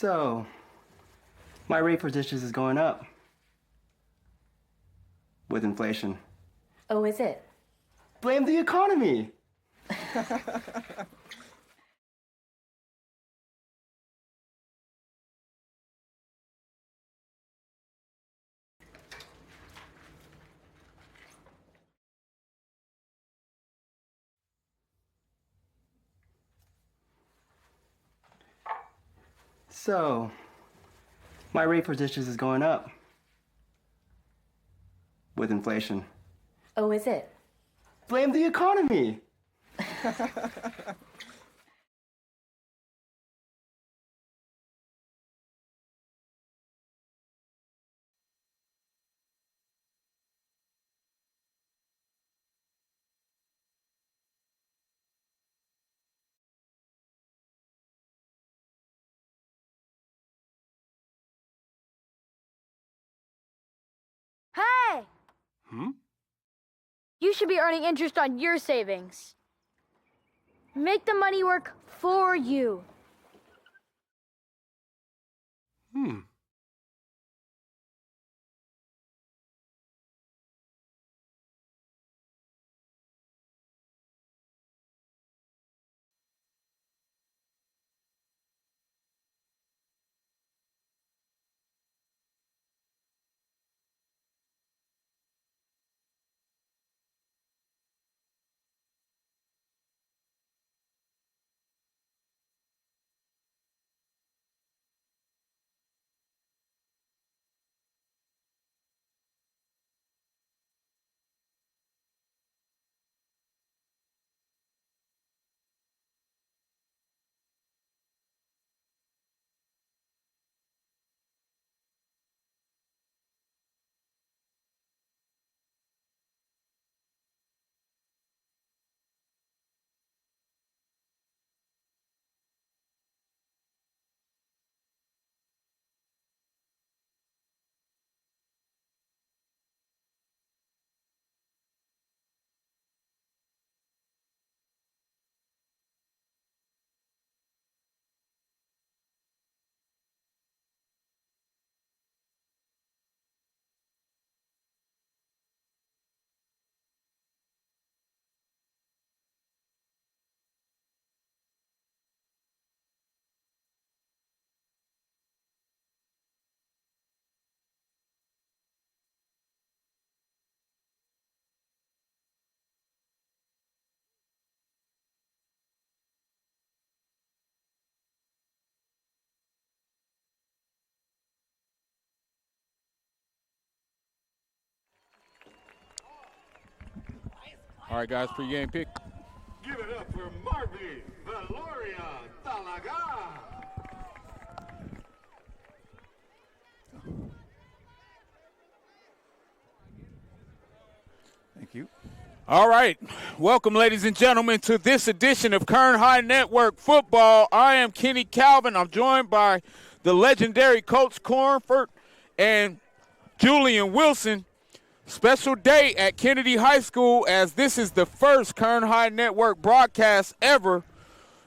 So, my rate for dishes is going up with inflation. Oh, is it? Blame the economy. So, my rate for dishes is going up with inflation. Oh, is it? Blame the economy. Hey! You should be earning interest on your savings. Make the money work for you. All right, guys, pregame pick. Give it up for Marvin Valoria Talaga. Thank you. All right. Welcome, ladies and gentlemen, to this edition of Kern High Network Football. I am Kenny Calvin. I'm joined by the legendary Coach Cornford and Julian Wilson. Special day at Kennedy High School, as this is the first Kern High Network broadcast ever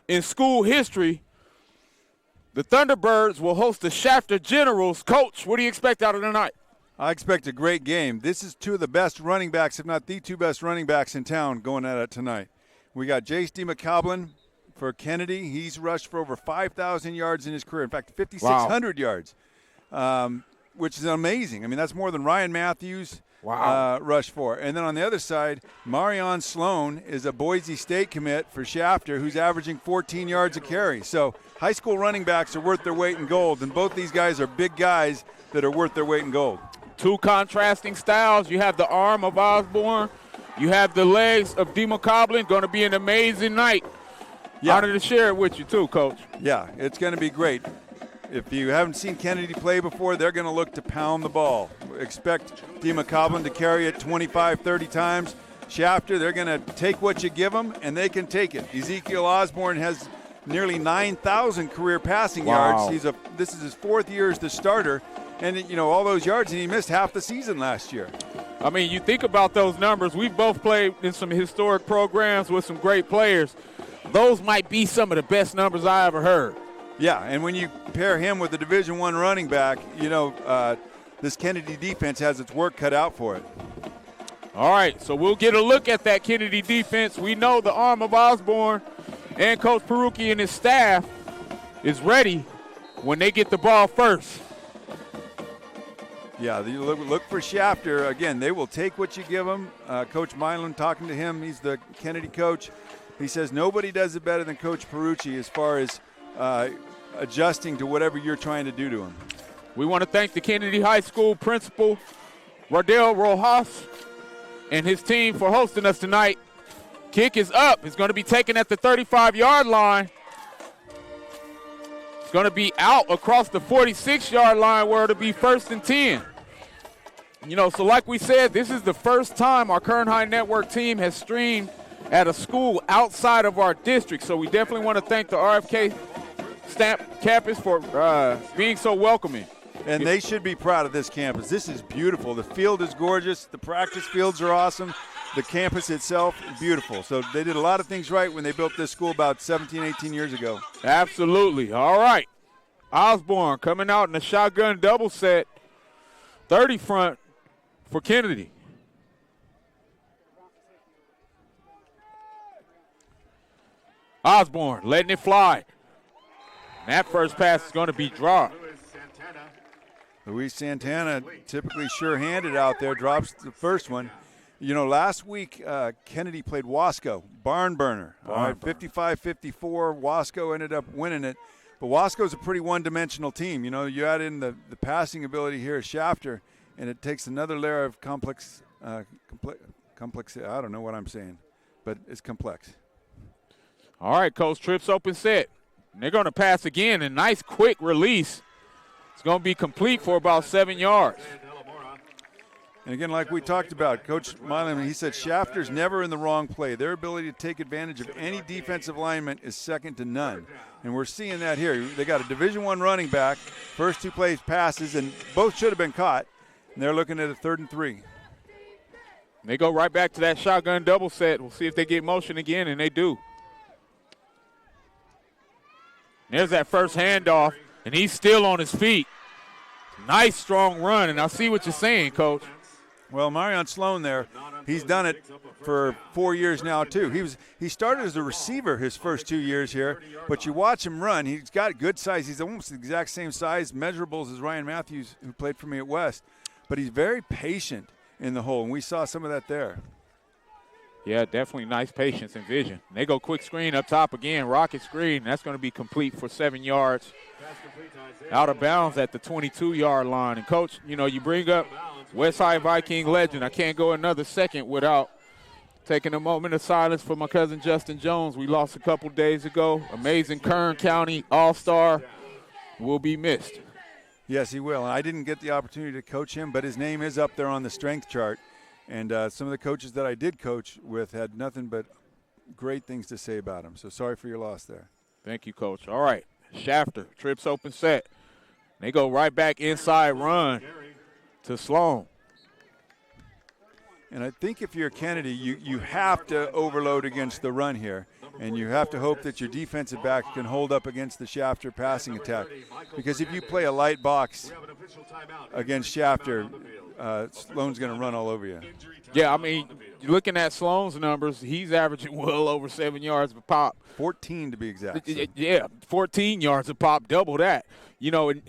in school history. The Thunderbirds will host the Shafter Generals. Coach, what do you expect out of tonight? I expect a great game. This is two of the best running backs, if not the two best running backs in town going at it tonight. We got Jace DeMcCoblin for Kennedy. He's rushed for over 5,000 yards in his career. In fact, 5,600 yards, which is amazing. I mean, that's more than Ryan Matthews rushed for. And then on the other side, Marion Sloan is a Boise State commit for Shafter, who's averaging 14 yards a carry. So high school running backs are worth their weight in gold, and both these guys are big guys that are worth their weight in gold. Two contrasting styles. You have the arm of Osborne. You have the legs of DeMcCoblin. Going to be an amazing night. Yeah. Honored to share it with you too, Coach. Yeah, it's going to be great. If you haven't seen Kennedy play before, they're going to look to pound the ball. Expect DeMcCoblin to carry it 25, 30 times. Shafter, they're going to take what you give them, and they can take it. Ezekiel Osborne has nearly 9,000 career passing yards. This is his fourth year as the starter, and all those yards, and he missed half the season last year. I mean, you think about those numbers. We've both played in some historic programs with some great players. Those might be some of the best numbers I ever heard. Yeah, and when you pair him with the Division I running back, this Kennedy defense has its work cut out for it. All right, so we'll get a look at that Kennedy defense. We know the arm of Osborne and Coach Perucci and his staff is ready when they get the ball first. Yeah, you look for Shafter. Again, they will take what you give them. Coach Milan, talking to him, he's the Kennedy coach. He says nobody does it better than Coach Perucci as far as adjusting to whatever you're trying to do to him. We want to thank the Kennedy High School principal, Rodell Rojas, and his team for hosting us tonight. Kick is up. It's going to be taken at the 35-yard line. It's going to be out across the 46-yard line where it'll be 1st and 10. So like we said, this is the first time our Kern High Network team has streamed at a school outside of our district. So we definitely want to thank the RFK Stamp campus for being so welcoming. And they should be proud of this campus. This is beautiful. The field is gorgeous. The practice fields are awesome. The campus itself is beautiful. So they did a lot of things right when they built this school about 17, 18 years ago. Absolutely. All right. Osborne coming out in a shotgun double set. 30 front for Kennedy. Osborne letting it fly. And that first pass is going to be dropped. Luis Santana, typically sure-handed out there, drops the first one. Last week Kennedy played Wasco, barn burner. All right, 55-54. Wasco ended up winning it. But Wasco's a pretty one-dimensional team. You add in the passing ability here at Shafter, and it takes another layer of complex. I don't know what I'm saying, but it's complex. All right, Coach, trips open set. And they're going to pass again, and nice quick release. It's going to be complete for about 7 yards. And again, like we talked about, Coach Milan, he said Shafter's never in the wrong play. Their ability to take advantage of any defensive alignment is second to none. And we're seeing that here. They got a Division I running back, first 2 plays passes, and both should have been caught. And they're looking at a 3rd and 3. They go right back to that shotgun double set. We'll see if they get motion again, and they do. There's that first handoff, and he's still on his feet. Nice, strong run, and I see what you're saying, Coach. Well, Marion Sloan there, he's done it for 4 years now, too. He started as a receiver his first 2 years here, but you watch him run. He's got good size. He's almost the exact same size, measurables as Ryan Matthews, who played for me at West. But he's very patient in the hole, and we saw some of that there. Yeah, definitely nice patience and vision. And they go quick screen up top again, rocket screen. That's going to be complete for 7 yards. Out of bounds at the 22-yard line. And, Coach, you bring up West High Viking legend. I can't go another second without taking a moment of silence for my cousin Justin Jones. We lost a couple days ago. Amazing Kern County All-Star. Will be missed. Yes, he will. I didn't get the opportunity to coach him, but his name is up there on the strength chart. And some of the coaches that I did coach with had nothing but great things to say about him. So sorry for your loss there. Thank you, Coach. All right, Shafter, trips open set. They go right back inside run to Sloan. And I think if you're Kennedy, you have to overload against the run here. And you have to hope that your defensive back can hold up against the Shafter passing attack. Because if you play a light box against Shafter, Sloan's going to run all over you. Yeah, I mean, looking at Sloan's numbers, he's averaging well over 7 yards a pop. 14 to be exact. So. Yeah, 14 yards a pop, double that. And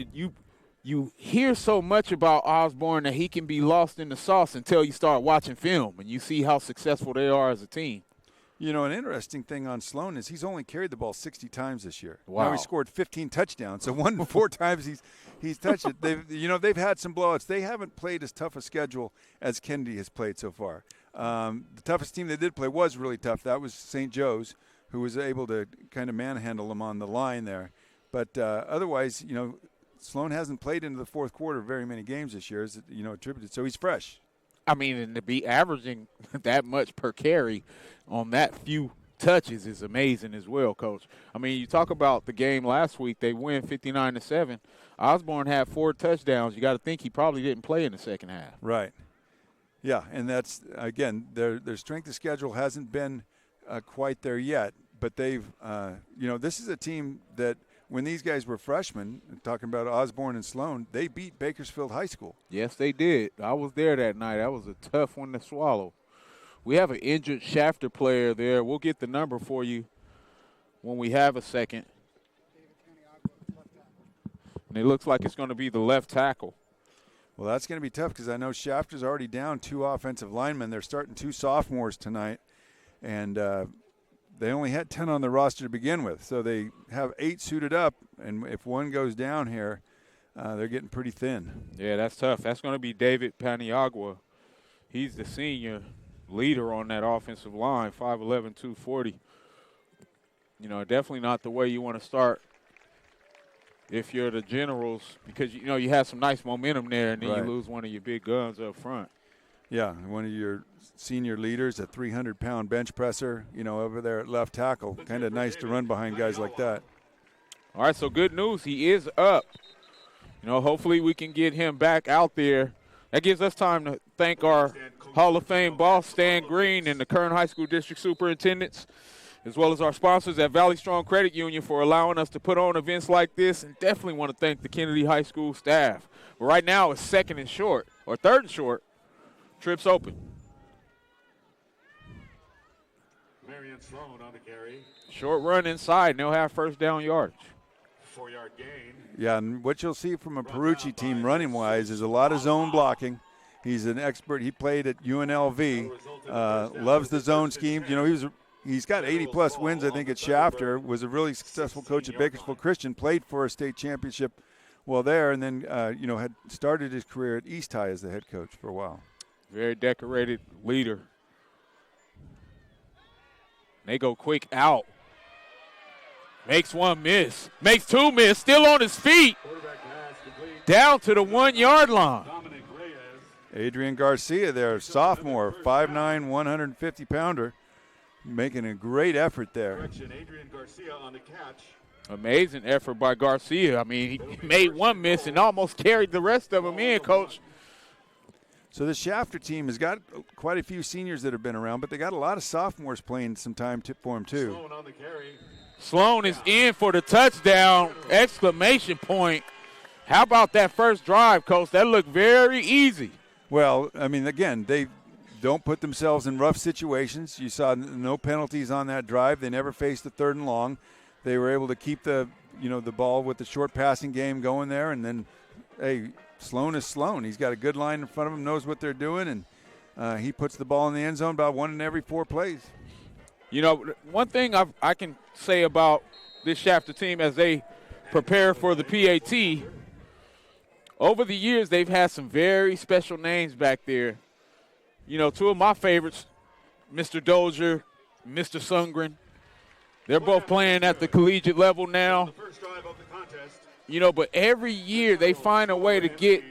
you hear so much about Osborne that he can be lost in the sauce until you start watching film and you see how successful they are as a team. An interesting thing on Sloan is he's only carried the ball 60 times this year. Wow. Now he scored 15 touchdowns, so 1 to 4 times he's touched it. They've had some blowouts. They haven't played as tough a schedule as Kennedy has played so far. The toughest team they did play was really tough. That was St. Joe's, who was able to kind of manhandle them on the line there. But otherwise, Sloan hasn't played into the fourth quarter very many games this year, as attributed. So he's fresh. I mean, and to be averaging that much per carry on that few touches is amazing as well, Coach. I mean, you talk about the game last week, they win 59-7. Osborne had 4 touchdowns. You got to think he probably didn't play in the second half. Right. Yeah, and that's, again, their strength of schedule hasn't been quite there yet, but they've, this is a team that when these guys were freshmen, talking about Osborne and Sloan, they beat Bakersfield High School. Yes, they did. I was there that night. That was a tough one to swallow. We have an injured Shafter player there. We'll get the number for you when we have a second. And it looks like it's going to be the left tackle. Well, that's going to be tough because I know Shafter's already down 2 offensive linemen. They're starting 2 sophomores tonight, and they only had 10 on the roster to begin with. So they have 8 suited up, and if one goes down here, they're getting pretty thin. Yeah, that's tough. That's going to be David Paniagua. He's the senior leader on that offensive line, 5'11", 240. You know, definitely not the way you want to start if you're the Generals, because, you know, you have some nice momentum there, and then Right. you lose one of your big guns up front. Yeah, one of your senior leaders, a 300-pound bench presser, you know, over there at left tackle. Kind of nice to run behind guys like that. All right, so good news. He is up. You know, hopefully we can get him back out there. That gives us time to thank our Hall of Fame boss, Stan Green, and the Kern High School District Superintendents, as well as our sponsors at Valley Strong Credit Union for allowing us to put on events like this, and definitely want to thank the Kennedy High School staff. But right now it's 2nd and short, or 3rd and short. Trips open. Marion Sloan on the carry. Short run inside, and they'll have first down yardage. 4-yard gain. Yeah, and what you'll see from a Perucci team running-wise is a lot of zone blocking. He's an expert. He played at UNLV, loves the zone scheme. You know, he's got 80-plus wins, I think, at Shafter, was a really successful coach at Bakersfield Christian, played for a state championship while there, and then, you know, had started his career at East High as the head coach for a while. Very decorated leader. They go quick out. Makes one miss. Makes 2 miss. Still on his feet. Quarterback pass complete. Down to the 1-yard line. Dominic Reyes. Adrian Garcia there, sophomore, 5'9", 150-pounder, making a great effort there. Correction, Adrian Garcia on the catch. Amazing effort by Garcia. I mean, he made 1 miss and almost carried the rest of them in, Coach. So the Shafter team has got quite a few seniors that have been around, but they got a lot of sophomores playing some time for him too. Sloan on the carry. Sloan is in for the touchdown, exclamation point. How about that first drive, Coach? That looked very easy. Well, I mean, again, they don't put themselves in rough situations. You saw no penalties on that drive. They never faced a 3rd and long. They were able to keep the ball with the short passing game going there, and then, hey, Sloan is Sloan. He's got a good line in front of him, knows what they're doing, and he puts the ball in the end zone about 1 in every 4 plays. You know, one thing I can say about this Shafter team as they prepare for the PAT, over the years they've had some very special names back there. You know, 2 of my favorites, Mr. Dozier, Mr. Sundgren. They're both playing at the collegiate level now. The first drive of the contest. You know, but every year they find a way to get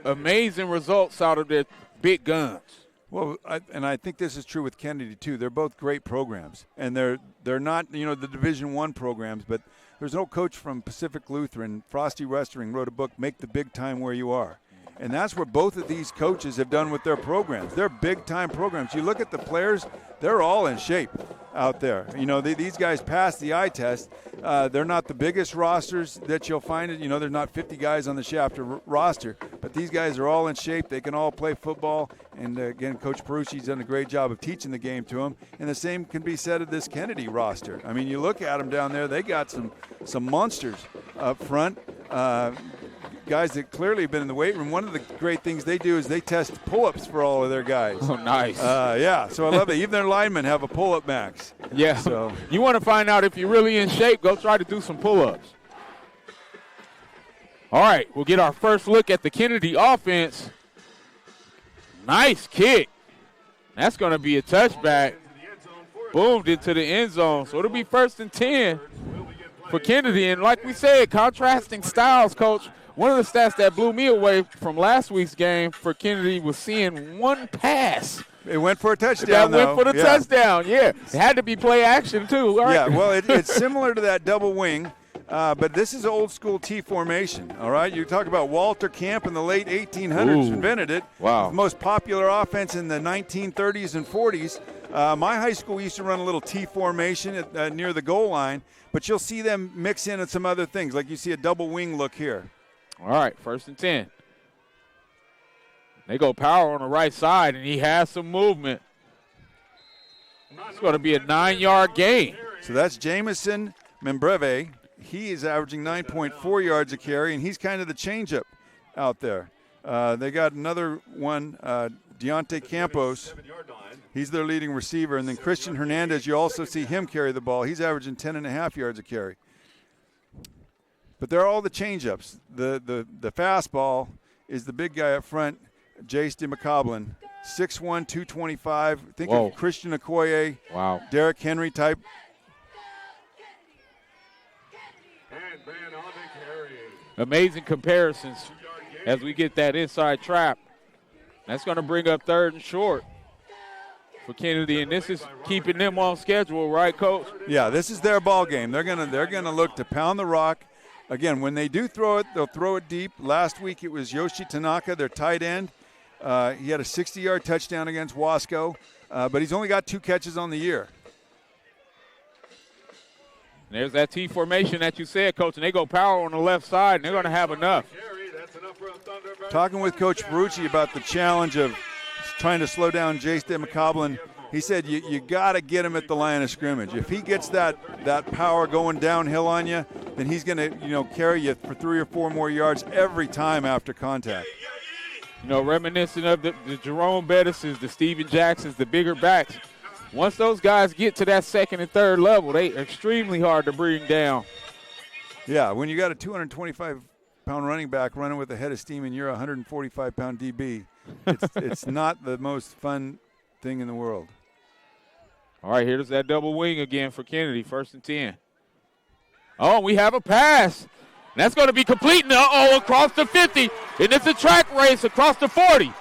amazing results out of their big guns. Well, I think this is true with Kennedy too. They're both great programs, and they're not the Division I programs. But there's no coach from Pacific Lutheran. Frosty Westering wrote a book, "Make the Big Time Where You Are," and that's what both of these coaches have done with their programs. They're big time programs. You look at the players; they're all in shape out there. You know, these guys passed the eye test. They're not the biggest rosters that you'll find. There's not 50 guys on the Shafter roster, but these guys are all in shape. They can all play football. And, again, Coach Perucci's done a great job of teaching the game to them. And the same can be said of this Kennedy roster. I mean, you look at them down there, they got some monsters up front, guys that clearly have been in the weight room. One of the great things they do is they test pull-ups for all of their guys. Oh, nice. Yeah, so I love it. Even their linemen have a pull-up max. Yeah. So you want to find out if you're really in shape, go try to do some pull-ups. All right, we'll get our first look at the Kennedy offense. Nice kick. That's going to be a touchback. Boomed into the end zone. So it'll be 1st and 10 for Kennedy. And like we said, contrasting styles, Coach. One of the stats that blew me away from last week's game for Kennedy was seeing 1 pass. It went for a touchdown, That went for the touchdown, yeah. It had to be play action, too. Right? Yeah, well, it's similar to that double wing. But this is old school T formation, all right? You talk about Walter Camp in the late 1800s Ooh. invented it. Wow. The most popular offense in the 1930s and 40s. My high school used to run a little T formation near the goal line, but you'll see them mix in some other things, like you see a double wing look here. All right, 1st and 10. They go power on the right side, and he has some movement. It's going to be a 9-yard gain. So that's Jamison Membreve. He is averaging 9.4 yards a carry, and he's kind of the changeup out there. They got another one, Deontay Campos. He's their leading receiver. And then Christian Hernandez, you also see him carry the ball. He's averaging 10.5 yards a carry. But they're all the changeups. The fastball is the big guy up front, Jace DeMcCoblin. 6'1", 225. Think Whoa. of Christian Okoye, Wow. Derrick Henry type. And man on the carry. Amazing comparisons as we get that inside trap. That's going to bring up 3rd and short for Kennedy, and this is keeping them on schedule, right, Coach? Yeah, this is their ball game. They're gonna look to pound the rock. Again, when they do throw it, they'll throw it deep. Last week it was Yoshi Tanaka, their tight end. He had a 60-yard touchdown against Wasco, but he's only got 2 catches on the year. There's that T formation that you said, Coach, and they go power on the left side, and they're going to have enough. Carry, that's enough for a Thunderbird. Talking with Coach Ferrucci about the challenge of trying to slow down Jace DeMcCoblin, he said you got to get him at the line of scrimmage. If he gets that power going downhill on you, then he's going to carry you for 3 or 4 more yards every time after contact. Reminiscent of the Jerome Bettises, the Steven Jacksons, the bigger backs. Once those guys get to that 2nd and 3rd level, they are extremely hard to bring down. Yeah, when you got a 225-pound running back running with a head of steam and you're a 145-pound DB, it's not the most fun thing in the world. All right, here's that double wing again for Kennedy, 1st and 10. Oh, we have a pass. And that's going to be complete. Across the 50. And it's a track race across the 40.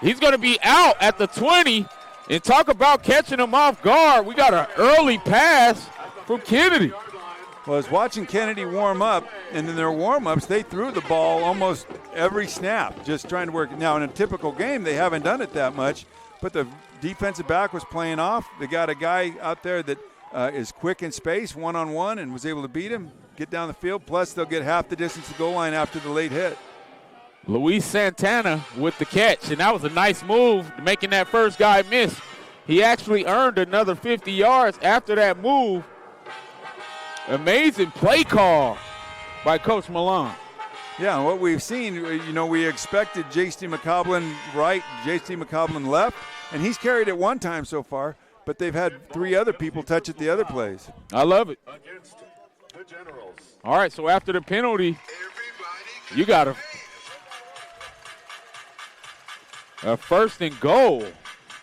He's going to be out at the 20. And talk about catching him off guard. We got an early pass from Kennedy. Well, I was watching Kennedy warm up, and in their warm-ups, they threw the ball almost every snap, just trying to work. Now, in a typical game, they haven't done it that much, but the defensive back was playing off. They got a guy out there that is quick in space, one-on-one, and was able to beat him, get down the field. Plus, they'll get half the distance to the goal line after the late hit. Luis Santana with the catch, and that was a nice move, making that first guy miss. He actually earned another 50 yards after that move. Amazing play call by Coach Malone. Yeah, what we've seen, we expected J.C. McCoblin right, J.C. McCoblin left, and he's carried it one time so far, but they've had 3 other people touch it the other plays. I love it. Against the Generals. All right, so after the penalty, you got a 1st and goal.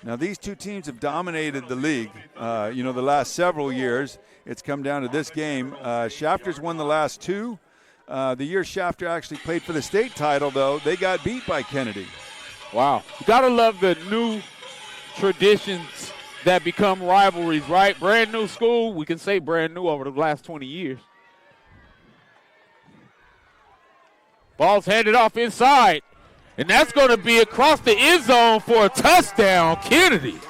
Now, these 2 teams have dominated the league, the last several years. It's come down to this game. Shafter's won the last 2. The year Shafter actually played for the state title, though, they got beat by Kennedy. Wow. You got to love the new traditions that become rivalries, right? Brand new school. We can say brand new over the last 20 years. Ball's handed off inside. And that's going to be across the end zone for a touchdown, Kennedy.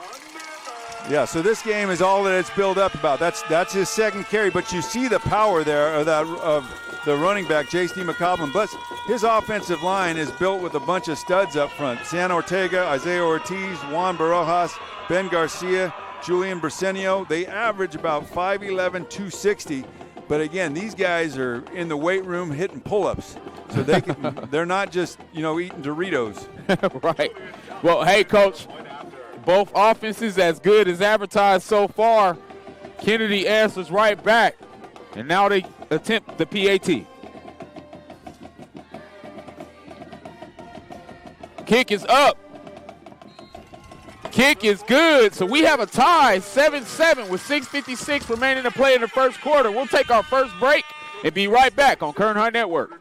Yeah, so this game is all that it's built up about. That's his 2nd carry, but you see the power there of the running back, J.C. McCoblin. But his offensive line is built with a bunch of studs up front. San Ortega, Isaiah Ortiz, Juan Barajas, Ben Garcia, Julian Bersenio. They average about 5'11", 260. But again, these guys are in the weight room hitting pull-ups. So they're not just, eating Doritos. Right. Well, hey, Coach, both offenses as good as advertised so far. Kennedy answers right back. And now they attempt the PAT. Kick is up. Kick is good. So we have a tie, 7-7 with 6:56 remaining to play in the first quarter. We'll take our first break and be right back on Kern High Network.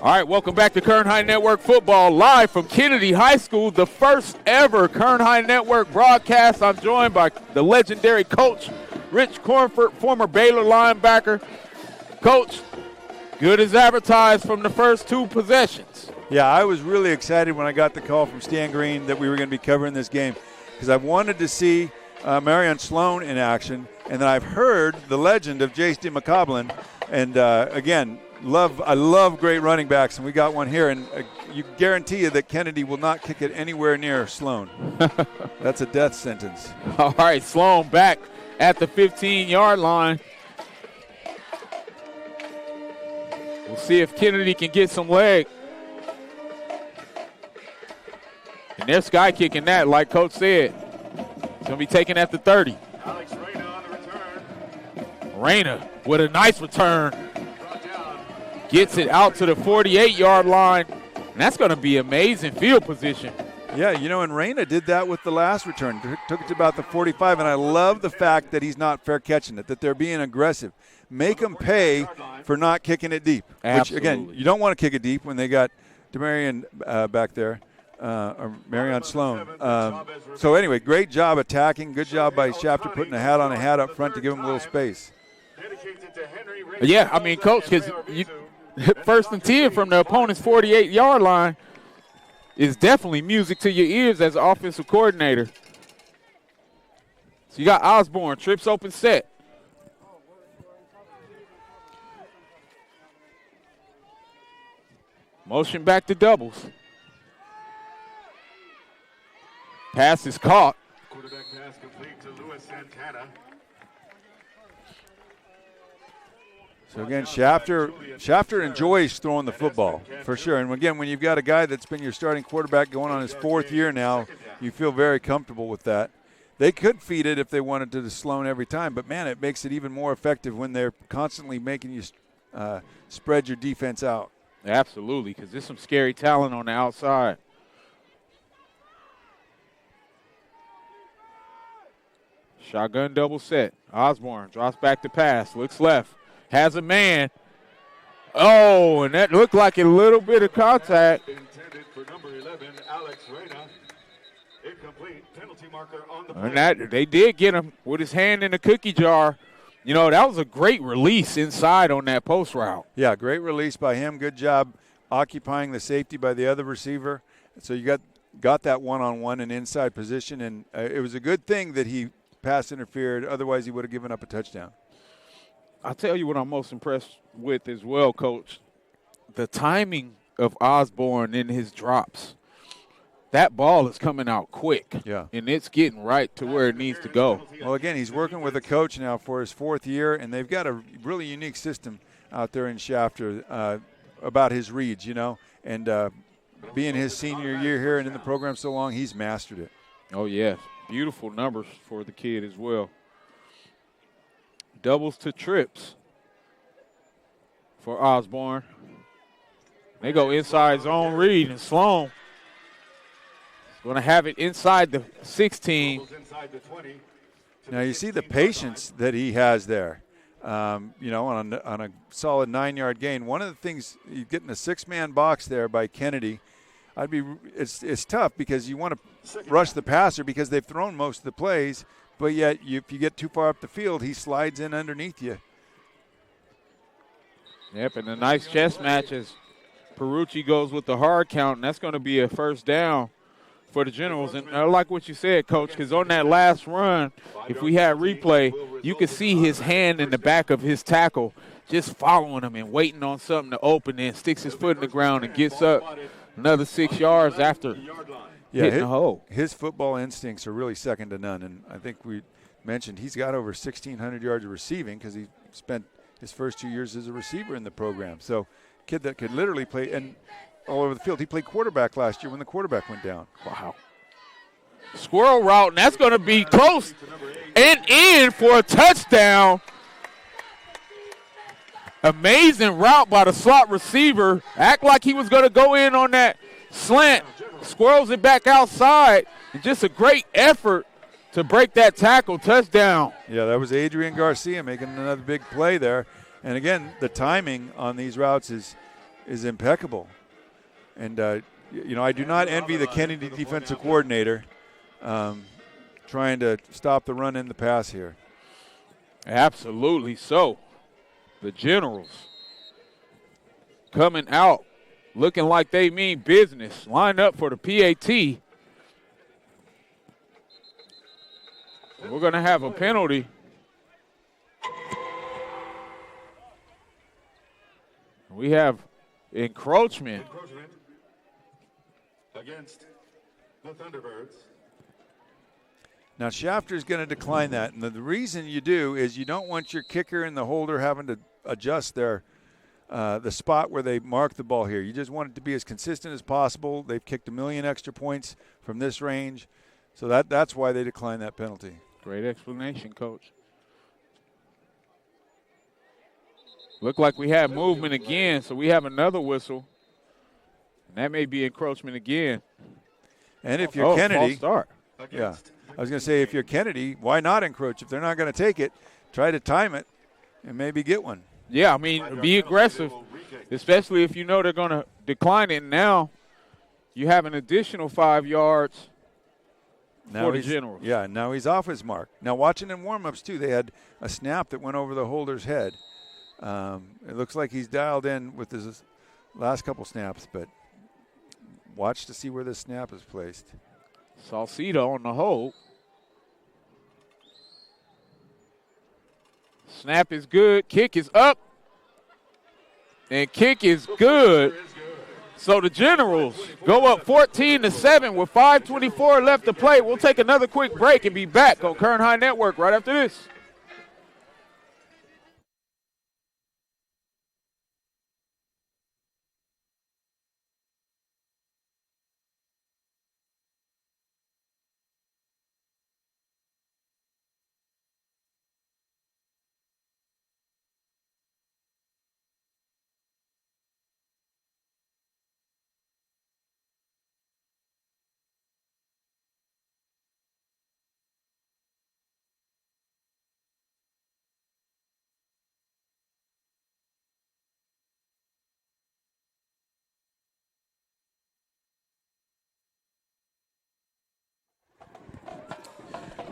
All right, welcome back to Kern High Network Football, live from Kennedy High School, the first ever Kern High Network broadcast. I'm joined by the legendary coach, Rich Cornford, former Baylor linebacker. Coach, good as advertised from the first 2 possessions. Yeah, I was really excited when I got the call from Stan Green that we were going to be covering this game because I wanted to see Marion Sloan in action, and then I've heard the legend of Jace DeMcCoblin, and again, I love great running backs, and we got one here, and you guarantee you that Kennedy will not kick it anywhere near Sloan. That's a death sentence. All right, Sloan back at the 15-yard line. We'll see if Kennedy can get some leg. And they're sky kicking that, like Coach said. It's going to be taken at the 30. Alex Reyna on the return. Reyna with a nice return. Gets it out to the 48-yard line. And that's going to be amazing field position. Yeah, and Reyna did that with the last return. Took it to about the 45, and I love the fact that he's not fair catching it, that they're being aggressive. Make them pay for not kicking it deep. Absolutely. Which, again, you don't want to kick it deep when they got DeMarion back there, or Marion Sloan. So anyway, great job attacking. Good job by Shafter putting a hat on a hat up front to give him a little space. Yeah, I mean, Coach, because first and 10 from the opponent's 48-yard line is definitely music to your ears as an offensive coordinator. So you got Osborne, trips open set. Motion back to doubles. Pass is caught. Quarterback pass complete to Luis Santana. So again, Shafter enjoys throwing the football for sure. And again, when you've got a guy that's been your starting quarterback going on his 4th year now, you feel very comfortable with that. They could feed it if they wanted to Sloan every time, but man, it makes it even more effective when they're constantly making you spread your defense out. Absolutely, because there's some scary talent on the outside. Shotgun double set. Osborne drops back to pass, looks left, has a man. Oh, and that looked like a little bit of contact. Intended for number 11, Alex Reyna. Incomplete. Penalty marker on the play. And that they did get him with his hand in the cookie jar. That was a great release inside on that post route. Yeah, great release by him. Good job occupying the safety by the other receiver. So you got that one-on-one and inside position, and it was a good thing that he pass interfered. Otherwise, he would have given up a touchdown. I'll tell you what I'm most impressed with as well, Coach. The timing of Osborne in his drops. That ball is coming out quick. Yeah. And it's getting right to where it needs to go. Well, again, he's working with a coach now for his 4th year, and they've got a really unique system out there in Shafter about his reads, and being his senior year here and in the program so long, he's mastered it. Oh, yes. Beautiful numbers for the kid as well. Doubles to trips for Osborne. They go inside zone read, and Sloan going to have it inside the 16. Now you see the patience that he has there. On a solid 9-yard gain. One of the things, you get in a 6-man box there by Kennedy. It's tough because you want to rush the passer because they've thrown most of the plays, but yet if you get too far up the field, he slides in underneath you. Yep, and a nice chess match as Perucci goes with the hard count, and that's going to be a first down for the Generals. And I like what you said, Coach, because on that last run, if we had replay, you could see his hand in the back of his tackle just following him and waiting on something to open, and sticks his foot in the ground and gets up another 6 yards after hitting the hole. His football instincts are really second to none, and I think we mentioned he's got over 1,600 yards of receiving because he spent his first 2 years as a receiver in the program. So kid that could literally play and all over the field. He played quarterback last year when the quarterback went down. Wow. Squirrel route, and that's going to be close and in for a touchdown. Amazing route by the slot receiver. Act like he was going to go in on that slant. Squirrels it back outside. And just a great effort to break that tackle. Touchdown. Yeah, that was Adrian Garcia making another big play there. And again, the timing on these routes is is impeccable. And, I do not envy the Kennedy defensive coordinator trying to stop the run and the pass here. Absolutely so. The Generals coming out looking like they mean business. Line up for the PAT. We're going to have a penalty. We have encroachment. Against the Thunderbirds. Now, Shafter's going to decline that, and the reason you do is you don't want your kicker and the holder having to adjust the spot where they mark the ball here. You just want it to be as consistent as possible. They've kicked 1 million extra points from this range, so that's why they decline that penalty. Great explanation, Coach. Look like we have movement again, so we have another whistle. And that may be encroachment again. And if you're Kennedy, false start. Yeah, I was going to say, if you're Kennedy, why not encroach? If they're not going to take it, try to time it and maybe get one. Yeah, I mean, be aggressive, especially if you know they're going to decline it. Now you have an additional 5 yards for the Generals. Yeah, now he's off his mark. Now, watching in warm-ups, too, they had a snap that went over the holder's head. It looks like he's dialed in with his last couple snaps, but watch to see where this snap is placed. Salcido on the hold. Snap is good. Kick is up. And kick is good. So the Generals go up 14-7 with 5:24 left to play. We'll take another quick break and be back on Kern High Network right after this.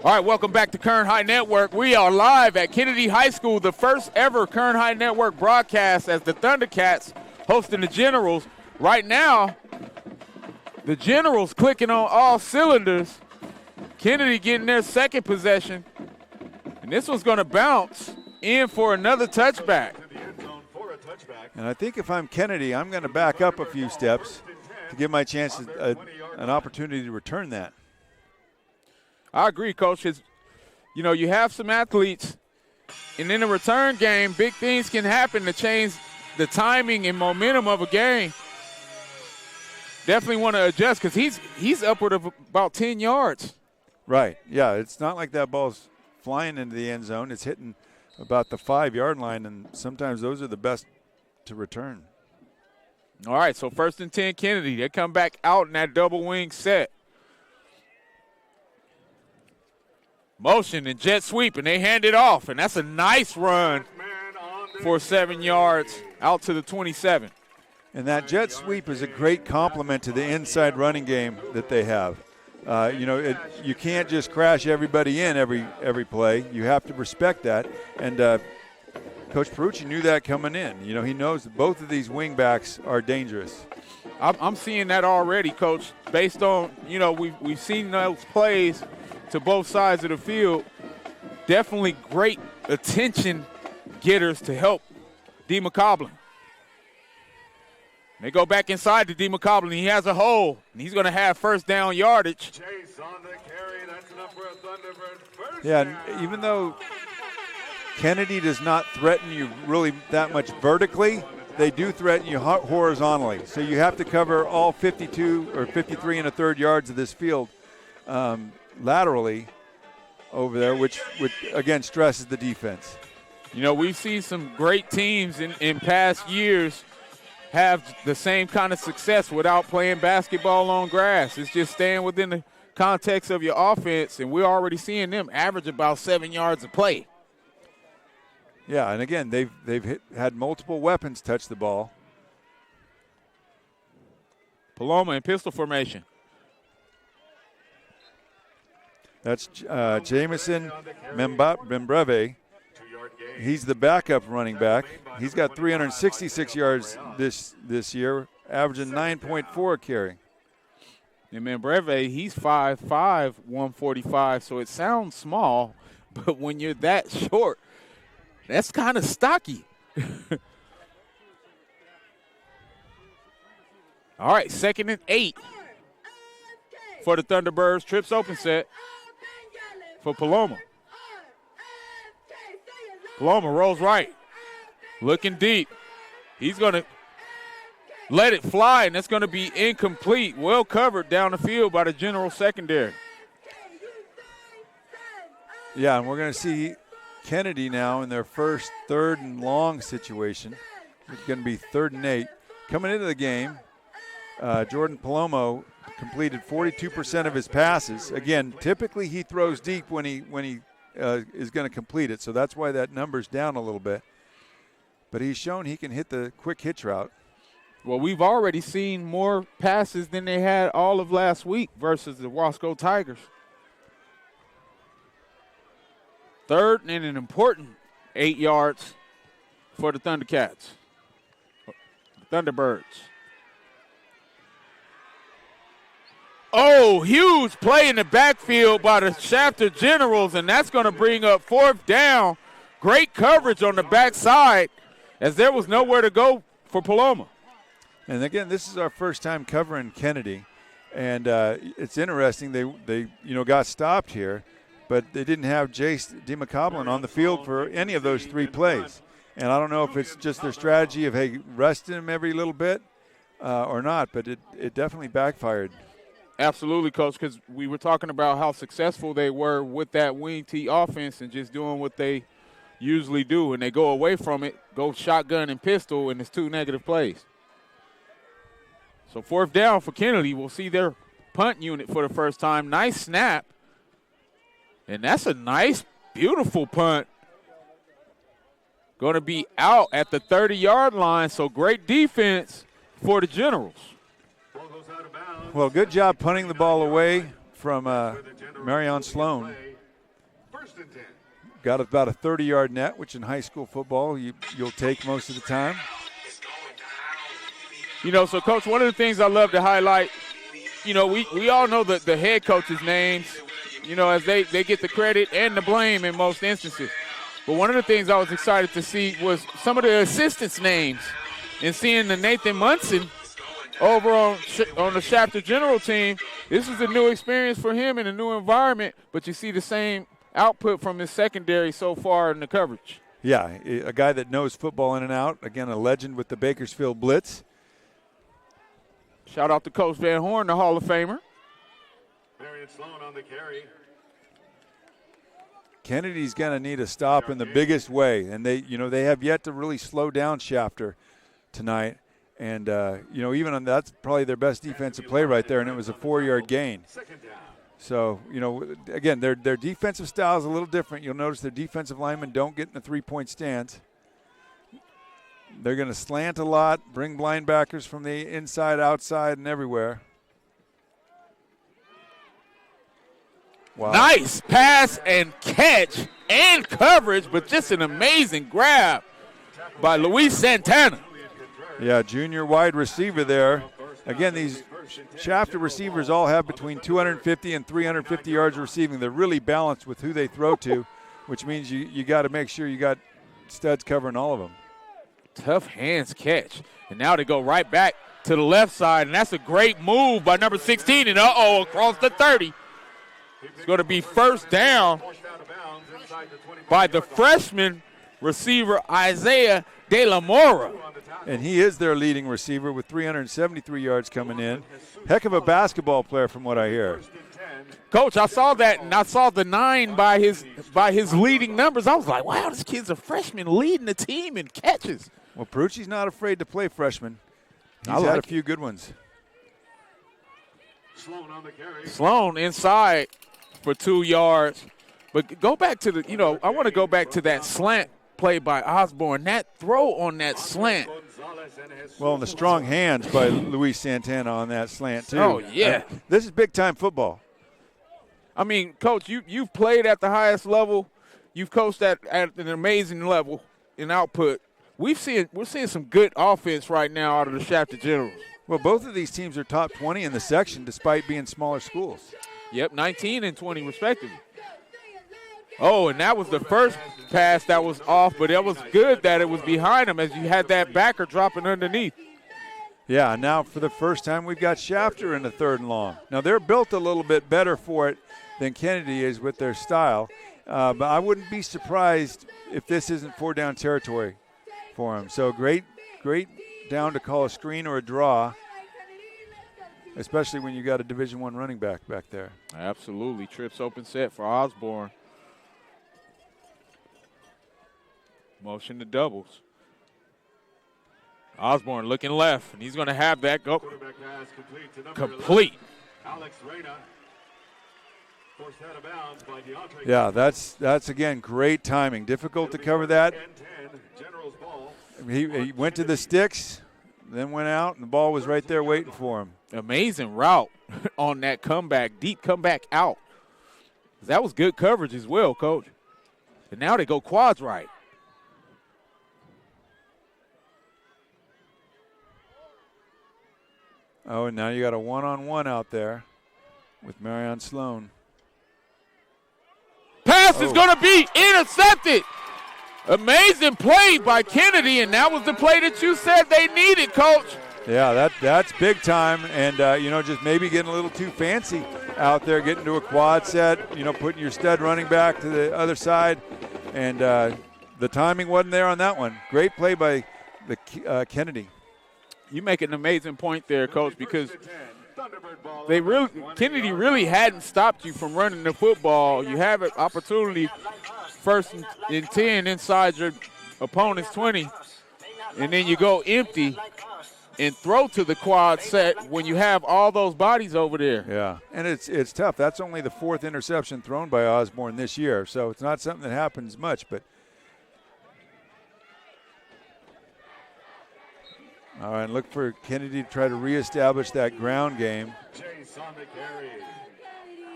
All right, welcome back to Kern High Network. We are live at Kennedy High School, the first ever Kern High Network broadcast as the Thundercats hosting the Generals. Right now, the Generals clicking on all cylinders. Kennedy getting their second possession. And this one's going to bounce in for another touchback. And I think if I'm Kennedy, I'm going to back up a few steps to give my chance an opportunity to return that. I agree, Coach. You have some athletes, and in the return game, big things can happen to change the timing and momentum of a game. Definitely want to adjust because he's upward of about 10 yards. Right. Yeah, it's not like that ball's flying into the end zone. It's hitting about the 5-yard line, and sometimes those are the best to return. All right, so 1st and 10 Kennedy. They come back out in that double wing set. Motion and jet sweep, and they hand it off, and that's a nice run for 7 yards out to the 27. And that jet sweep is a great complement to the inside running game that they have. You can't just crash everybody in every play. You have to respect that. And Coach Perucci knew that coming in. He knows that both of these wing backs are dangerous. I'm seeing that already, Coach, based on, we've seen those plays to both sides of the field. Definitely great attention getters to help D. McCoblin. They go back inside to D. McCoblin. He has a hole, and he's going to have first down yardage. Chase on the carry. That's enough for a Thunderbird first down. Even though Kennedy does not threaten you really that much vertically, they do threaten you horizontally. So you have to cover all 52 or 53 and a third yards of this field laterally over there, which again stresses the defense. We've seen some great teams in past years have the same kind of success without playing basketball on grass. It's just staying within the context of your offense, and we're already seeing them average about 7 yards a play. Yeah, and again, they've had multiple weapons touch the ball. Paloma in pistol formation. That's Jamison Membreve. He's the backup running back. He's got 366 yards this year, averaging 9.4 a carry. And Membreve, he's 5'5", 145, so it sounds small, but when you're that short, that's kind of stocky. All right, 2nd and 8 for the Thunderbirds. Trips open set for Paloma. Paloma rolls right, looking deep. He's going to let it fly, and it's going to be incomplete. Well covered down the field by the General secondary. Yeah, and we're going to see Kennedy now in their first 3rd and long situation. It's going to be 3rd and 8. Coming into the game, Jordan Palomo completed 42% of his passes. Again, typically he throws deep when he is going to complete it, so that's why that number's down a little bit. But he's shown he can hit the quick hitch route. Well, we've already seen more passes than they had all of last week versus the Wasco Tigers. 3rd and an important 8 yards for the Thundercats. Thunderbirds. Oh, huge play in the backfield by the Shafter Generals, and that's going to bring up 4th down. Great coverage on the backside as there was nowhere to go for Paloma. And again, this is our first time covering Kennedy, and it's interesting. They got stopped here, but they didn't have Jace DeMcCoblin on the field for any of those 3 plays. And I don't know if it's just their strategy of, hey, resting him every little bit or not, but it definitely backfired. Absolutely, Coach, because we were talking about how successful they were with that wing T offense and just doing what they usually do. And they go away from it, go shotgun and pistol, and it's 2 negative plays. So 4th down for Kennedy. We'll see their punt unit for the first time. Nice snap. And that's a nice, beautiful punt. Going to be out at the 30-yard line, so great defense for the Generals. Well, good job punting the ball away from Marion Sloan. Got about a 30-yard net, which in high school football you'll take most of the time. So, Coach, one of the things I love to highlight, we all know the head coach's names, as they get the credit and the blame in most instances. But one of the things I was excited to see was some of the assistants' names and seeing the Nathan Munson over on the Shafter General team. This is a new experience for him in a new environment, but you see the same output from his secondary so far in the coverage. Yeah, a guy that knows football in and out. Again, a legend with the Bakersfield Blitz. Shout out to Coach Van Horn, the Hall of Famer. Marion Sloan on the carry. Kennedy's going to need a stop in the biggest way, and they have yet to really slow down Shafter tonight. And, even on that's probably their best defensive play right there, and it was a 4-yard gain. So, again, their defensive style is a little different. You'll notice their defensive linemen don't get in the 3-point stance. They're going to slant a lot, bring linebackers from the inside, outside, and everywhere. Wow. Nice pass and catch and coverage, but just an amazing grab by Luis Santana. Yeah, junior wide receiver there. Again, these Shafter receivers all have between 250 and 350 yards receiving. They're really balanced with who they throw to, which means you got to make sure you got studs covering all of them. Tough hands catch. And now they go right back to the left side, and that's a great move by number 16, and across the 30. It's going to be 1st down by the freshman receiver Isaiah De La Mora. And he is their leading receiver with 373 yards coming in. Heck of a basketball player from what I hear. Coach, I saw that, and I saw the 9 by his leading numbers. I was like, wow, this kid's a freshman leading the team in catches. Well, Perucci's not afraid to play freshmen. He's had a few good ones. Sloan inside for 2 yards. But go back to I want to go back to that slant play by Osborne. That throw on that slant Gonzalez and Jesus. Well, and the strong hands by Luis Santana on that slant, too. Oh, yeah. This is big-time football. I mean, Coach, you've played at the highest level. You've coached at an amazing level in output. We're seeing some good offense right now out of the Shafter Generals. Well, both of these teams are top 20 in the section despite being smaller schools. Yep, 19 and 20 respectively. Oh, and that was the first pass that was off, but it was good that it was behind him as you had that backer dropping underneath. Yeah, now for the first time we've got Shafter in the 3rd and long. Now they're built a little bit better for it than Kennedy is with their style, but I wouldn't be surprised if this isn't 4-down territory for him. So great down to call a screen or a draw, especially when you got a Division I running back there. Absolutely. Trips open set for Osborne. Motion to doubles. Osborne looking left, and he's going to have that go. Quarterback pass complete to number Complete. 11, Alex Reyna. Forced out of bounds by DeAndre. Yeah, that's again great timing. Difficult to cover that. 10-10, Generals ball. He went to the sticks, then went out, and the ball was right there waiting for him. Amazing route on that comeback, deep comeback out. That was good coverage as well, Coach. And now they go quads right. Oh, and now you got a one-on-one out there with Marion Sloan. Pass is going to be intercepted. Amazing play by Kennedy, and that was the play that you said they needed, Coach. Yeah, that's big time, and just maybe getting a little too fancy out there, getting to a quad set, putting your stud running back to the other side, and the timing wasn't there on that one. Great play by the Kennedy. You make an amazing point there, Coach, because Kennedy really hadn't stopped you from running the football. You have an opportunity 1st and 10 inside your opponent's 20, and then you go empty and throw to the quad set when you have all those bodies over there. Yeah, and it's tough. That's only the 4th interception thrown by Osborne this year, so it's not something that happens much, but all right, look for Kennedy to try to reestablish that ground game.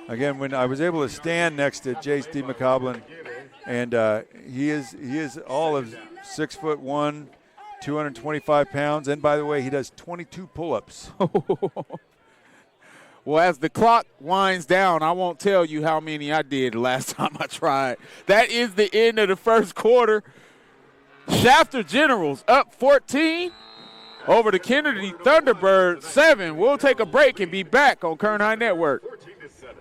Again, when I was able to stand next to Jace D. McCoblin, and he is all of 6'1", 225 pounds, and by the way, he does 22 pull-ups. Well, as the clock winds down, I won't tell you how many I did the last time I tried. That is the end of the first quarter. Shafter Generals up 14. Over to Kennedy Thunderbird 7. We'll take a break and be back on Kern High Network. 14-7.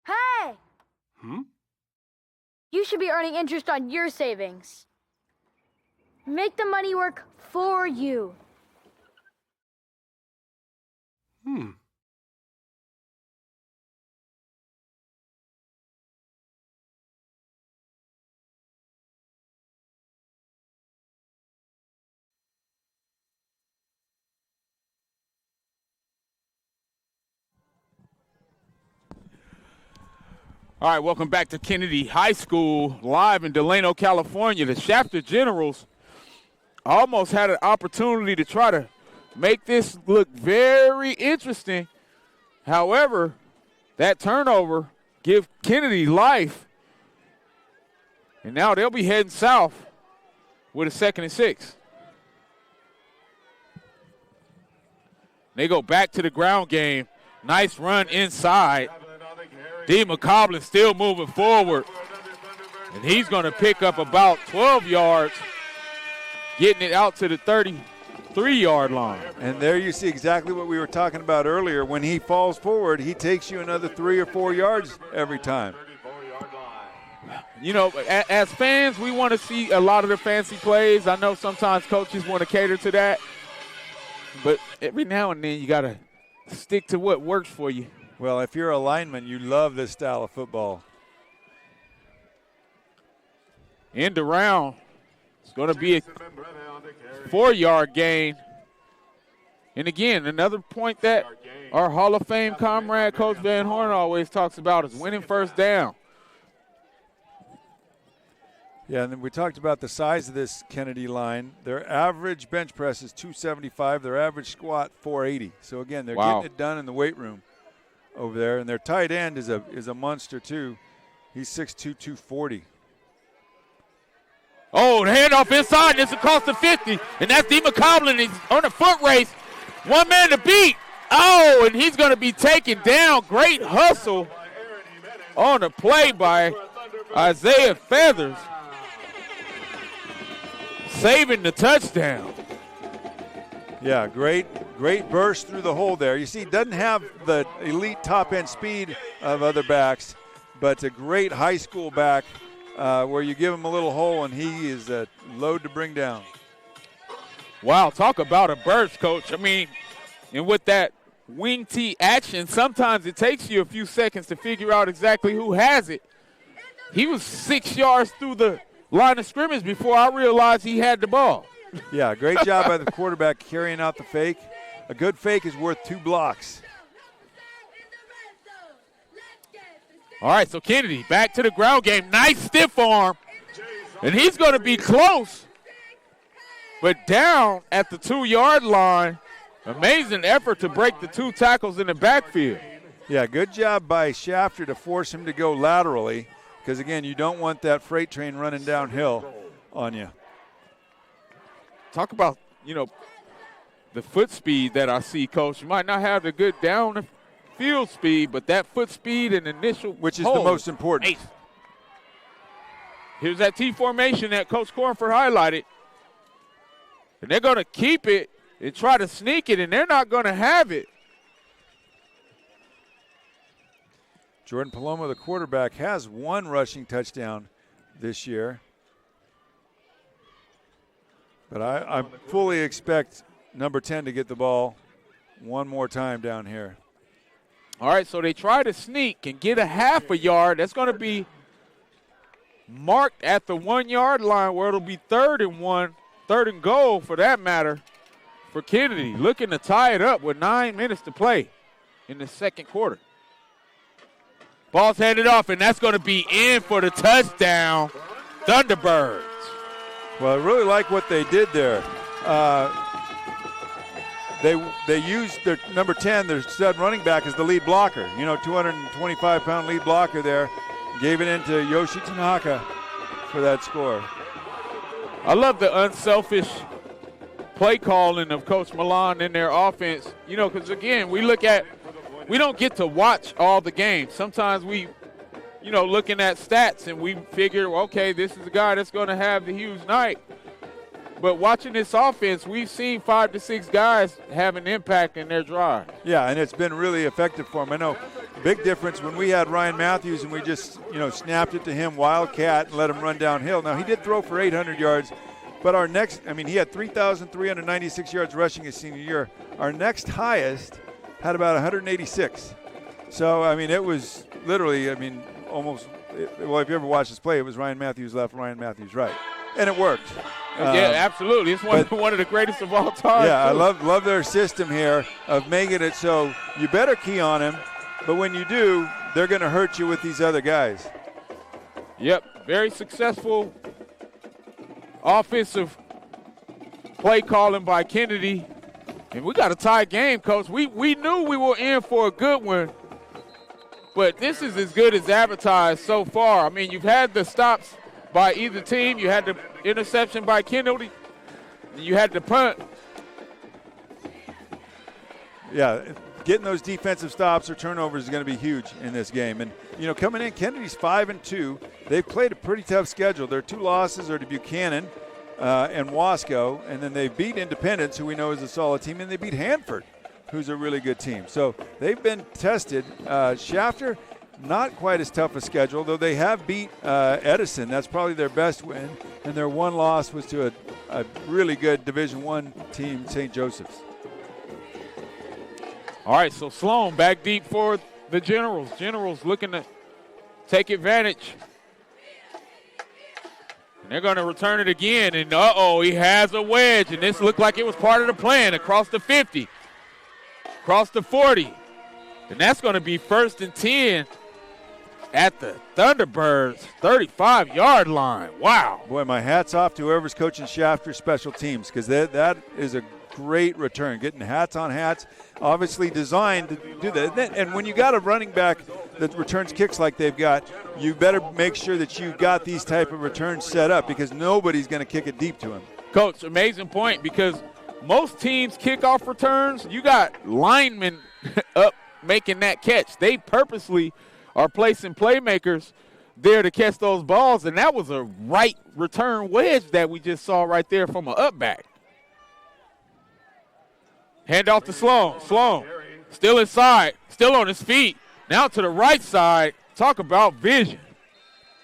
Hey! You should be earning interest on your savings. Make the money work for you. All right, welcome back to Kennedy High School, live in Delano, California. The Shafter Generals almost had an opportunity to try to make this look very interesting. However, that turnover give Kennedy life. And now they'll be heading south with a 2nd and 6. They go back to the ground game. Nice run inside. D. McCoblin still moving forward. And he's going to pick up about 12 yards, getting it out to the 33-yard line. And there you see exactly what we were talking about earlier. When he falls forward, he takes you another 3 or 4 yards every time. You know, as fans, we want to see a lot of the fancy plays. I know sometimes coaches want to cater to that. But every now and then you got to stick to what works for you. Well, if you're a lineman, you love this style of football. End around. It's going to be a 4-yard gain. And again, another point that our Hall of Fame comrade, Coach Van Horn, always talks about is winning first down. Yeah, and then we talked about the size of this Kennedy line. Their average bench press is 275. Their average squat 480. So again, they're getting it done in the weight room over there. And their tight end is a monster too. He's 6'2", 240. Oh, the handoff inside, and it's across the 50, and that's D. McCoblin. He's on a foot race. One man to beat. Oh, and he's going to be taken down. Great hustle on the play by Isaiah Feathers, saving the touchdown. Yeah, great burst through the hole there. You see, doesn't have the elite top-end speed of other backs, but a great high school back where you give him a little hole, and he is a load to bring down. Wow, talk about a burst, Coach. I mean, and with that wing tee action, sometimes it takes you a few seconds to figure out exactly who has it. He was 6 yards through the line of scrimmage before I realized he had the ball. Yeah, great job by the quarterback carrying out the fake. A good fake is worth 2 blocks. All right, so Kennedy back to the ground game. Nice stiff arm. And he's going to be close, but down at the 2-yard line. Amazing effort to break the 2 tackles in the backfield. Yeah, good job by Shafter to force him to go laterally because, again, you don't want that freight train running downhill on you. Talk about, the foot speed that I see, Coach. You might not have the good downfield speed, but that foot speed and initial which is the most important. Ace. Here's that T formation that Coach Cornford highlighted. And they're going to keep it and try to sneak it, and they're not going to have it. Jordan Palomo, the quarterback, has 1 rushing touchdown this year. But I fully expect number 10 to get the ball one more time down here. All right, so they try to sneak and get a half a yard. That's going to be marked at the 1-yard line where it'll be 3rd and goal for that matter, for Kennedy. Looking to tie it up with 9 minutes to play in the second quarter. Ball's handed off, and that's going to be in for the touchdown, Thunderbirds. Well, I really like what they did there. They used their number 10, their stud running back, as the lead blocker. 225-pound lead blocker there. Gave it into Yoshi Tanaka for that score. I love the unselfish play calling of Coach Milan in their offense. Because, again, we don't get to watch all the games. Sometimes we, looking at stats and we figure, okay, this is the guy that's going to have the huge night. But watching this offense, we've seen 5 to 6 guys have an impact in their drive. Yeah, and it's been really effective for them. I know, big difference when we had Ryan Matthews and we just, snapped it to him, wildcat, and let him run downhill. Now, he did throw for 800 yards, but he had 3,396 yards rushing his senior year. Our next highest had about 186. So, it was literally, almost, well, if you ever watched this play, it was Ryan Matthews left, Ryan Matthews right. And it worked. Yeah, absolutely. It's one of the greatest of all time. Yeah, too. I love their system here of making it so you better key on him, but when you do, they're going to hurt you with these other guys. Yep, very successful offensive play calling by Kennedy. And we got a tie game, Coach. We knew we were in for a good one, but this is as good as advertised so far. You've had the stops by either team. You had the interception by Kennedy. You had the punt. Yeah, getting those defensive stops or turnovers is going to be huge in this game. And, coming in, Kennedy's 5-2. They've played a pretty tough schedule. Their 2 losses are to Buchanan and Wasco, and then they beat Independence, who we know is a solid team, and they beat Hanford, who's a really good team. So they've been tested. Shafter, not quite as tough a schedule, though they have beat Edison. That's probably their best win, and their 1 loss was to a really good Division I team, St. Joseph's. All right, so Sloan back deep for the Generals. Generals looking to take advantage And they're going to return it again, and he has a wedge, and this looked like it was part of the plan across the 50, across the 40. And that's going to be 1st and 10 at the Thunderbirds' 35-yard line. Wow. Boy, my hat's off to whoever's coaching Shafter special teams, because that is a great return. Getting hats on hats, obviously designed to do that. And when you got a running back that returns kicks like they've got, you better make sure that you've got these type of returns set up, because nobody's going to kick it deep to him. Coach, amazing point, because most teams' kickoff returns, you got linemen up making that catch. They purposely are placing playmakers there to catch those balls, and that was a right return wedge that we just saw right there from an up back. Hand off to Sloan. Sloan still inside, still on his feet. Now to the right side. Talk about vision.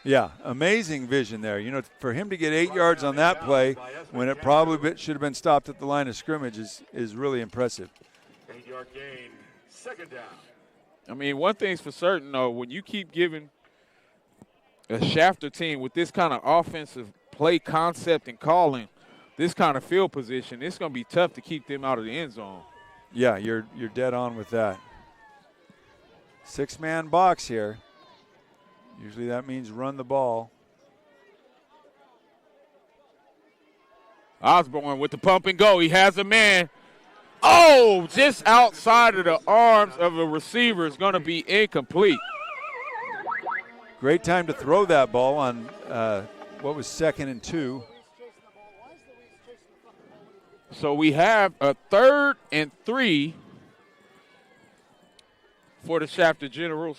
Yeah, amazing vision there. You know, for him to get 8 yards on that play when it probably should have been stopped at the line of scrimmage is really impressive. 8-yard gain, 2nd down. I mean, one thing's for certain, though, when you keep giving a Shafter team with this kind of offensive play concept and calling, this kind of field position, it's going to be tough to keep them out of the end zone. Yeah, you're dead on with that. 6-man box here. Usually that means run the ball. Osborne with the pump and go. He has a man. Oh, just outside of the arms of a receiver is going to be incomplete. Great time to throw that ball on what was 2nd and 2. So we have a 3rd and 3 for the Shafter Generals.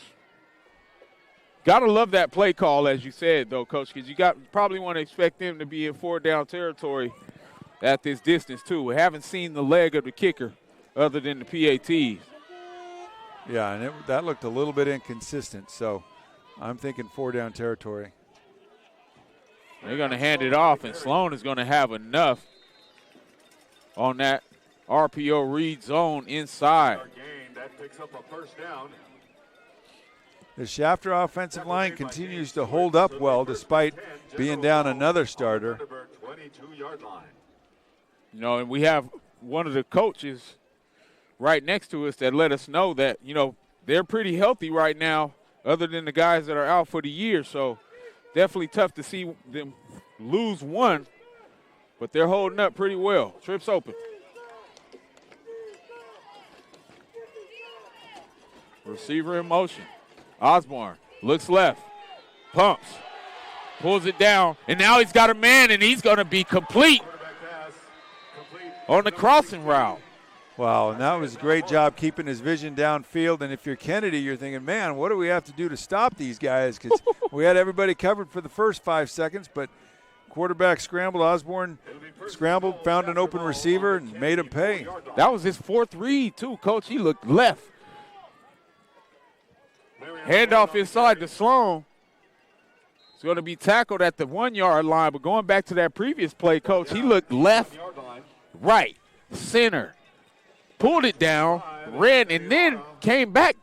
Gotta love that play call, as you said, though, Coach, because you probably want to expect them to be in 4-down territory at this distance, too. We haven't seen the leg of the kicker other than the PATs. Yeah, and that looked a little bit inconsistent, so I'm thinking 4-down territory. They're going to hand it off, and Sloan is going to have enough on that RPO read zone inside. That picks up a 1st down. The Shafter offensive line continues to hold up well despite being down another starter. 22-yard line. You know, and we have one of the coaches right next to us that let us know that, you know, they're pretty healthy right now other than the guys that are out for the year. So definitely tough to see them lose one, but they're holding up pretty well. Trips open. Receiver in motion. Osborne looks left, pumps, pulls it down, and now he's got a man, and he's going to be complete on the crossing route. Wow, and that was a great job keeping his vision downfield. And if you're Kennedy, you're thinking, man, what do we have to do to stop these guys? Because we had everybody covered for the first 5 seconds, but quarterback scrambled. Osborne scrambled, found an open receiver, and made him pay. That was his 4th read, too, Coach. He looked left. Handoff inside to Sloan. It's going to be tackled at the 1-yard line, but going back to that previous play, Coach, he looked left, right, center, pulled it down, ran, and then came back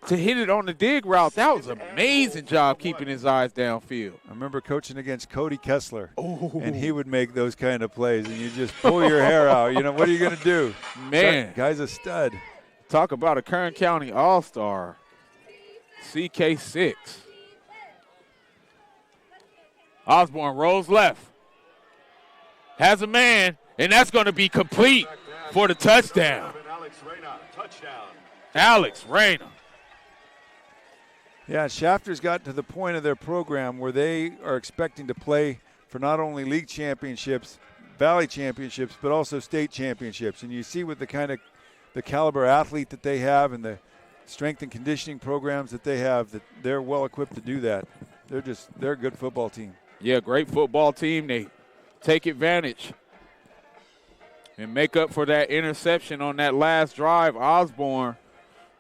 to hit it on the dig route. That was an amazing job keeping his eyes downfield. I remember coaching against Cody Kessler, and he would make those kind of plays, and you just pull your hair out. You know, what are you going to do? Man. That guy's a stud. Talk about a Kern County All-Star. CK6. Osborne rolls left. Has a man, and that's going to be complete for the touchdown. Alex Reyna. Yeah, Shafter's got to the point of their program where they are expecting to play for not only league championships, valley championships, but also state championships. And you see with the caliber athlete that they have and the strength and conditioning programs that they have, that they're well equipped to do that. They're a good football team. Yeah, great football team. They take advantage and make up for that interception on that last drive. Osborne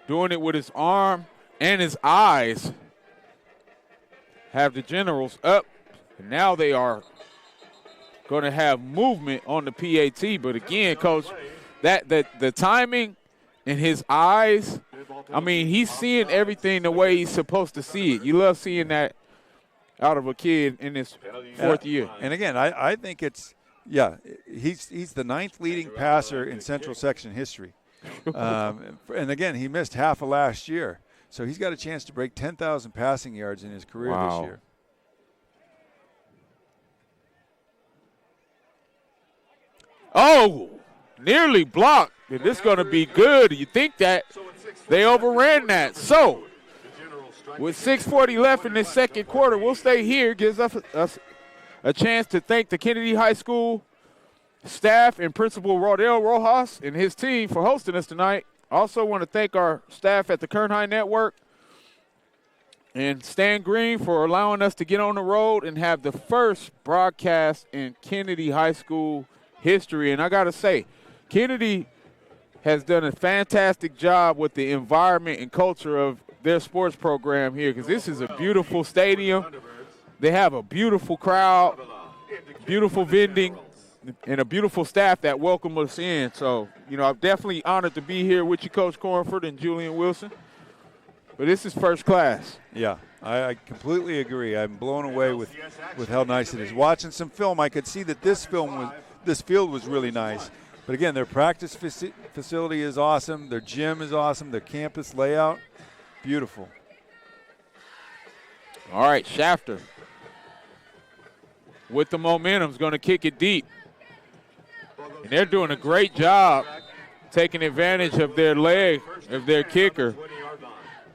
doing it with his arm and his eyes. Have the Generals up, and now they are going to have movement on the PAT. But again, Coach, that the timing in his eyes, I mean, he's seeing everything the way he's supposed to see it. You love seeing that out of a kid in his fourth year. And again, I think it's he's the 9th leading passer in Central Section history. And again, he missed half of last year. So he's got a chance to break 10,000 passing yards in his career this year. Oh, nearly blocked. And this is going to be good. You think that they overran that. So, with 6:40 left in this second quarter, we'll stay here. Gives us a chance to thank the Kennedy High School staff and Principal Rodel Rojas and his team for hosting us tonight. Also want to thank our staff at the Kern High Network and Stan Green for allowing us to get on the road and have the first broadcast in Kennedy High School history. And I got to say, Kennedy has done a fantastic job with the environment and culture of their sports program here, because this is a beautiful stadium. They have a beautiful crowd, beautiful vending, and a beautiful staff that welcome us in. So, I'm definitely honored to be here with you, Coach Cornford and Julian Wilson. But this is first class. Yeah, I completely agree. I'm blown away with how nice it is. Watching some film, I could see that this field was really nice. But again, their practice facility is awesome. Their gym is awesome. Their campus layout, beautiful. All right, Shafter with the momentum is going to kick it deep. And they're doing a great job taking advantage of their leg, of their kicker,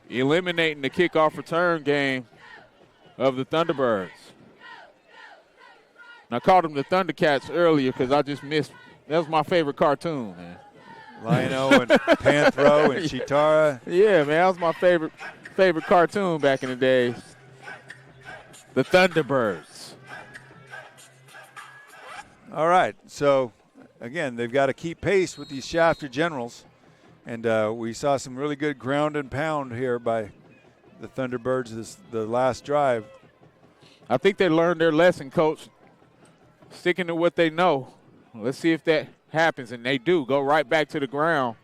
eliminating the kickoff return game of the Thunderbirds. And I called them the Thundercats earlier because I just missed. That was my favorite cartoon, man. Lionel and Panthro and Chitara. Yeah, man, that was my favorite cartoon back in the days. The Thunderbirds. All right, so again, they've got to keep pace with these Shafter Generals. And we saw some really good ground and pound here by the Thunderbirds the last drive. I think they learned their lesson, Coach, sticking to what they know. Let's see if that happens, and they do. Go right back to the ground.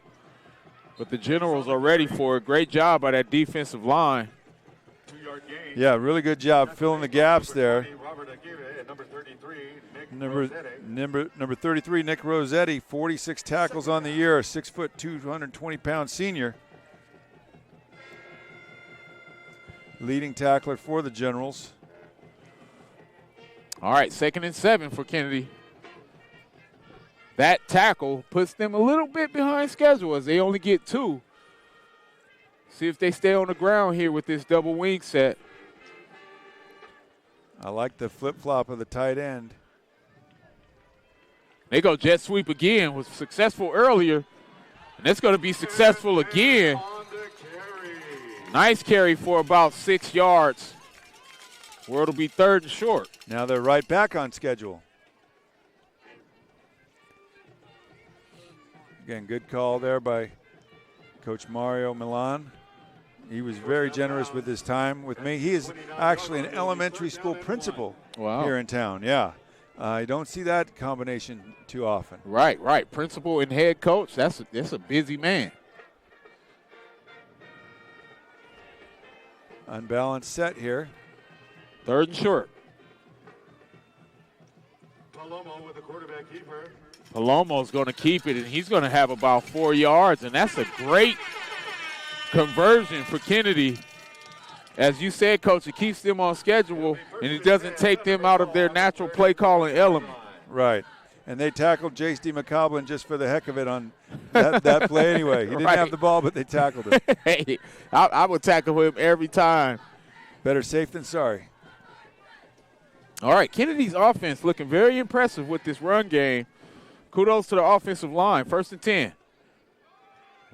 But the Generals are ready for it. Great job by that defensive line. Yeah, really good job filling the gaps there. Number 33, Nick Rossetti, 46 tackles on the year, 6', 220-pound senior. Leading tackler for the Generals. All right, 2nd and 7 for Kennedy. That tackle puts them a little bit behind schedule as they only get 2. See if they stay on the ground here with this double wing set. I like the flip-flop of the tight end. They go jet sweep again. Was successful earlier, and it's going to be successful again. Nice carry for about 6 yards, where it'll be 3rd and short. Now they're right back on schedule. Again, good call there by Coach Mario Milan. He was very generous with his time with me. He is actually an elementary school principal here in town. Yeah, I don't see that combination too often. Right. Principal and head coach, that's a busy man. Unbalanced set here. 3rd and short. Palomo with the quarterback keeper. Palomo's going to keep it, and he's going to have about 4 yards, and that's a great conversion for Kennedy. As you said, Coach, it keeps them on schedule, and it doesn't take them out of their natural play calling element. Right. And they tackled Jace DeMcCoblin just for the heck of it on that play anyway. He didn't have the ball, but they tackled him. Hey, I would tackle him every time. Better safe than sorry. All right, Kennedy's offense looking very impressive with this run game. Kudos to the offensive line. 1st and 10.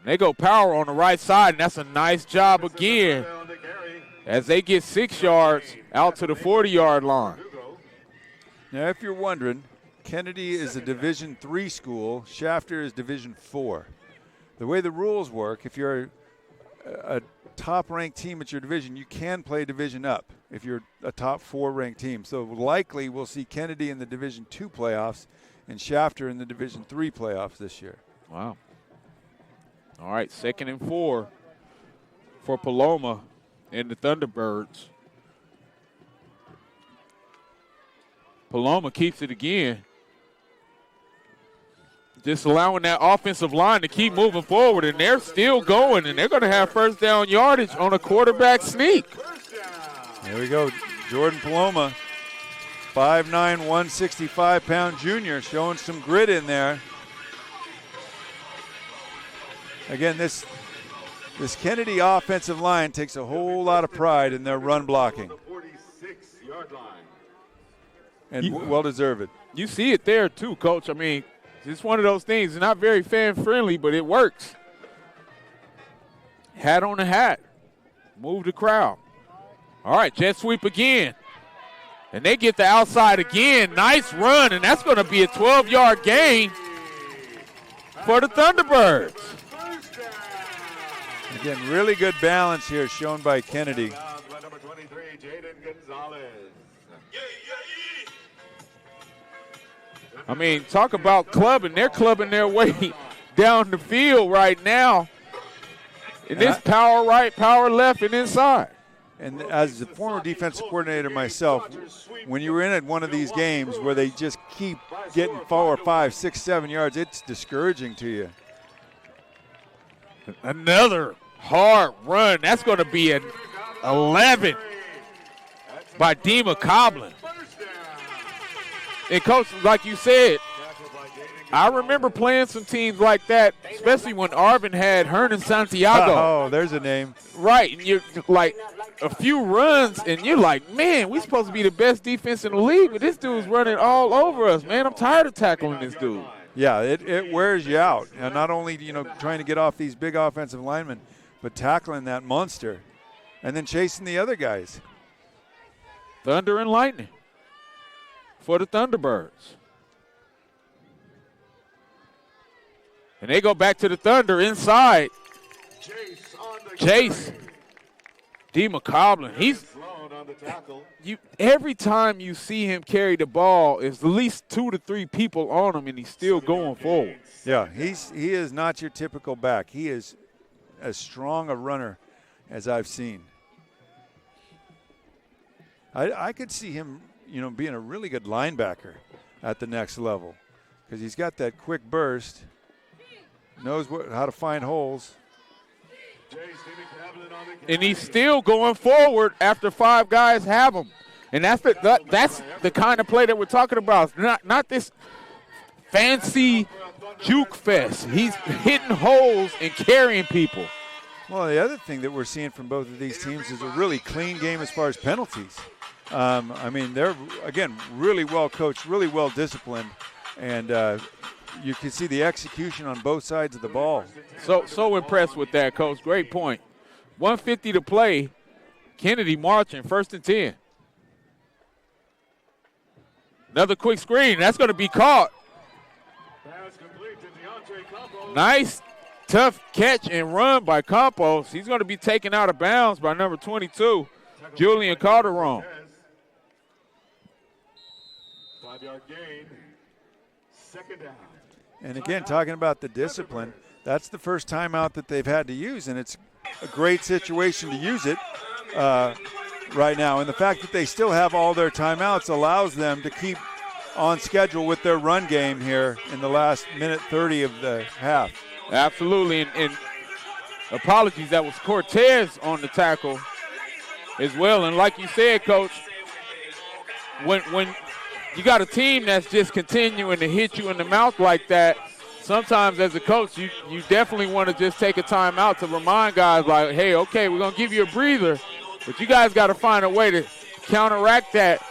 They go power on the right side, and that's a nice job again as they get 6 yards out to the 40-yard line. Now, if you're wondering, Kennedy is a Division III school. Shafter is Division IV. The way the rules work, if you're a top-ranked team at your division, you can play division up if you're a top 4-ranked team. So likely we'll see Kennedy in the Division II playoffs and Shafter in the Division III playoffs this year. Wow. All right, 2nd and 4 for Paloma and the Thunderbirds. Paloma keeps it again. Just allowing that offensive line to keep moving forward, and they're still going, and they're going to have first down yardage on a quarterback sneak. There we go. Jordan Paloma, 5'9", 165-pound junior, showing some grit in there. Again, this Kennedy offensive line takes a whole lot of pride in their run blocking. 46-yard line. And well-deserved. You see it there too, Coach. I mean, it's one of those things. It's not very fan-friendly, but it works. Hat on the hat. Move the crowd. All right, jet sweep again. And they get the outside again. Nice run, and that's going to be a 12-yard gain for the Thunderbirds. Again, really good balance here shown by Kennedy. By number 23, Jaden Gonzalez. I mean, talk about clubbing. They're clubbing their way down the field right now. And this power right, power left, and inside. And as the former defensive coordinator myself, when you were in at one of these games where they just keep getting 4, 5, 6, 7 yards, it's discouraging to you. Another hard run. That's going to be an 11 by Dima Coblin. And, Coach, like you said, I remember playing some teams like that, especially when Arvin had Hernan Santiago. Oh, there's a name. Right, and you're like a few runs, and you're like, man, we're supposed to be the best defense in the league, but this dude's running all over us, man. I'm tired of tackling this dude. Yeah, it wears you out. And not only, trying to get off these big offensive linemen, but tackling that monster and then chasing the other guys. Thunder and lightning for the Thunderbirds. And they go back to the Thunder inside. Chase. D. McCoblin. He's every time you see him carry the ball, it's at least 2 to 3 people on him, and he's still going forward. Yeah, he is not your typical back. He is as strong a runner as I've seen. I could see him, being a really good linebacker at the next level because he's got that quick burst, knows how to find holes. And he's still going forward after 5 guys have him. And that's the kind of play that we're talking about. Not this fancy juke fest. He's hitting holes and carrying people. Well, the other thing that we're seeing from both of these teams is a really clean game as far as penalties. They're, again, really well coached, really well disciplined, and you can see the execution on both sides of the ball. So impressed with that, Coach. Great point. 1:50 to play. Kennedy marching, 1st and 10. Another quick screen. That's going to be caught. Nice, tough catch and run by Campos. He's going to be taken out of bounds by number 22, Julian Calderon. 5-yard gain. 2nd down. And again, talking about the discipline, that's the first timeout that they've had to use, and it's a great situation to use it right now. And the fact that they still have all their timeouts allows them to keep on schedule with their run game here in the last minute 30 of the half. Absolutely, and apologies, that was Cortez on the tackle as well. And like you said, Coach, when you got a team that's just continuing to hit you in the mouth like that, sometimes as a coach, you definitely want to just take a timeout to remind guys like, hey, okay, we're going to give you a breather, but you guys got to find a way to counteract that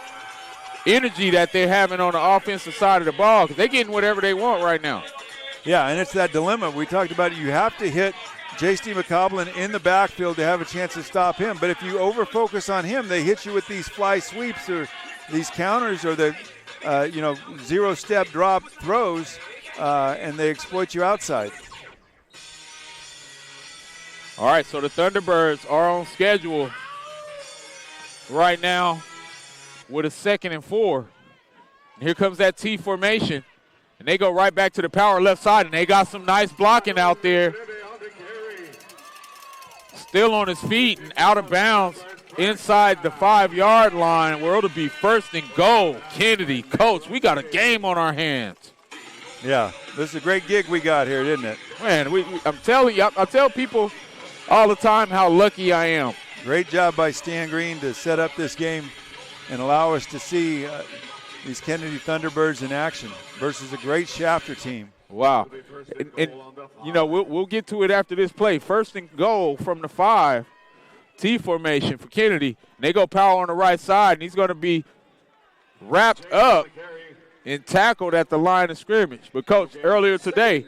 energy that they're having on the offensive side of the ball because they're getting whatever they want right now. Yeah, and it's that dilemma. We talked about it. You have to hit J.C. McCoblin in the backfield to have a chance to stop him. But if you over-focus on him, they hit you with these fly sweeps or these counters or the, zero-step drop throws, and they exploit you outside. All right, so the Thunderbirds are on schedule right now with a 2nd and 4. And here comes that T formation. And they go right back to the power left side, and they got some nice blocking out there. Still on his feet and out of bounds. inside the 5-yard line where it'll be 1st and goal. Kennedy, coach, we got a game on our hands. Yeah, this is a great gig we got here, didn't it? Man, I'm telling you, I tell people all the time how lucky I am. Great job by Stan Green to set up this game and allow us to see these Kennedy Thunderbirds in action versus a great Shafter team. Wow. And you know, we'll get to it after this play. 1st and goal from the 5, T formation for Kennedy. And they go power on the right side, and he's going to be wrapped up and tackled at the line of scrimmage. But, Coach, earlier today,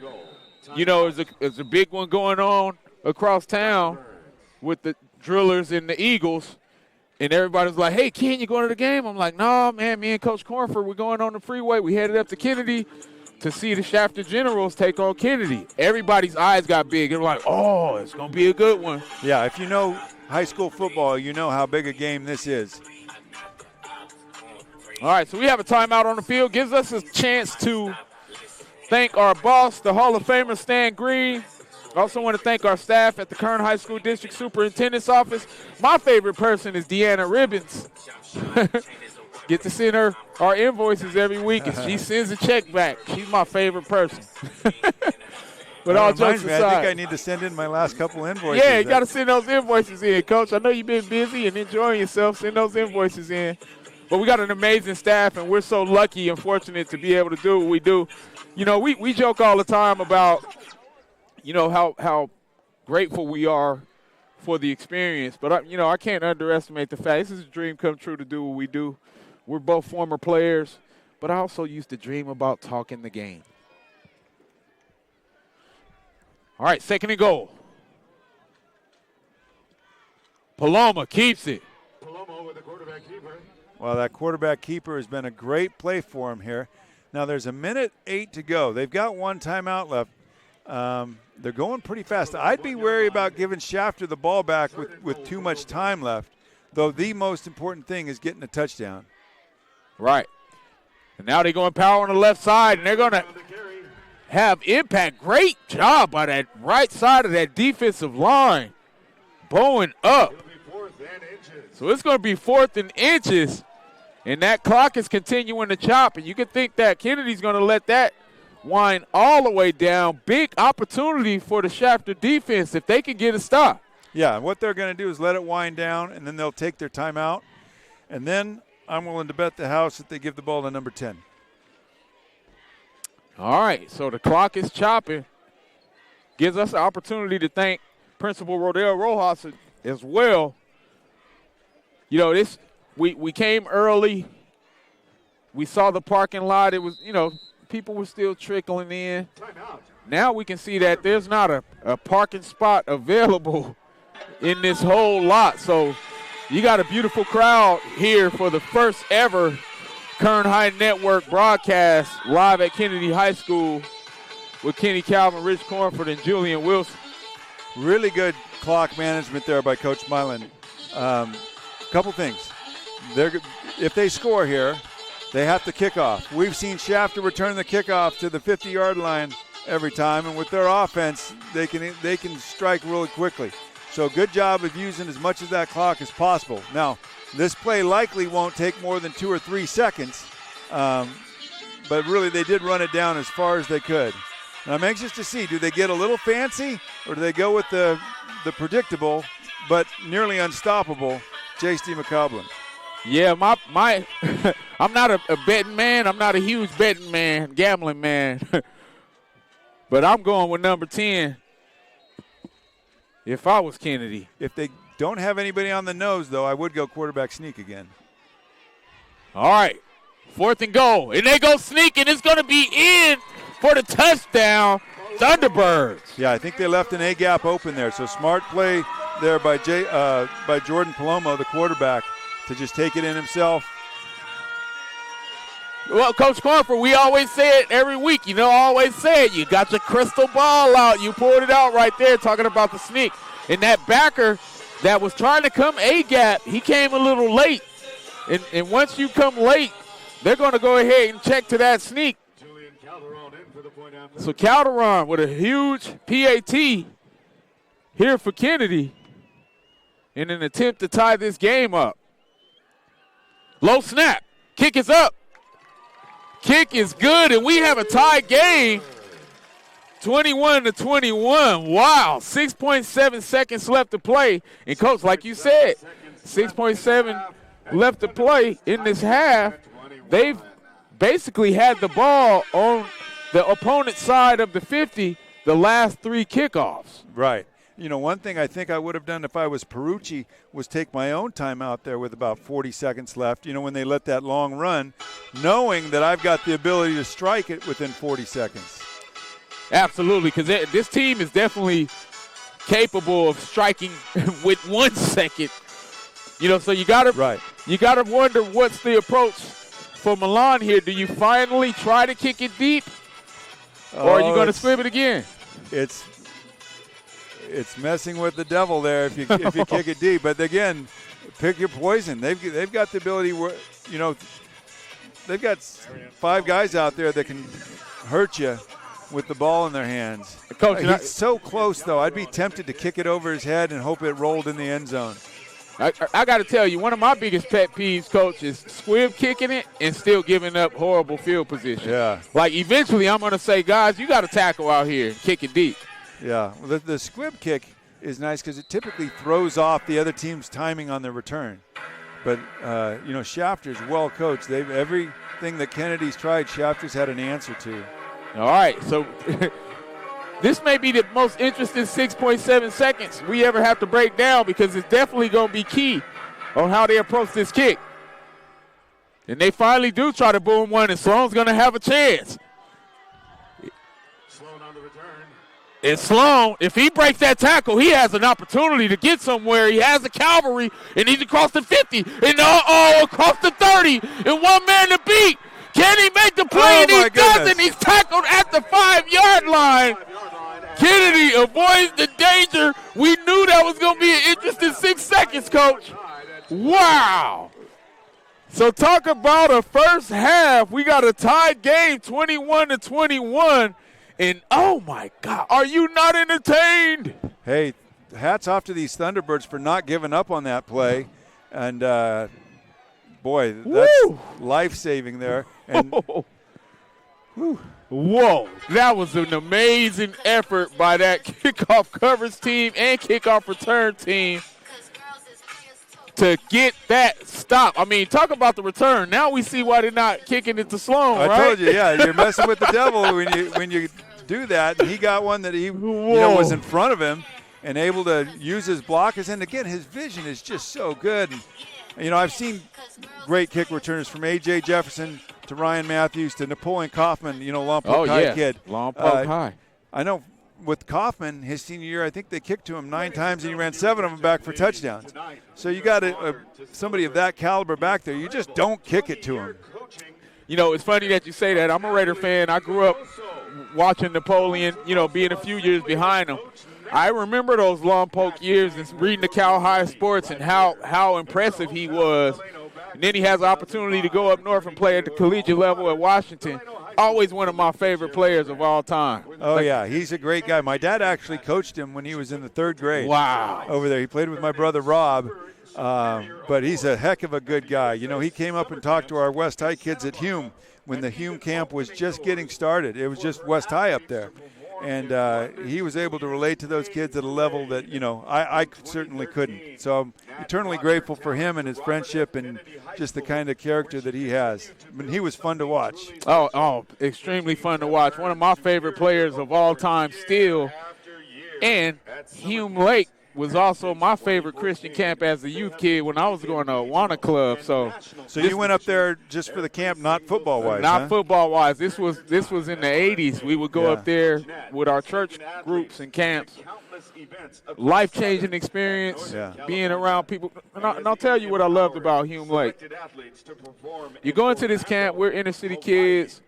you know, there's a big one going on across town with the Drillers and the Eagles. And everybody's like, hey, Ken, you going to the game? I'm like, no, man, me and Coach Cornford, we're going on the freeway. We headed up to Kennedy to see the Shafter Generals take on Kennedy. Everybody's eyes got big. They're like, oh, it's going to be a good one. Yeah, if you know high school football, you know how big a game this is. All right, so we have a timeout on the field. Gives us a chance to thank our boss, the Hall of Famer, Stan Green. I also want to thank our staff at the Kern High School District Superintendent's Office. My favorite person is Deanna Ribbons. Get to send her our invoices every week, and she sends a check back. She's my favorite person. But all jokes aside, I think I need to send in my last couple invoices. Yeah, you got to send those invoices in, Coach. I know you've been busy and enjoying yourself. Send those invoices in. But we got an amazing staff, and we're so lucky and fortunate to be able to do what we do. You know, we joke all the time about, you know, how grateful we are for the experience. But, I can't underestimate the fact this is a dream come true to do what we do. We're both former players, but I also used to dream about talking the game. All right, 2nd and goal. Paloma keeps it. Paloma with the quarterback keeper. Well, that quarterback keeper has been a great play for him here. Now there's 1:08 to go. They've got one timeout left. They're going pretty fast. I'd be wary about giving Shafter the ball back with too much time left, though the most important thing is getting a touchdown. Right. And now they're going power on the left side, and they're going to have impact. Great job by that right side of that defensive line. Bowing up. So it's going to be 4th and inches, and that clock is continuing to chop. And you can think that Kennedy's going to let that wind all the way down. Big opportunity for the Shafter defense if they can get a stop. Yeah, what they're going to do is let it wind down, and then they'll take their timeout. And then I'm willing to bet the house that they give the ball to number 10. All right, so the clock is chopping. Gives us an opportunity to thank Principal Rodell Rojas as well. You know, we came early. We saw the parking lot. It was, people were still trickling in. Now we can see that there's not a parking spot available in this whole lot. So you got a beautiful crowd here for the first ever Kern High Network broadcast live at Kennedy High School with Kenny Calvin, Rich Cornford, and Julian Wilson. Really good clock management there by Coach Milan. Couple things. If they score here, they have to kick off. We've seen Shafter return the kickoff to the 50-yard line every time, and with their offense, they can strike really quickly. So good job of using as much of that clock as possible. Now, this play likely won't take more than 2 or 3 seconds, but really they did run it down as far as they could. And I'm anxious to see, do they get a little fancy, or do they go with the predictable but nearly unstoppable J.C. McCoblin? Yeah, my I'm not a betting man. I'm not a huge betting man, gambling man. But I'm going with number 10 if I was Kennedy. If they don't have anybody on the nose, though, I would go quarterback sneak again. All right, 4th and goal. And they go sneak, and it's going to be in for the touchdown, Thunderbirds. Yeah, I think they left an A-gap open there. So smart play there by Jordan Paloma, the quarterback, to just take it in himself. Well, Coach Cornford, we always say it every week. I always say it. You got your crystal ball out. You pulled it out right there talking about the sneak. And that backer that was trying to come A-gap, he came a little late. And once you come late, they're going to go ahead and check to that sneak. So Calderon with a huge PAT here for Kennedy. in an attempt to tie this game up. Low snap. Kick is up. Kick is good, and we have a tied game. 21-21. Wow. 6.7 seconds left to play. And, Coach, like you said, 6.7 left to play in this half. They've basically had the ball on the opponent's side of the 50 the last 3 kickoffs. Right. You know, one thing I think I would have done if I was Perucci was take my own time out there with about 40 seconds left, you know, when they let that long run, knowing that I've got the ability to strike it within 40 seconds. Absolutely, because this team is definitely capable of striking with 1 second. You know, so you gotta wonder what's the approach for Milan here. Do you finally try to kick it deep, or are you going to squib it again? It's messing with the devil there if you kick it deep. But again, pick your poison. They've got the ability where, you know, they've got 5 guys out there that can hurt you with the ball in their hands. Coach, he's so close though. I'd be tempted to kick it over his head and hope it rolled in the end zone. I got to tell you, one of my biggest pet peeves, Coach, is squib kicking it and still giving up horrible field position. Yeah. Like, eventually I'm going to say, guys, you got to tackle out here and kick it deep. Yeah. Well, the squib kick is nice because it typically throws off the other team's timing on their return. But, you know, Shafter's well coached. Everything that Kennedy's tried, Shafter's had an answer to. All right, so this may be the most interesting 6.7 seconds we ever have to break down, because it's definitely going to be key on how they approach this kick. And they finally do try to boom one, and Sloan's going to have a chance. Sloan on the return. And Sloan, if he breaks that tackle, he has an opportunity to get somewhere. He has the cavalry, and he's across the 50, and across the 30, and one man to beat. Can he make the play? And he doesn't. He's tackled at the 5-yard line. Kennedy avoids the danger. We knew that was going to be an interesting 6 seconds, Coach. Wow. So talk about a first half. We got a tied game, 21-21. And, oh, my God, are you not entertained? Hey, hats off to these Thunderbirds for not giving up on that play. And, boy, that's life-saving there. And, whoa, that was an amazing effort by that kickoff coverage team and kickoff return team to get that stop. I mean, talk about the return. Now we see why they're not kicking it to Sloan, right? I told you, yeah, you're messing with the devil when you do that. And he got one that he was in front of him and able to use his blockers. And, again, his vision is just so good. And, you know, I've seen great kick returners from A.J. Jefferson to Ryan Matthews to Napoleon Kaufman, you know, Lompoc High kid. Lompoc High. I know with Kaufman, his senior year, I think they kicked to him 9 times and he ran 7 of them back for touchdowns. So you got somebody of that caliber back there. You just don't kick it to him. You know, it's funny that you say that. I'm a Raider fan. I grew up watching Napoleon, you know, being a few years behind him. I remember those Lompoc years and reading the Cal High Sports and how impressive he was. And then he has the opportunity to go up north and play at the collegiate level at Washington. Always one of my favorite players of all time. Oh, yeah, he's a great guy. My dad actually coached him when he was in the 3rd grade. Wow. Over there. He played with my brother Rob, but he's a heck of a good guy. You know, he came up and talked to our West High kids at Hume when the Hume camp was just getting started. It was just West High up there. And he was able to relate to those kids at a level that, you know, I certainly couldn't. So I'm eternally grateful for him and his friendship and just the kind of character that he has. I mean, he was fun to watch. Oh, extremely fun to watch. One of my favorite players of all time still. And Hume Lake was also my favorite Christian camp as a youth kid when I was going to Awana Club. So you went up there just for the camp, not football-wise, Not football-wise. This was in the 80s. We would go up there with our church groups and camps. Life-changing experience, being around people. And I'll tell you what I loved about Hume Lake. You go into this camp, we're inner-city kids,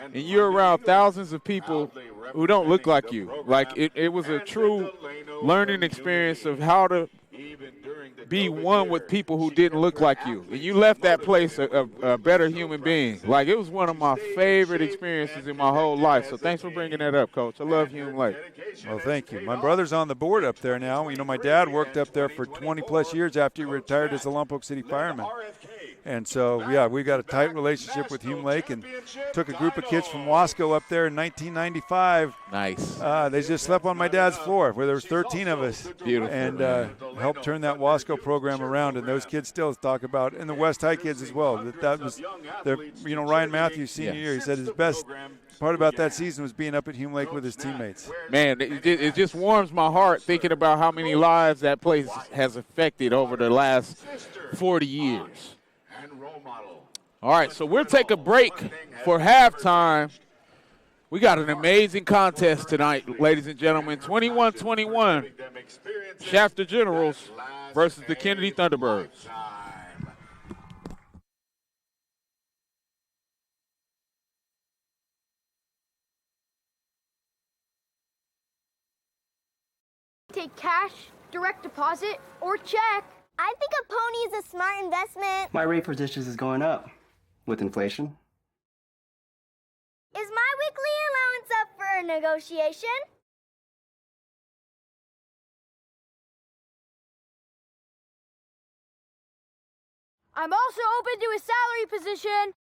and you're around thousands of people who don't look like you. Like, it was a true learning experience of how to be one with people who didn't look like you. And you left that place a better human being. Like, it was one of my favorite experiences in my whole life. So thanks for bringing that up, Coach. I love Hume Lake. Well, thank you. My brother's on the board up there now. You know, my dad worked up there for 20-plus years after he retired as a Lompoc City fireman. And so, yeah, we got a tight relationship with Hume Lake and took a group of kids from Wasco up there in 1995. Nice. They just slept on my dad's floor where there was 13 of us. Beautiful. And helped turn that Wasco program around. And those kids still talk about, and the West High kids as well, that was, you know, Ryan Matthews senior year, he said his best part about that season was being up at Hume Lake with his teammates. Man, it just warms my heart thinking about how many lives that place has affected over the last 40 years. All right, so we'll take a break for halftime. We got an amazing contest tonight, ladies and gentlemen. 21-21, Shafter Generals versus the Kennedy Thunderbirds. Take cash, direct deposit, or check. I think a pony is a smart investment. My rate for dishes is going up with inflation. Is my weekly allowance up for a negotiation? I'm also open to a salary position.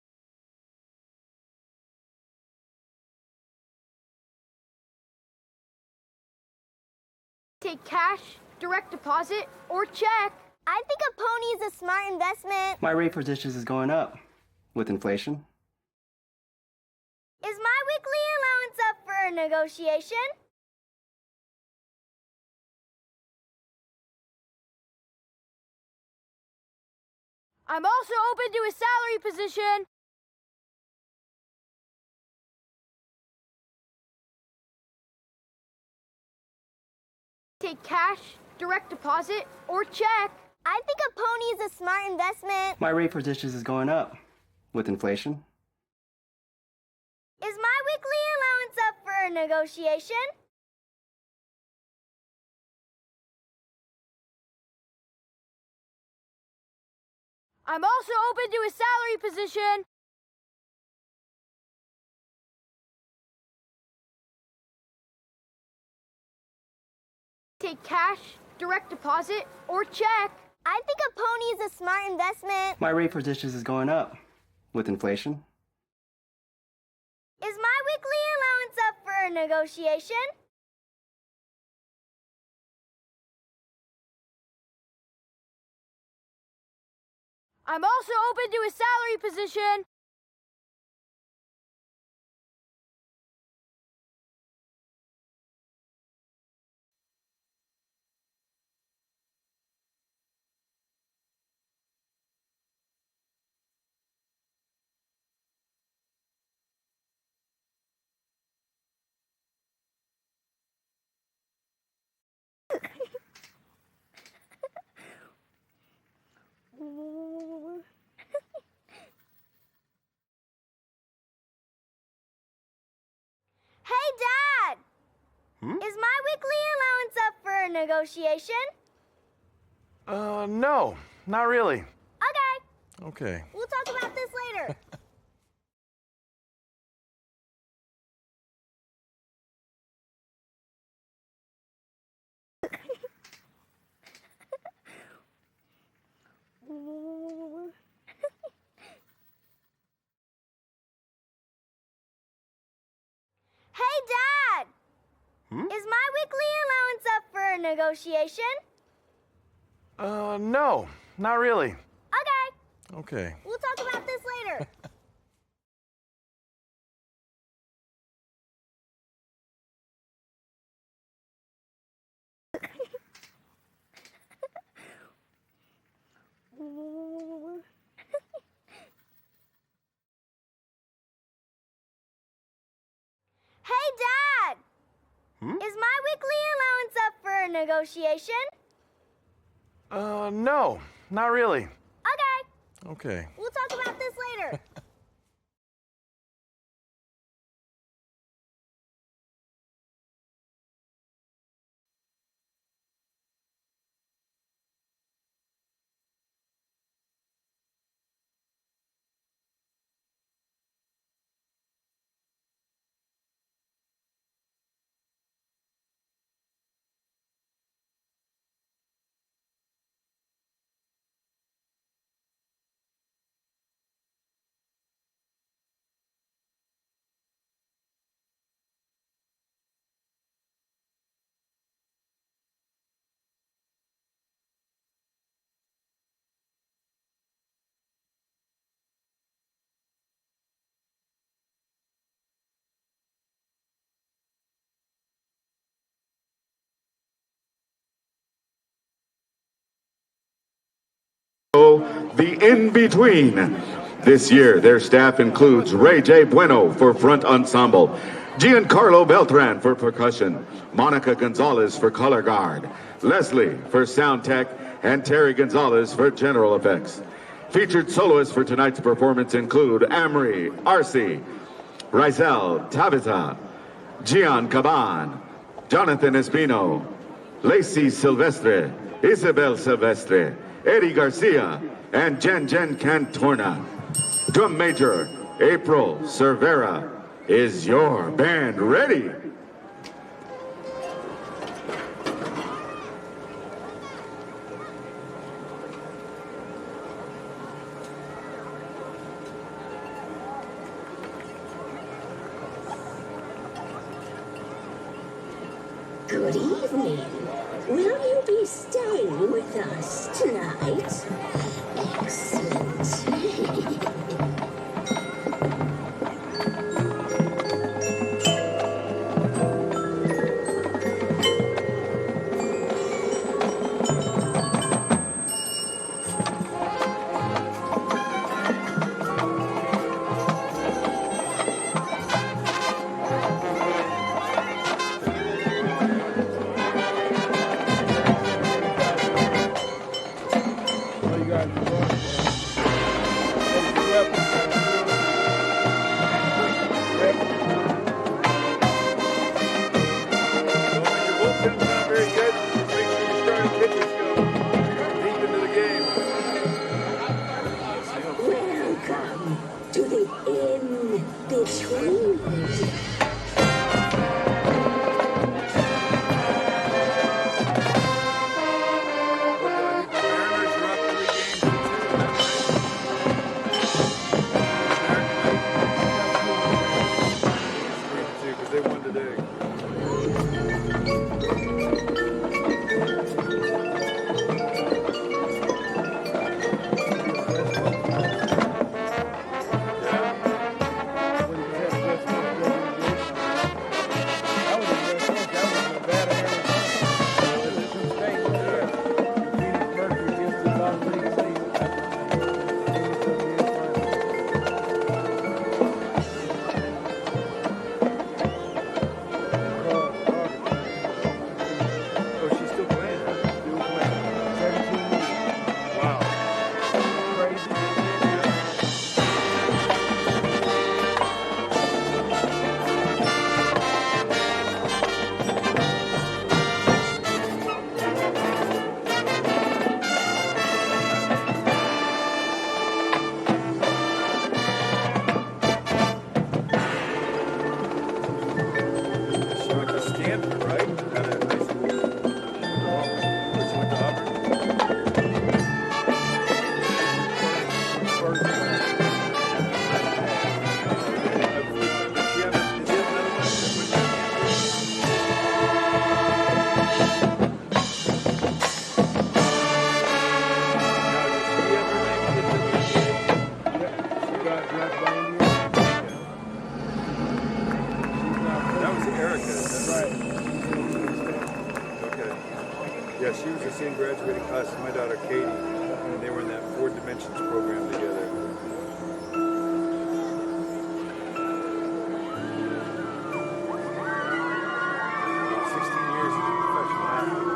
Take cash, direct deposit, or check. I think a pony is a smart investment. My rate for dishes is going up with inflation. Is my weekly allowance up for a negotiation? I'm also open to a salary position. Take cash, direct deposit, or check. I think a pony is a smart investment. My rate for dishes is going up with inflation. Is my weekly allowance up for a negotiation? I'm also open to a salary position. Take cash, direct deposit, or check. I think a pony is a smart investment. My rate for dishes is going up with inflation. Is my weekly allowance up for a negotiation? I'm also open to a salary position. Hey, Dad! Is my weekly allowance up for a negotiation? No, not really. Okay, Okay. we'll talk about this later. Hey, Dad! Is my weekly allowance up for a negotiation? No, not really. Okay, Okay. we'll talk about this later. Hey, Dad! Is my weekly allowance up for a negotiation? No, not really. Okay, Okay. we'll talk about this later. The In-Between. This year, their staff includes Ray J. Bueno for front ensemble, Giancarlo Beltran for percussion, Monica Gonzalez for color guard, Leslie for sound tech, and Terry Gonzalez for general effects. Featured soloists for tonight's performance include Amri Arce, Rizel Tabitha, Gian Caban, Jonathan Espino, Lacey Silvestre, Isabel Silvestre, Eddie Garcia, and Jen Cantorna. Drum major, April Cervera. Is your band ready? Good evening. Will you be staying with us tonight? Excellent. Welcome to the In-Between. Yeah, she was the same graduating class as my daughter Katie, and they were in that 4 Dimensions program together. About 16 years as a professional athlete.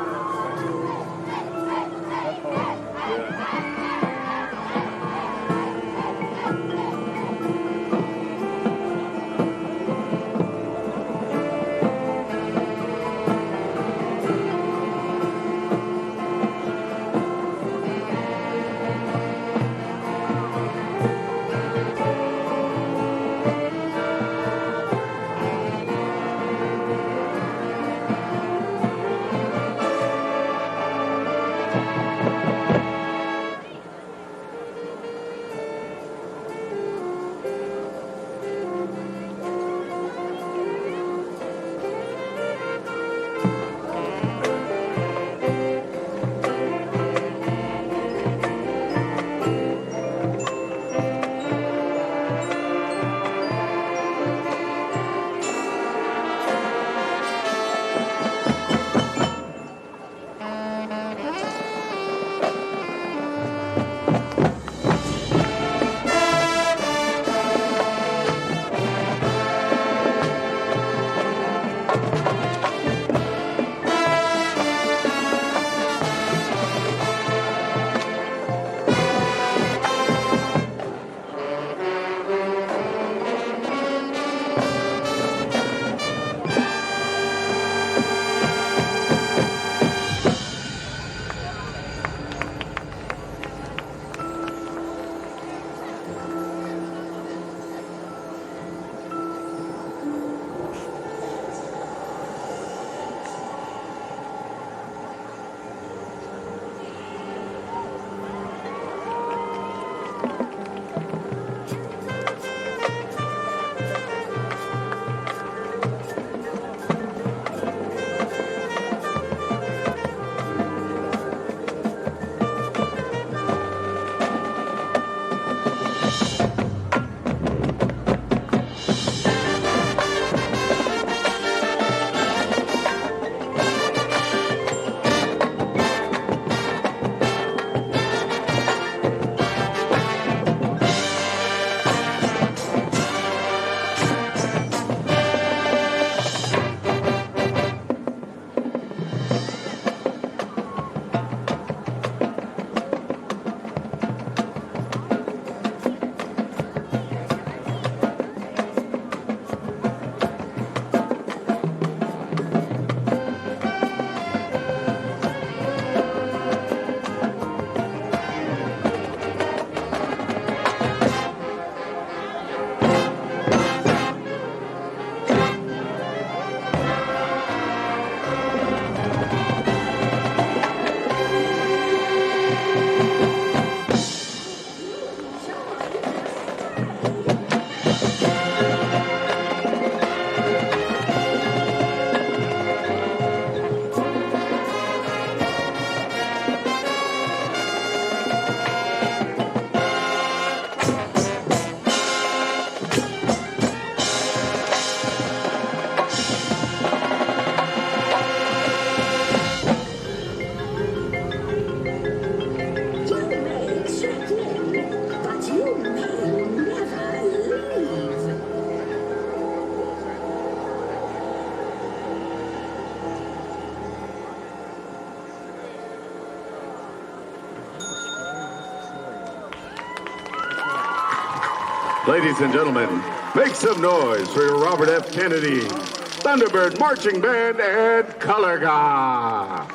Ladies and gentlemen, make some noise for your Robert F. Kennedy Thunderbird Marching Band and Color Guard.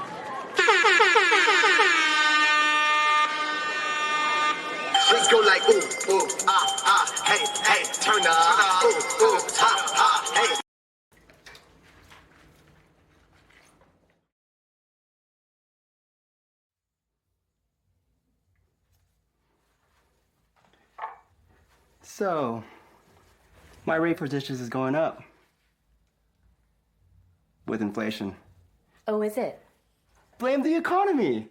Let's go like ooh, ooh, ah, ah, hey, hey, turn up, ooh, ooh, ha, ha, hey. So, my rate for dishes is going up with inflation. Oh, is it? Blame the economy.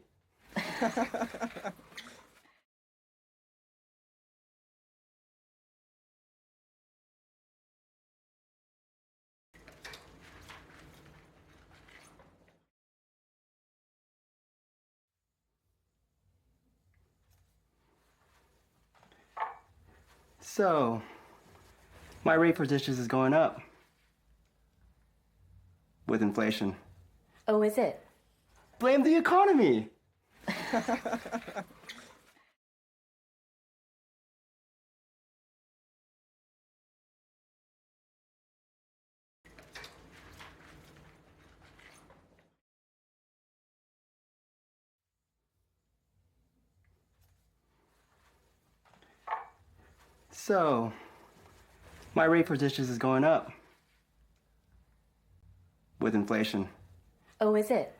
So, my rate for dishes is going up with inflation. Oh, is it? Blame the economy. So, my rate for dishes is going up with inflation. Oh, is it?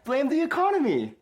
Blame the economy.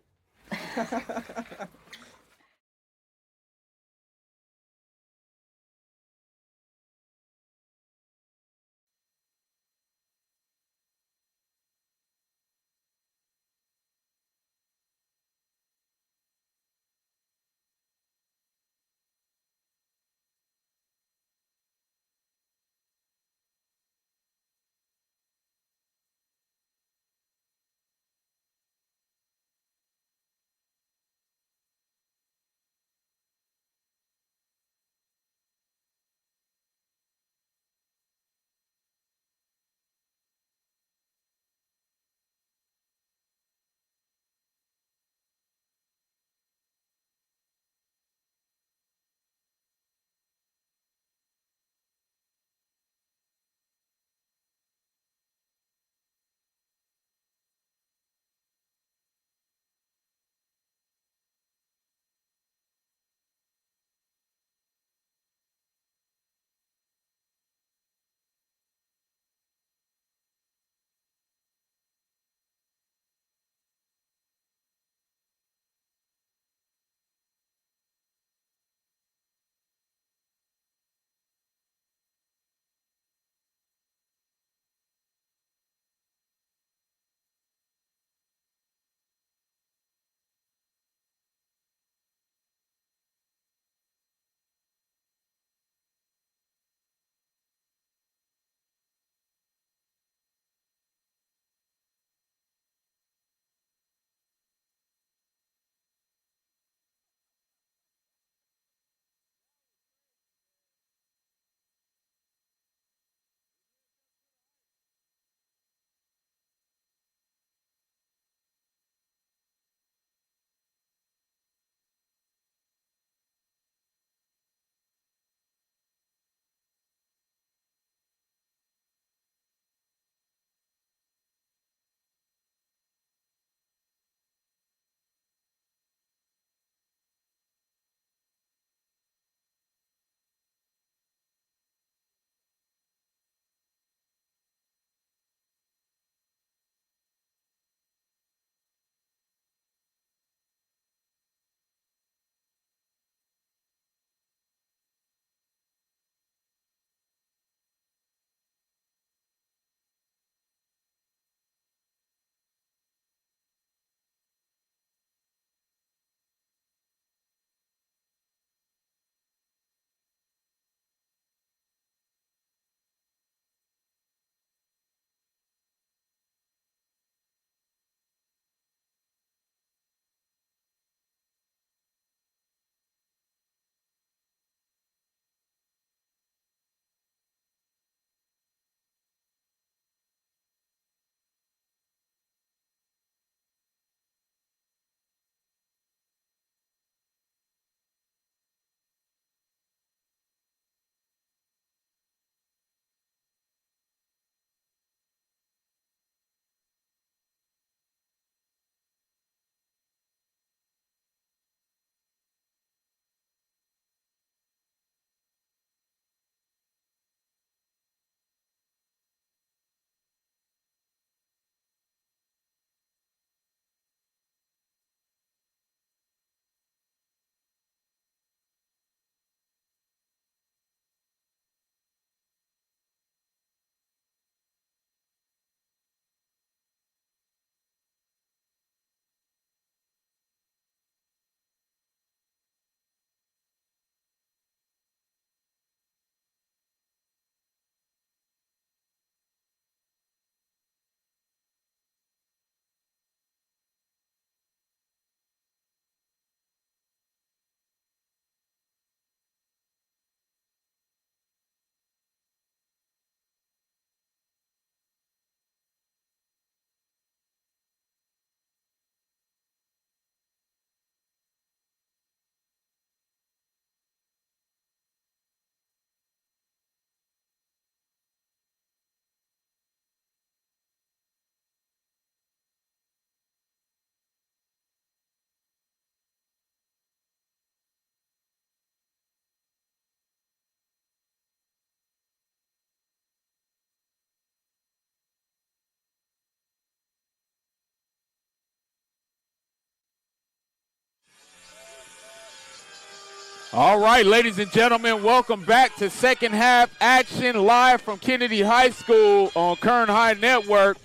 All right, ladies and gentlemen, welcome back to second half action live from Kennedy High School on Kern High Network.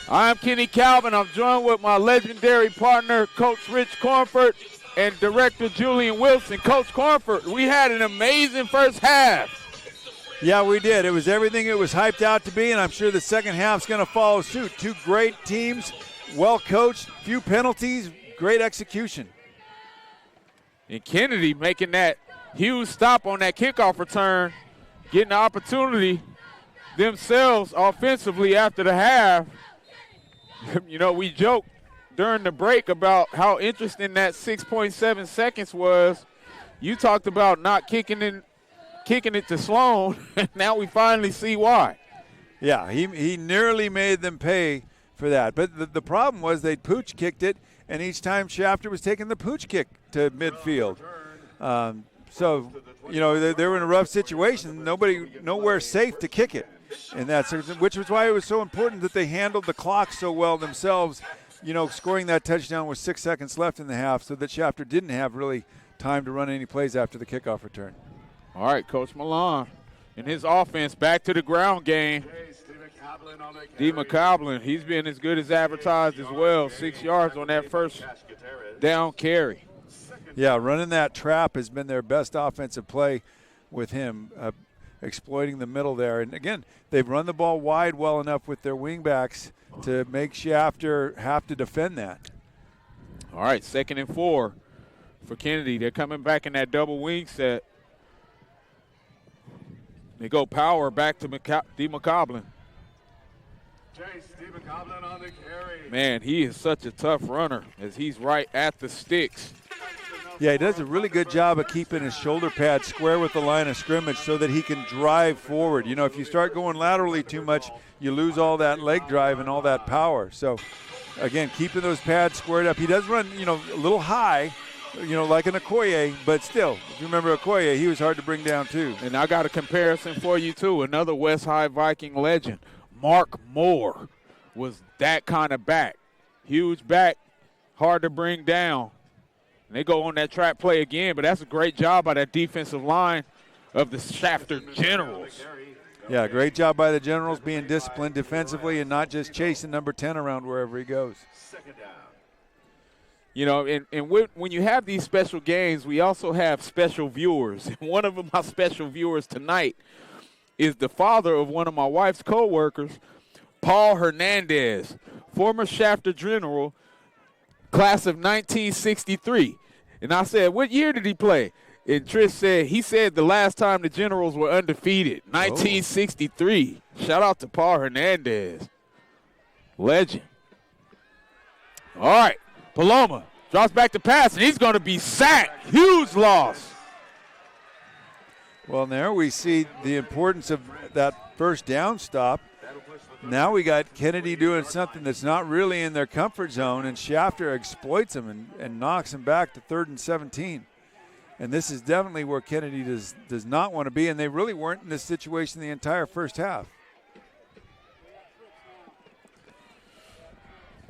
I'm Kenny Calvin. I'm joined with my legendary partner, Coach Rich Cornford, and Director Julian Wilson. Coach Cornford, we had an amazing first half. Yeah, we did. It was everything it was hyped out to be, and I'm sure the second half's going to follow suit. Two great teams, well coached, few penalties, great execution. And Kennedy making that huge stop on that kickoff return, getting the opportunity themselves offensively after the half. You know, we joked during the break about how interesting that 6.7 seconds was. You talked about not kicking it to Sloan, and now we finally see why. Yeah, he nearly made them pay for that. But the problem was they pooch kicked it, and each time Shafter was taking the pooch kick to midfield. So, you know, they were in a rough situation. Nowhere safe to kick it. And that's which was why it was so important that they handled the clock so well themselves, you know, scoring that touchdown with 6 seconds left in the half so that Shafter didn't have really time to run any plays after the kickoff return. All right, Coach Milan and his offense back to the ground game. D. McCoblin, he's been as good as advertised as well. 6 yards on that first down carry. Yeah, running that trap has been their best offensive play with him, exploiting the middle there. And, again, they've run the ball wide well enough with their wingbacks to make Shafter have to defend that. All right, 2nd and 4 for Kennedy. They're coming back in that double wing set. They go power back to D. McCoblin. Man, he is such a tough runner as he's right at the sticks. Yeah, he does a really good job of keeping his shoulder pad square with the line of scrimmage so that he can drive forward. You know, if you start going laterally too much, you lose all that leg drive and all that power. So, again, keeping those pads squared up. He does run, you know, a little high, you know, like an Okoye, but still, if you remember Okoye, he was hard to bring down too. And I got a comparison for you too. Another West High Viking legend, Mark Moore, was that kind of back. Huge back, hard to bring down. And they go on that trap play again, but that's a great job by that defensive line of the Shafter Generals. Yeah, great job by the Generals being disciplined defensively and not just chasing number 10 around wherever he goes. You know, and when you have these special games, we also have special viewers. And one of my special viewers tonight is the father of one of my wife's co-workers, Paul Hernandez, former Shafter General, class of 1963. And I said, what year did he play? And Trish said, he said the last time the Generals were undefeated, 1963. Shout out to Paul Hernandez. Legend. All right, Paloma drops back to pass, and he's going to be sacked. Huge loss. Well, there we see the importance of that first down stop. Now we got Kennedy doing something that's not really in their comfort zone, and Shafter exploits him and knocks him back to 3rd and 17. And this is definitely where Kennedy does not want to be, and they really weren't in this situation the entire first half.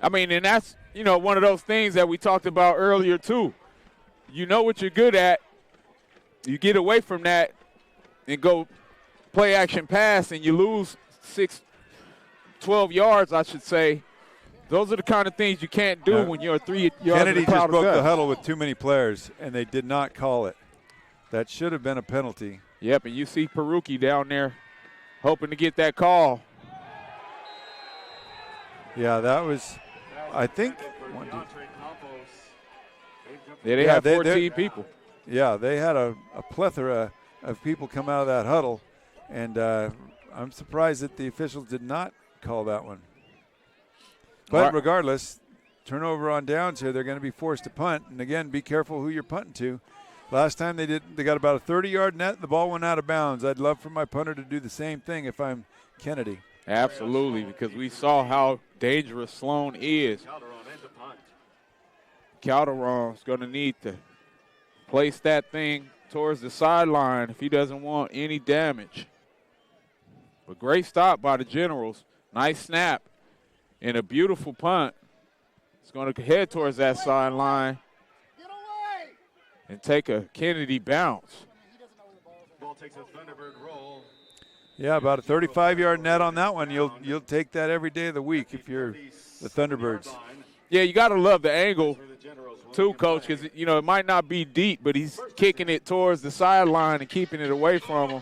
I mean, and that's, you know, one of those things that we talked about earlier too. You know what you're good at. You get away from that and go play action pass, and you lose 12 yards, I should say. Those are the kind of things you can't do when you're 3 yards. Kennedy just broke the huddle with too many players, and they did not call it. That should have been a penalty. Yep, and you see Peruki down there hoping to get that call. Yeah, that was, I think. Yeah, they had 14 people. Yeah, they had a plethora of people come out of that huddle, and I'm surprised that the officials did not call that one. But regardless, turnover on downs here, they're going to be forced to punt. And again, be careful who you're punting to. Last time they got about a 30-yard net, the ball went out of bounds. I'd love for my punter to do the same thing if I'm Kennedy. Absolutely, because we saw how dangerous Sloan is. Calderon's going to need to place that thing towards the sideline if he doesn't want any damage. But great stop by the Generals. Nice snap and a beautiful punt. It's going to head towards that sideline. and take a Kennedy bounce. Ball takes a Thunderbird roll. Yeah, about a 35-yard net on that one. You'll take that every day of the week if you're the Thunderbirds. Yeah, you got to love the angle too, Coach, because, you know, it might not be deep, but he's kicking it towards the sideline and keeping it away from him.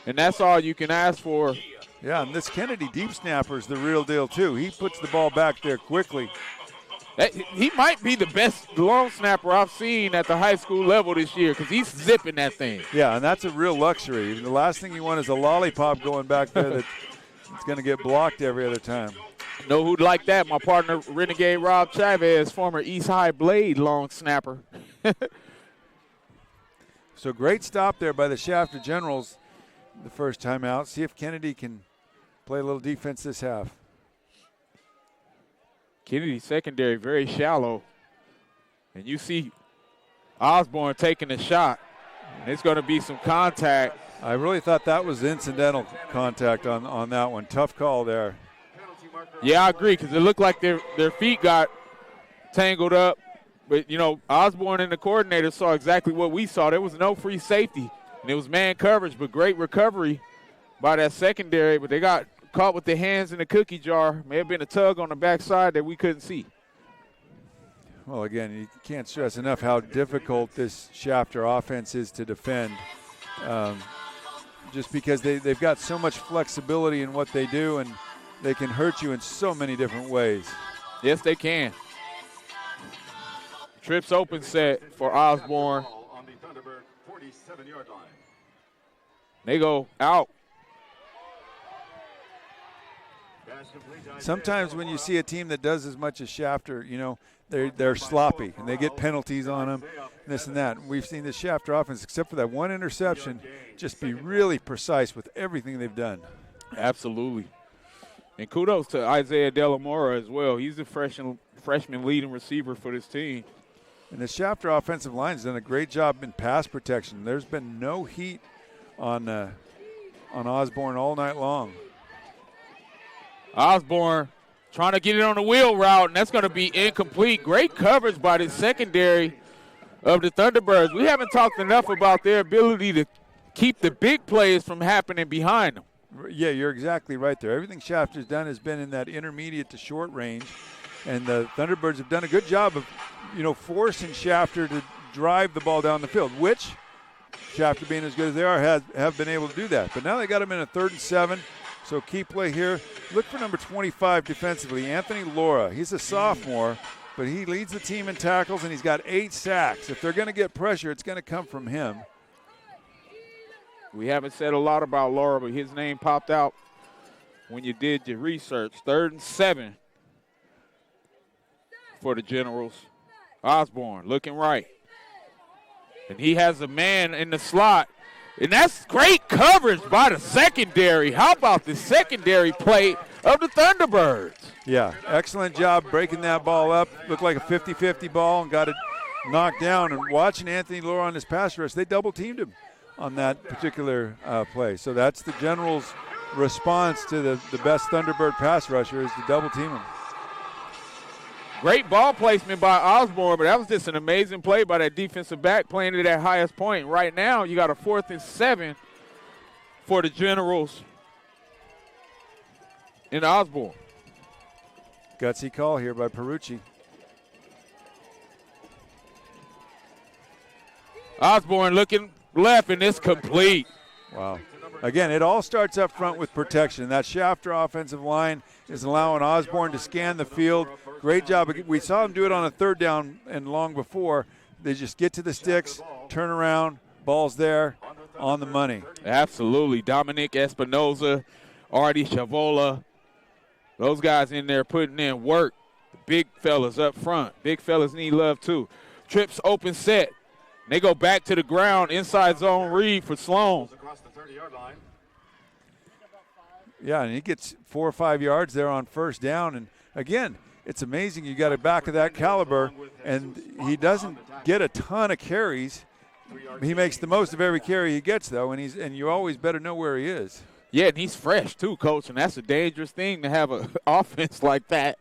And that's all you can ask for. Yeah, and this Kennedy deep snapper is the real deal, too. He puts the ball back there quickly. He might be the best long snapper I've seen at the high school level this year because he's zipping that thing. Yeah, and that's a real luxury. The last thing you want is a lollipop going back there that's going to get blocked every other time. Know who'd like that? My partner, Renegade Rob Chavez, former East High Blade long snapper. So great stop there by the Shafter Generals the first time out. See if Kennedy can play a little defense this half. Kennedy secondary very shallow. And you see Osborne taking a shot. And it's going to be some contact. I really thought that was incidental contact on that one. Tough call there. Yeah, I agree, because it looked like their feet got tangled up. But, you know, Osborne and the coordinator saw exactly what we saw. There was no free safety, and it was man coverage, but great recovery by that secondary. But they got caught with their hands in the cookie jar. May have been a tug on the backside that we couldn't see. Well, again, you can't stress enough how difficult this Shafter offense is to defend. Just because they've got so much flexibility in what they do, and they can hurt you in so many different ways. Yes, they can. Trips open set for Osborne. On the Thunderbird 47-yard line. They go out. Sometimes when you see a team that does as much as Shafter, you know, they're sloppy and they get penalties on them, this and that. We've seen the Shafter offense, except for that one interception, just be really precise with everything they've done. Absolutely. And kudos to Isaiah Delamora as well. He's the freshman leading receiver for this team. And the Shafter offensive line has done a great job in pass protection. There's been no heat on Osborne all night long. Osborne trying to get it on the wheel route, and that's going to be incomplete. Great coverage by the secondary of the Thunderbirds. We haven't talked enough about their ability to keep the big plays from happening behind them. Yeah, you're exactly right there. Everything Shafter's done has been in that intermediate to short range, and the Thunderbirds have done a good job of, you know, forcing Shafter to drive the ball down the field, which Shafter, being as good as they are, have been able to do that. But now they got him in a 3rd and 7. So key play here. Look for number 25 defensively, Anthony Laura. He's a sophomore, but he leads the team in tackles, and he's got 8 sacks. If they're going to get pressure, it's going to come from him. We haven't said a lot about Laura, but his name popped out when you did your research. 3rd and 7 for the Generals. Osborne looking right. And he has a man in the slot. And that's great coverage by the secondary. How about the secondary play of the Thunderbirds? Yeah, excellent job breaking that ball up. Looked like a 50-50 ball and got it knocked down. And watching Anthony Laura on his pass rush, they double-teamed him on that particular play. So that's the Generals' response to the best Thunderbird pass rusher is to double-team him. Great ball placement by Osborne, but that was just an amazing play by that defensive back playing it at highest point. Right now, you got a 4th and 7 for the Generals in Osborne. Gutsy call here by Perucci. Osborne looking left, and it's complete. Wow. Again, it all starts up front with protection. That Shafter offensive line is allowing Osborne to scan the field. Great job. We saw him do it on a 3rd down and long before. They just get to the sticks, turn around, ball's there, on the money. Absolutely. Dominic Espinoza, Artie Chavola, those guys in there putting in work. The big fellas up front. Big fellas need love too. Trips open set. They go back to the ground, inside zone read for Sloan. Yeah, and he gets 4 or 5 yards there on 1st down. And again, it's amazing you got a back of that caliber, and he doesn't get a ton of carries. He makes the most of every carry he gets, though, and you always better know where he is. Yeah, and he's fresh too, Coach, and that's a dangerous thing to have an offense like that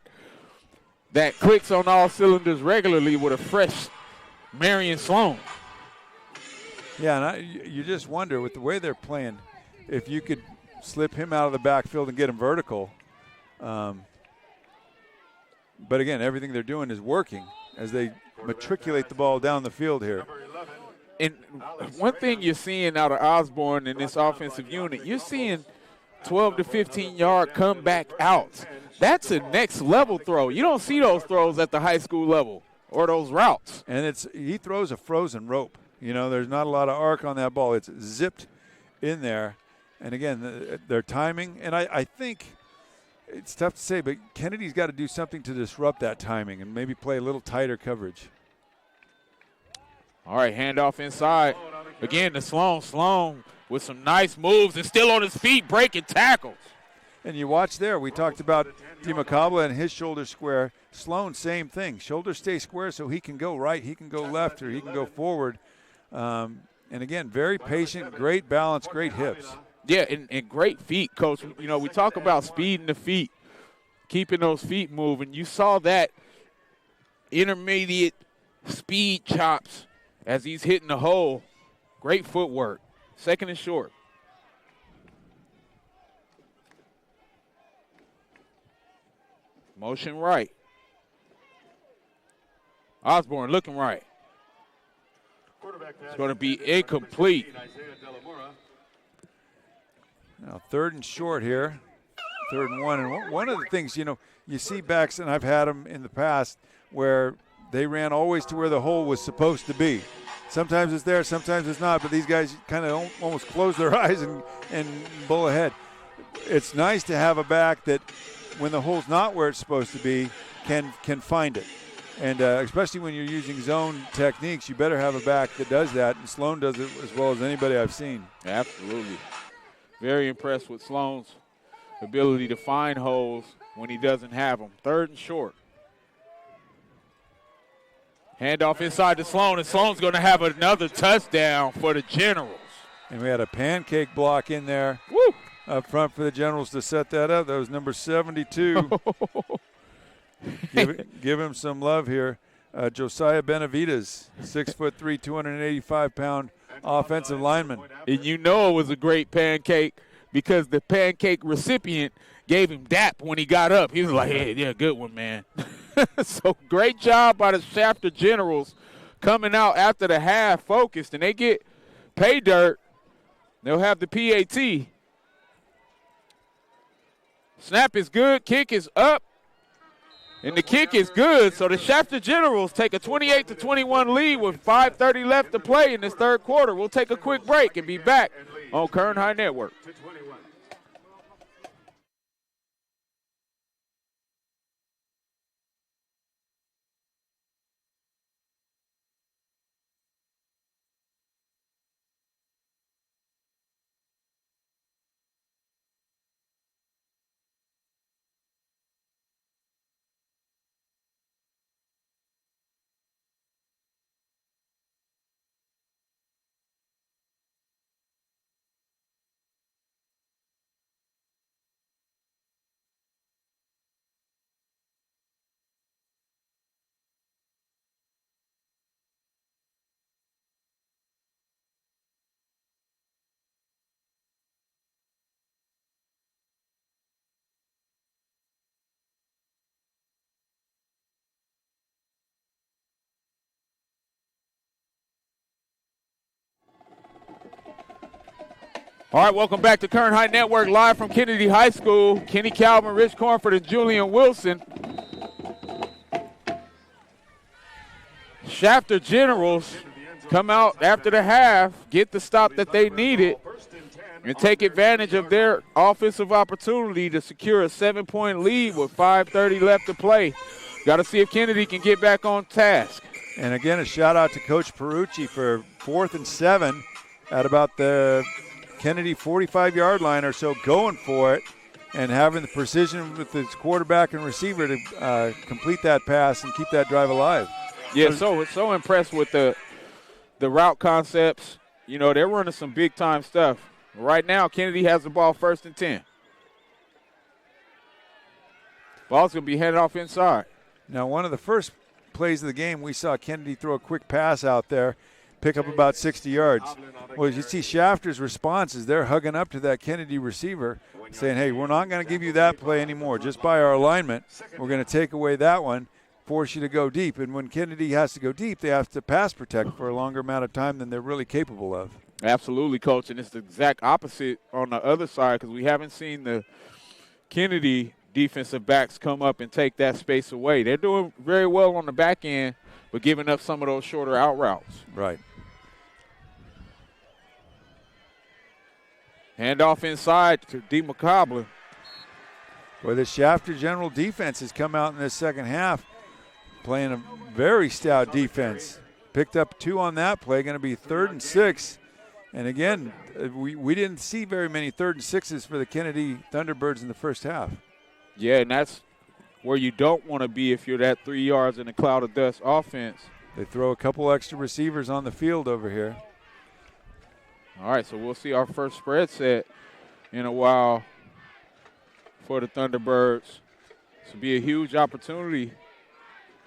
clicks on all cylinders regularly with a fresh Marion Sloan. Yeah, and you just wonder with the way they're playing, if you could slip him out of the backfield and get him vertical. But again, everything they're doing is working as they matriculate the ball down the field here. And one thing you're seeing out of Osborne in this offensive unit, you're seeing 12 to 15-yard comeback outs. That's a next-level throw. You don't see those throws at the high school level or those routes. And he throws a frozen rope. You know, there's not a lot of arc on that ball. It's zipped in there. And, again, their timing. And I think it's tough to say, but Kennedy's got to do something to disrupt that timing and maybe play a little tighter coverage. All right, handoff inside. Again, to Sloan. Sloan with some nice moves and still on his feet, breaking tackles. And you watch there, we talked about DiMacabla and his shoulder square. Sloan, same thing. Shoulders stay square so he can go right, he can go left, or he can go forward. And, again, very patient, great balance, great hips. Yeah, and great feet, Coach. You know, we talk about speed in the feet, keeping those feet moving. You saw that intermediate speed chops as he's hitting the hole. Great footwork. Second and short. Motion right. Osborne looking right. It's going to be incomplete. Now, 3rd and short here. 3rd and 1. And one of the things, you know, you see backs, and I've had them in the past, where they ran always to where the hole was supposed to be. Sometimes it's there, sometimes it's not, but these guys kind of almost close their eyes and bull ahead. It's nice to have a back that, when the hole's not where it's supposed to be, can find it. And especially when you're using zone techniques, you better have a back that does that, and Sloan does it as well as anybody I've seen. Absolutely. Very impressed with Sloan's ability to find holes when he doesn't have them. 3rd and short. Handoff inside to Sloan, and Sloan's going to have another touchdown for the Generals. And we had a pancake block in there. Woo! Up front for the Generals to set that up. That was number 72. give him some love here. Josiah Benavides, 6'3", 285-pound offensive lineman. And you know it was a great pancake because the pancake recipient gave him dap when he got up. He was like, hey, yeah, good one, man. So great job by the Shafter Generals coming out after the half focused, and they get pay dirt. They'll have the PAT. Snap is good, kick is up, and the kick is good. So the Shafter Generals take a 28-21 lead with 5:30 left to play in this 3rd quarter. We'll take a quick break and be back on Kern High Network. All right, welcome back to Kern High Network, live from Kennedy High School. Kenny Calvin, Rich Cornford, and Julian Wilson. Shafter Generals come out after the half, get the stop that they needed, and take advantage of their offensive opportunity to secure a 7-point lead with 5:30 left to play. Got to see if Kennedy can get back on task. And again, a shout out to Coach Perucci for 4th and 7 at about the Kennedy 45-yard line or so, going for it and having the precision with his quarterback and receiver to complete that pass and keep that drive alive. Yeah, so impressed with the route concepts. You know, they're running some big-time stuff. Right now, Kennedy has the ball 1st and 10. Ball's going to be headed off inside. Now, one of the first plays of the game, we saw Kennedy throw a quick pass out there. pick up about 60 yards. Well, you see Shafter's response is they're hugging up to that Kennedy receiver saying, hey, we're not going to give you that play anymore. Just by our alignment, we're going to take away that one, force you to go deep. And when Kennedy has to go deep, they have to pass protect for a longer amount of time than they're really capable of. Absolutely, Coach, and it's the exact opposite on the other side because we haven't seen the Kennedy defensive backs come up and take that space away. They're doing very well on the back end, but giving up some of those shorter out routes. Right. Handoff inside to D. McCoblin. Well, the Shafter General defense has come out in this second half playing a very stout defense. Picked up 2 on that play, going to be 3rd and 6. And again, we didn't see very many 3rd and 6s for the Kennedy Thunderbirds in the first half. Yeah, and that's where you don't want to be if you're that 3 yards in a cloud of dust offense. They throw a couple extra receivers on the field over here. All right, so we'll see our first spread set in a while for the Thunderbirds. This will be a huge opportunity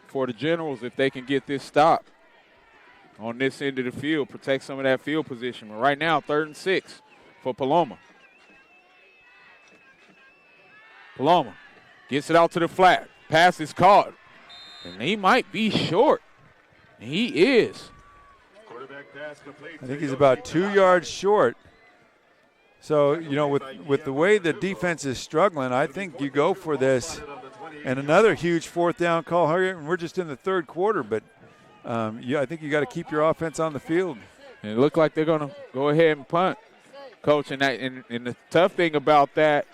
for the Generals if they can get this stop on this end of the field, protect some of that field position. But right now, 3rd and 6 for Paloma. Paloma gets it out to the flat. Pass is caught, and he might be short. He is. I think he's about 2 yards short. So, you know, with the way the defense is struggling, I think you go for this. And another huge 4th down call. We're just in the 3rd quarter, but I think you got to keep your offense on the field. And it looked like they're going to go ahead and punt, Coach. And the tough thing about that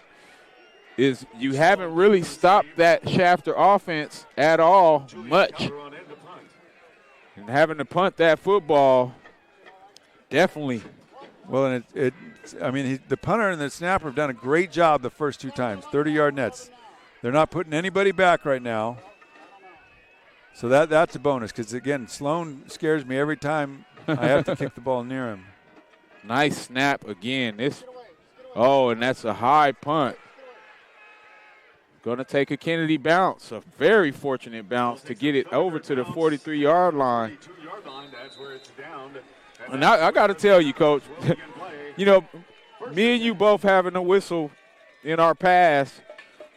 is you haven't really stopped that Shafter offense at all much. And having to punt that football, definitely. Well, and the punter and the snapper have done a great job the first 2 times, 30-yard nets. They're not putting anybody back right now. So that's a bonus because, again, Sloan scares me every time I have to kick the ball near him. Nice snap again. And that's a high punt. Going to take a Kennedy bounce, a very fortunate bounce to get it over to the 43-yard line. And I got to tell you, Coach, you know, me and you both having a whistle in our past,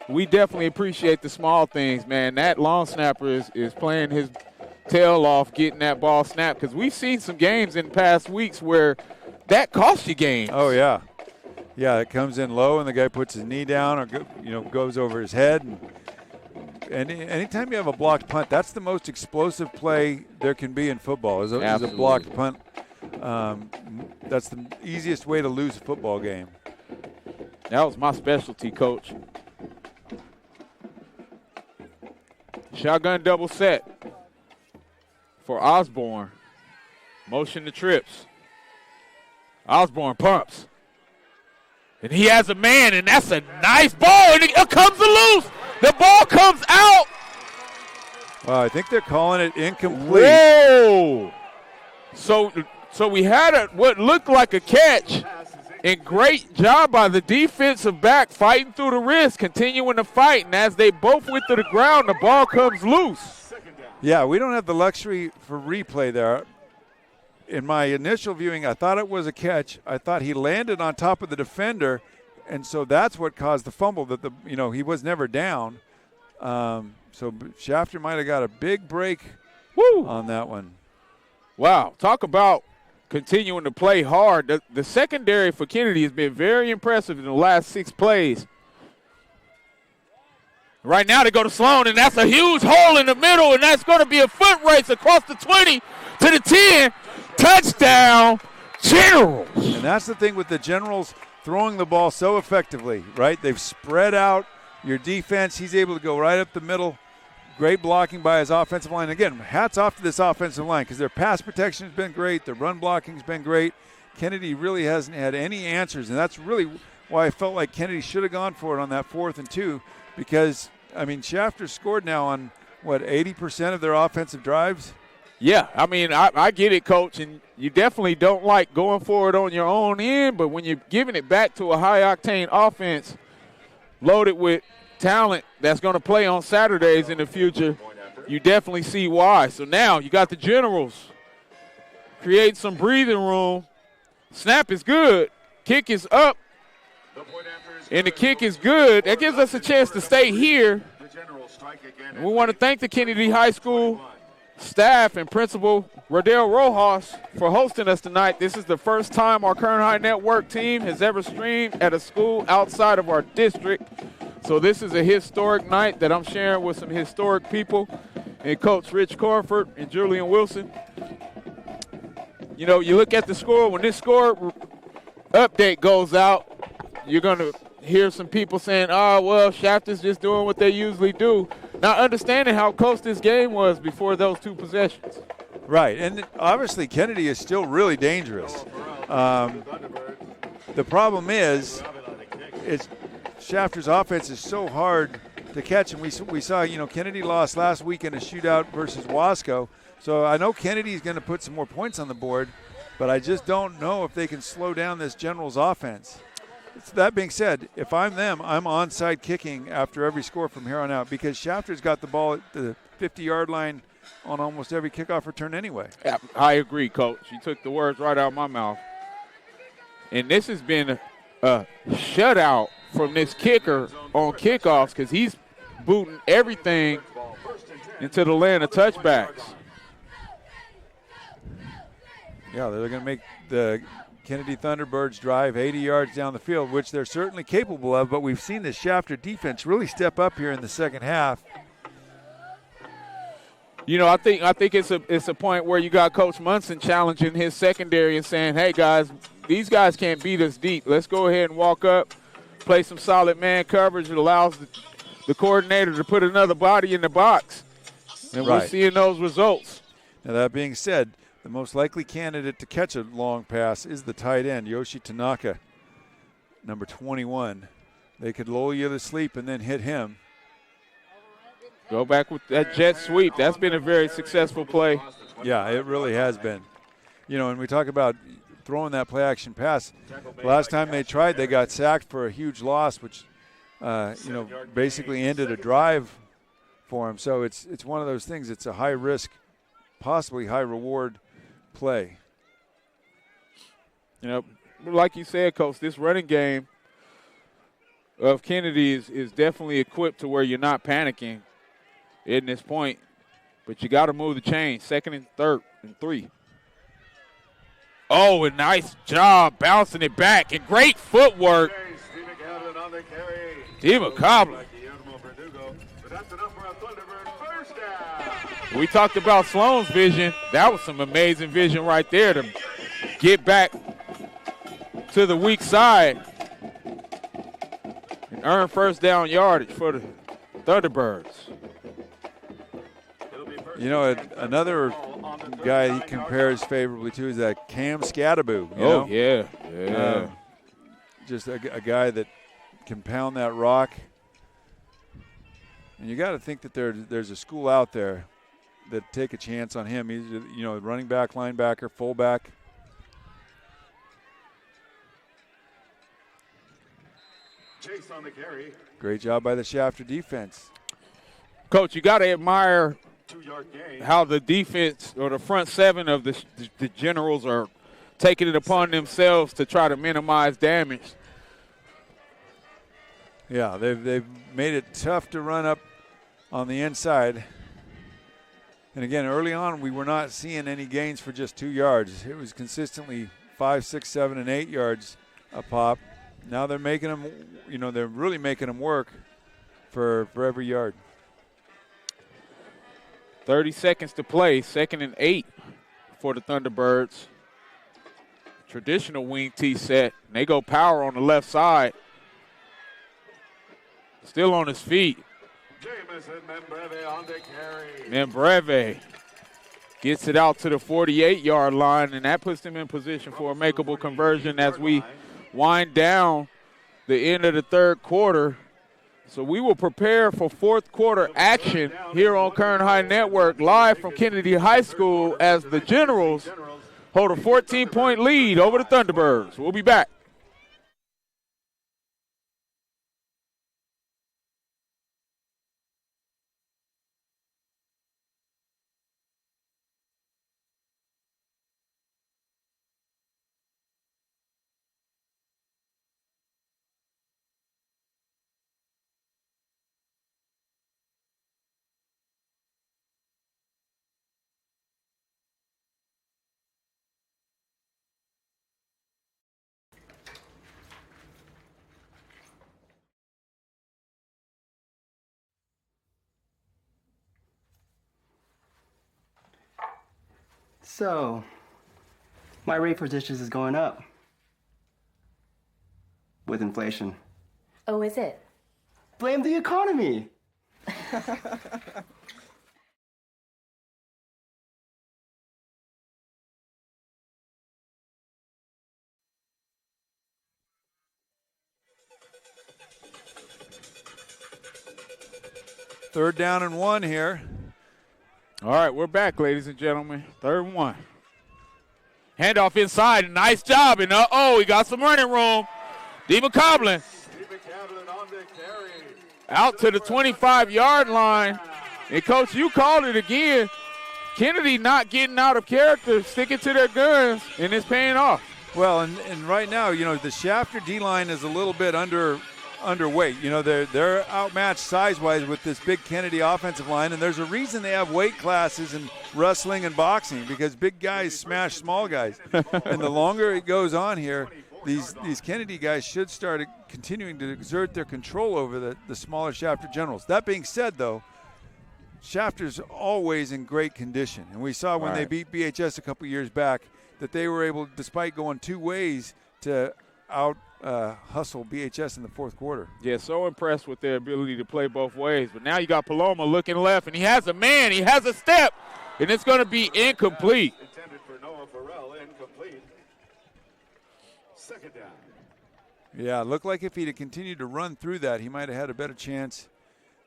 we definitely appreciate the small things, man. That long snapper is playing his tail off getting that ball snapped because we've seen some games in past weeks where that costs you games. Oh, yeah. Yeah, it comes in low and the guy puts his knee down or goes over his head. And anytime you have a blocked punt, that's the most explosive play there can be in football is a blocked punt. That's the easiest way to lose a football game. That was my specialty, Coach. Shotgun double set for Osborne. Motion to trips. Osborne pumps. And he has a man, and that's a nice ball, and it comes loose. The ball comes out. Well, I think they're calling it incomplete. Whoa. So we had what looked like a catch, and great job by the defensive back fighting through the wrist, continuing to fight, and as they both went to the ground, the ball comes loose. Yeah, we don't have the luxury for replay there. In my initial viewing, I thought it was a catch. I thought he landed on top of the defender, and so that's what caused the fumble. That he was never down. So Shafter might have got a big break on that one. Wow, talk about continuing to play hard. The secondary for Kennedy has been very impressive in the last 6 plays. Right now they go to Sloan, and that's a huge hole in the middle, and that's going to be a foot race across the 20 to the 10. Touchdown, Generals. And that's the thing with the Generals throwing the ball so effectively, right? They've spread out your defense. He's able to go right up the middle. Great blocking by his offensive line. Again, hats off to this offensive line because their pass protection has been great. Their run blocking has been great. Kennedy really hasn't had any answers, and that's really why I felt like Kennedy should have gone for it on that 4th and 2 because, Shafter scored now on, 80% of their offensive drives? Yeah, I get it, Coach, and you definitely don't like going for it on your own end, but when you're giving it back to a high-octane offense loaded with talent that's going to play on Saturdays in the future, you definitely see why. So now you got the Generals create some breathing room. Snap is good. Kick is up. And the kick is good. That gives us a chance to stay here. And we want to thank the Kennedy High School staff and principal Rodell Rojas for hosting us tonight. This is the first time our Kern High Network team has ever streamed at a school outside of our district. So this is a historic night that I'm sharing with some historic people, and Coach Rich Cornford and Julian Wilson. You know, you look at the score. When this score update goes out, you're going to hear some people saying, oh, well, Shafter's just doing what they usually do. Not understanding how close this game was before those two possessions. Right, and obviously Kennedy is still really dangerous. The problem is Shafter's offense is so hard to catch, and we saw, you know, Kennedy lost last week in a shootout versus Wasco. So I know Kennedy's going to put some more points on the board, but I just don't know if they can slow down this Generals offense. That being said, if I'm them, I'm onside kicking after every score from here on out because Shafter's got the ball at the 50-yard line on almost every kickoff return anyway. Yeah, I agree, Coach. You took the words right out of my mouth. And this has been a shutout from this kicker on kickoffs because he's booting everything into the land of touchbacks. Yeah, they're going to make the Kennedy Thunderbirds drive 80 yards down the field, which they're certainly capable of, but we've seen the Shafter defense really step up here in the second half. You know, I think it's a point where you got Coach Munson challenging his secondary and saying, hey, guys, these guys can't beat us deep. Let's go ahead and walk up, play some solid man coverage. It allows the coordinator to put another body in the box, and Right. we're seeing those results. Now, that being said, the most likely candidate to catch a long pass is the tight end, Yoshi Tanaka, number 21. They could lull you to sleep and then hit him. Go back with that jet sweep. That's been a very successful play. Yeah, it really has been. You know, and we talk about throwing that play-action pass. Last time they tried, they got sacked for a huge loss, which, you know, basically ended a drive for him. So it's one of those things. It's a high-risk, possibly high-reward play. You know, like you said, Coach, this running game of Kennedy is definitely equipped to where you're not panicking in this point, but you got to move the chain. 2nd and 3rd and 3. Oh, a nice job bouncing it back and great footwork. Steve McCoblin. We talked about Sloan's vision. That was some amazing vision right there to get back to the weak side and earn first down yardage for the Thunderbirds. You know, another guy he compares favorably to is that Cam Scattaboo. You know? Yeah. Just a guy that can pound that rock. And you got to think that there's a school out there that take a chance on him. He's, you know, running back, linebacker, fullback. Chase on the carry. Great job by the Shafter defense. Coach, you got to admire 2-yard gain. how the defense or the front seven of the Generals are taking it upon themselves to try to minimize damage. Yeah, they've made it tough to run up on the inside. And again, early on, we were not seeing any gains for just 2 yards. It was consistently 5, 6, 7, and 8 yards a pop. Now they're making them, you know, they're really making them work for every yard. 30 seconds to play, 2nd and 8 for the Thunderbirds. Traditional wing T set. And they go power on the left side. Still on his feet. Jamison Membreve on the carry. Membreve gets it out to the 48-yard line, and that puts him in position for a makeable conversion as we wind down the end of the 3rd quarter. So we will prepare for 4th quarter action here on Kern High Network, live from Kennedy High School as the Generals hold a 14-point lead over the Thunderbirds. We'll be back. So, my rate for dishes is going up with inflation. Oh, is it? Blame the economy. Third down and 1 here. All right, we're back, ladies and gentlemen. 3rd and 1. Handoff inside. Nice job. And he got some running room. D. McCoblin out to the 25-yard line. And, Coach, you called it again. Kennedy not getting out of character, sticking to their guns, and it's paying off. Well, and right now, the Shafter D-line is a little bit underweight. They're outmatched size-wise with this big Kennedy offensive line, and there's a reason they have weight classes in wrestling and boxing, because big guys smash small guys. And the longer it goes on here, these Kennedy guys should start continuing to exert their control over the smaller Shafter Generals. That being said, though, Shafter's always in great condition, and we saw when they beat BHS a couple years back that they were able, despite going 2 ways, to hustle BHS in the 4th quarter. Yeah, so impressed with their ability to play both ways. But now you got Paloma looking left, and he has a man. He has a step, and it's going to be incomplete. Intended for Noah Farrell, incomplete. 2nd down. Yeah, it looked like if he'd have continued to run through that, he might have had a better chance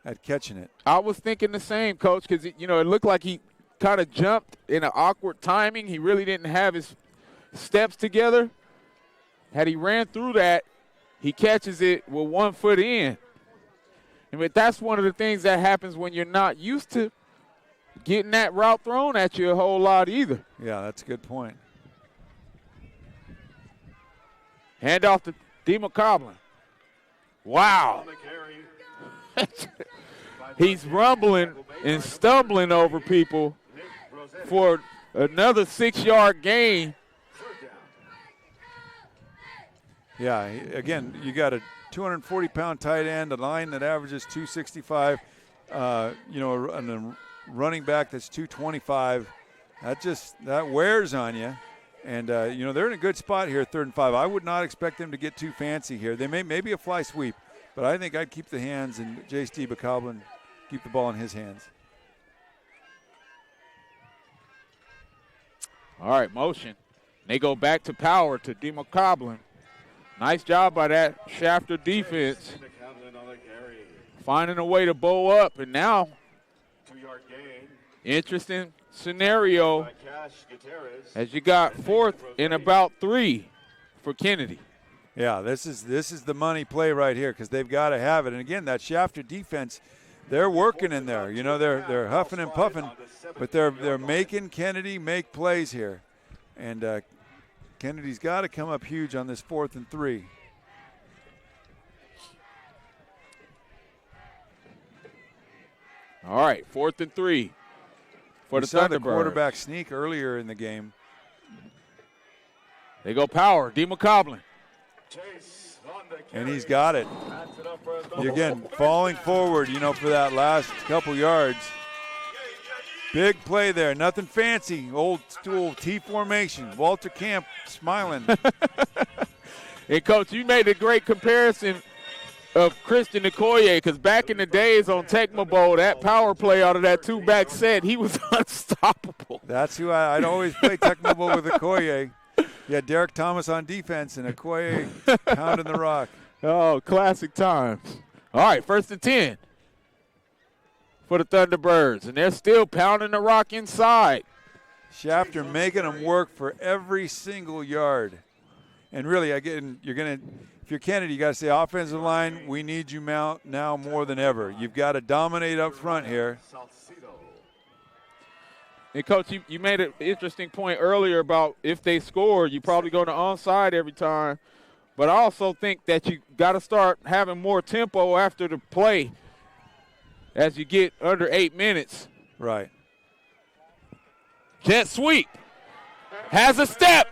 at catching it. I was thinking the same, Coach, because, it looked like he kind of jumped in an awkward timing. He really didn't have his steps together. Had he ran through that, he catches it with 1 foot in. But that's one of the things that happens when you're not used to getting that route thrown at you a whole lot either. Yeah, that's a good point. Hand off to D. McCoblin. Wow. He's rumbling and stumbling over people for another 6-yard gain. Yeah, again, you got a 240-pound tight end, a line that averages 265, and a running back that's 225. That wears on you. And, they're in a good spot here, 3rd and 5. I would not expect them to get too fancy here. They maybe a fly sweep, but I think I'd keep the hands and J.C. McCoblin keep the ball in his hands. All right, motion. They go back to power to D. McCoblin. Nice job by that Shafter defense. Finding a way to bow up, and now 2-yard gain. interesting scenario as you got 4th and about 3 for Kennedy. Yeah, this is the money play right here, because they've got to have it. And again, that Shafter defense, they're working in there. They're huffing and puffing, but they're making Kennedy make plays here. And Kennedy's got to come up huge on this 4th and 3. All right, 4th and 3 for the saw the Thunderbirds. Quarterback sneak earlier in the game. They go power, D. McCoblin. And he's got it. Again, falling forward, for that last couple yards. Big play there, nothing fancy. Old school T formation. Walter Camp smiling. And, Coach, you made a great comparison of Christian Okoye, because back in the days on Tecmo Bowl, that power play out of that 2-back set, he was unstoppable. That's who I'd always play Tecmo Bowl with Okoye. Yeah, Derek Thomas on defense and Okoye pounding the rock. Oh, classic times. All right, 1st and 10 for the Thunderbirds, and they're still pounding the rock inside. Shafter making them work for every single yard. And really, again, if you're Kennedy, you got to say, offensive line, we need you now more than ever. You've got to dominate up front here. And, Coach, you made an interesting point earlier about if they score, you probably go to onside every time. But I also think that you got to start having more tempo after the play as you get under 8 minutes. Right. Jet sweep. Has a step.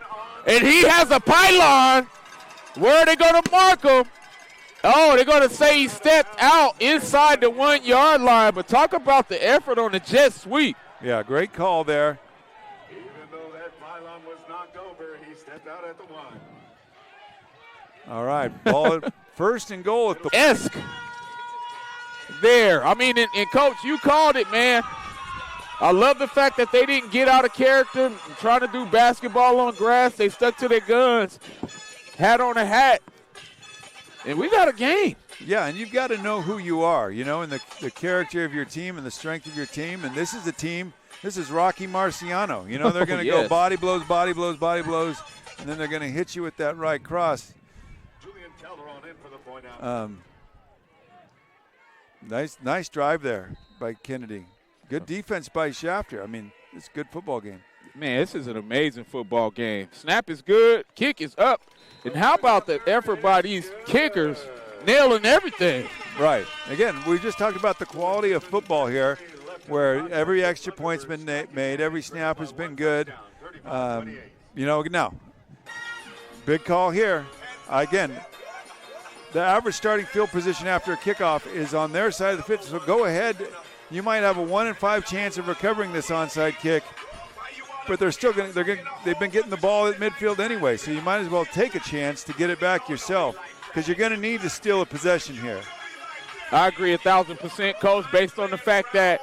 And he has a pylon. Where are they going to mark him? Oh, they're going to say he stepped out inside the 1-yard line. But talk about the effort on the jet sweep. Yeah, great call there. Stepped out at the 1. All right, ball at first and goal at the Esk. There. I mean, and Coach, you called it, man. I love the fact that they didn't get out of character and trying to do basketball on grass. They stuck to their guns, hat on a hat, and we got a game. Yeah, and you've got to know who you are, you know, and the character of your team and the strength of your team. And this is a team, this is Rocky Marciano. You know, they're going to go body blows, body blows, body blows, and then they're going to hit you with that right cross. Julian Calderon in for the point out. Nice drive there by Kennedy. Good defense by Shafter. I mean, it's a good football game. Man, this is an amazing football game. Snap is good. Kick is up. And how about the effort by these kickers nailing everything? Right. Again, we just talked about the quality of football here, where every extra point's been made, every snap has been good. You know, now, big call here. Again, the average starting field position after a kickoff is on their side of the field, so go ahead. You might have a 1 in 5 chance of recovering this onside kick, but they've been getting the ball at midfield anyway, so you might as well take a chance to get it back yourself, because you're going to need to steal a possession here. I agree 1,000%, Coach, based on the fact that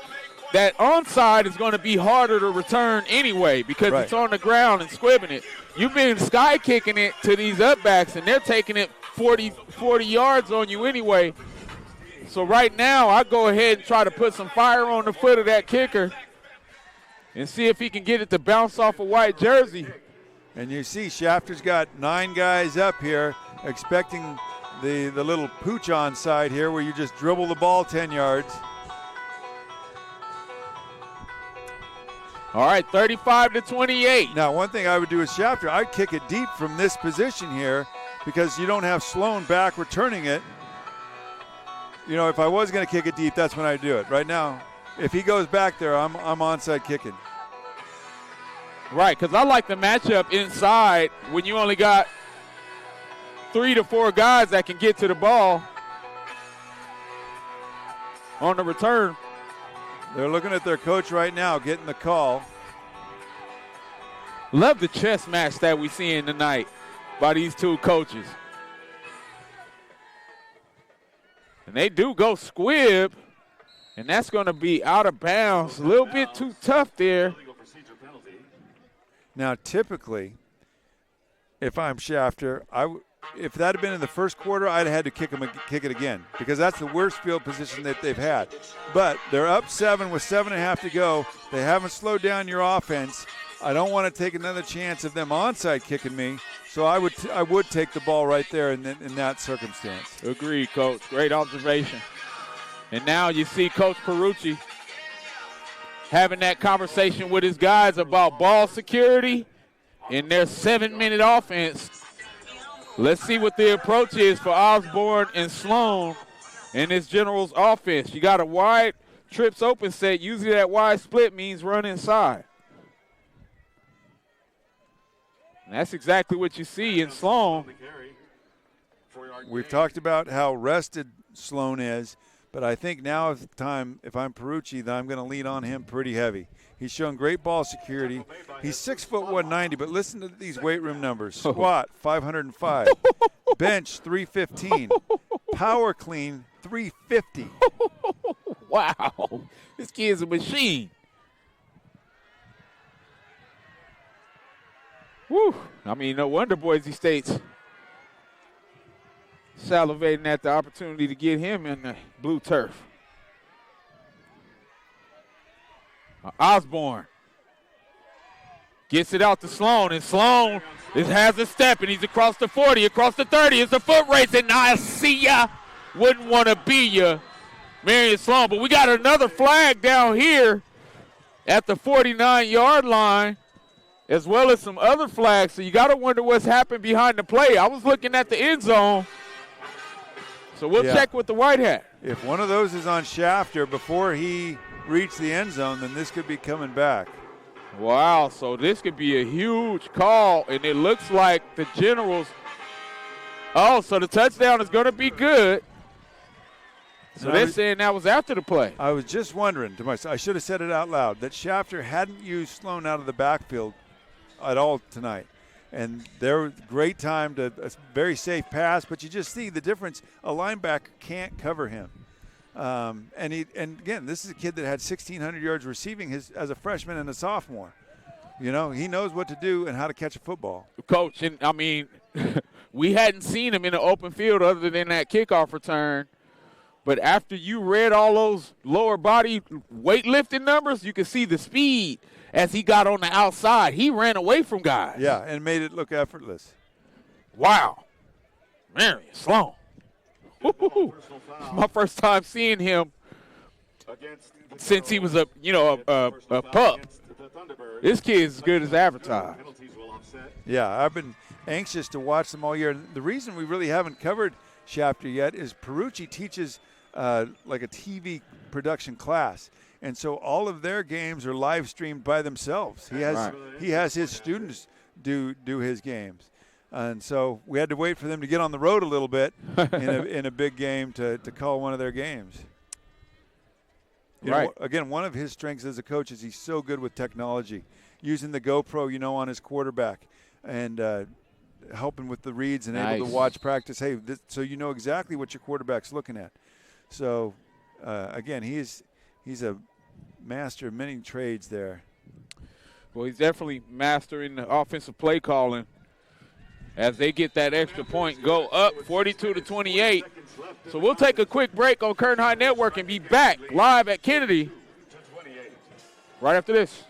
that onside is going to be harder to return anyway, because it's on the ground and squibbing it. You've been sky kicking it to these upbacks, and they're taking it 40 yards on you anyway. So right now, I go ahead and try to put some fire on the foot of that kicker and see if he can get it to bounce off a white jersey. And you see Shafter's got 9 guys up here expecting the little pooch on side here where you just dribble the ball 10 yards. All right, 35-28. Now, one thing I would do with Shafter, I'd kick it deep from this position here because you don't have Sloan back returning it. You know, if I was going to kick it deep, that's when I'd do it. Right now, if he goes back there, I'm onside kicking. Right, because I like the matchup inside when you only got 3 to 4 guys that can get to the ball on the return. They're looking at their coach right now, getting the call. Love the chess match that we seeing tonight by these two coaches. And they do go squib, and that's going to be out of bounds. A little bit too tough there. Now, typically, if I'm Shafter, if that had been in the first quarter, I'd have had to kick it again because that's the worst field position that they've had. But they're up 7 with 7.5 to go. They haven't slowed down your offense. I don't want to take another chance of them onside kicking me, so I would take the ball right there in that circumstance. Agreed, Coach. Great observation. And now you see Coach Perucci having that conversation with his guys about ball security in their 7-minute offense. Let's see what the approach is for Osborne and Sloan in this Generals offense. You got a wide trips open set. Usually that wide split means run inside. And that's exactly what you see in Sloan. We've talked about how rested Sloan is, but I think now is the time, if I'm Perucci, that I'm going to lean on him pretty heavy. He's shown great ball security. He's 6 foot 190, but listen to these weight room numbers. Squat, 505. Bench, 315. Power clean, 350. Wow. This kid's a machine. Whew. I mean, no wonder Boise State's salivating at the opportunity to get him in the blue turf. Osborne gets it out to Sloan, and Sloan has a step, and he's across the 40, across the 30. It's a foot race, and I see ya. Wouldn't want to be ya, Marion Sloan. But we got another flag down here at the 49-yard line, as well as some other flags. So you got to wonder what's happened behind the play. I was looking at the end zone. So we'll check with the white hat. If one of those is on Shafter before he reached the end zone, then this could be coming back. Wow, so this could be a huge call, and it looks like the Generals. Oh, so the touchdown is going to be good. So they're saying that was after the play. I was just wondering to myself, I should have said it out loud, that Shafter hadn't used Sloan out of the backfield at all tonight. And they're great time to a very safe pass, but you just see the difference. A linebacker can't cover him. And again, this is a kid that had 1,600 yards receiving as a freshman and a sophomore. You know, he knows what to do and how to catch a football. Coach, and I mean, we hadn't seen him in the open field other than that kickoff return. But after you read all those lower body weightlifting numbers, you can see the speed as he got on the outside. He ran away from guys. Yeah, and made it look effortless. Wow. Marion Sloan. Woo-hoo-hoo. My first time seeing him since he was a pup. This kid's as good as advertised. Yeah, I've been anxious to watch them all year. And the reason we really haven't covered Shafter yet is Perucci teaches like a TV production class. And so all of their games are live streamed by themselves. He has his students do his games. And so we had to wait for them to get on the road a little bit in a big game to call one of their games. Right. Again, one of his strengths as a coach is he's so good with technology, using the GoPro, on his quarterback and helping with the reads and able to watch practice. Hey, so you know exactly what your quarterback's looking at. So, again, he's a master of many trades there. Well, he's definitely mastering the offensive play calling as they get that extra point, go up 42-28. So we'll take a quick break on Kern High Network and be back live at Kennedy right after this.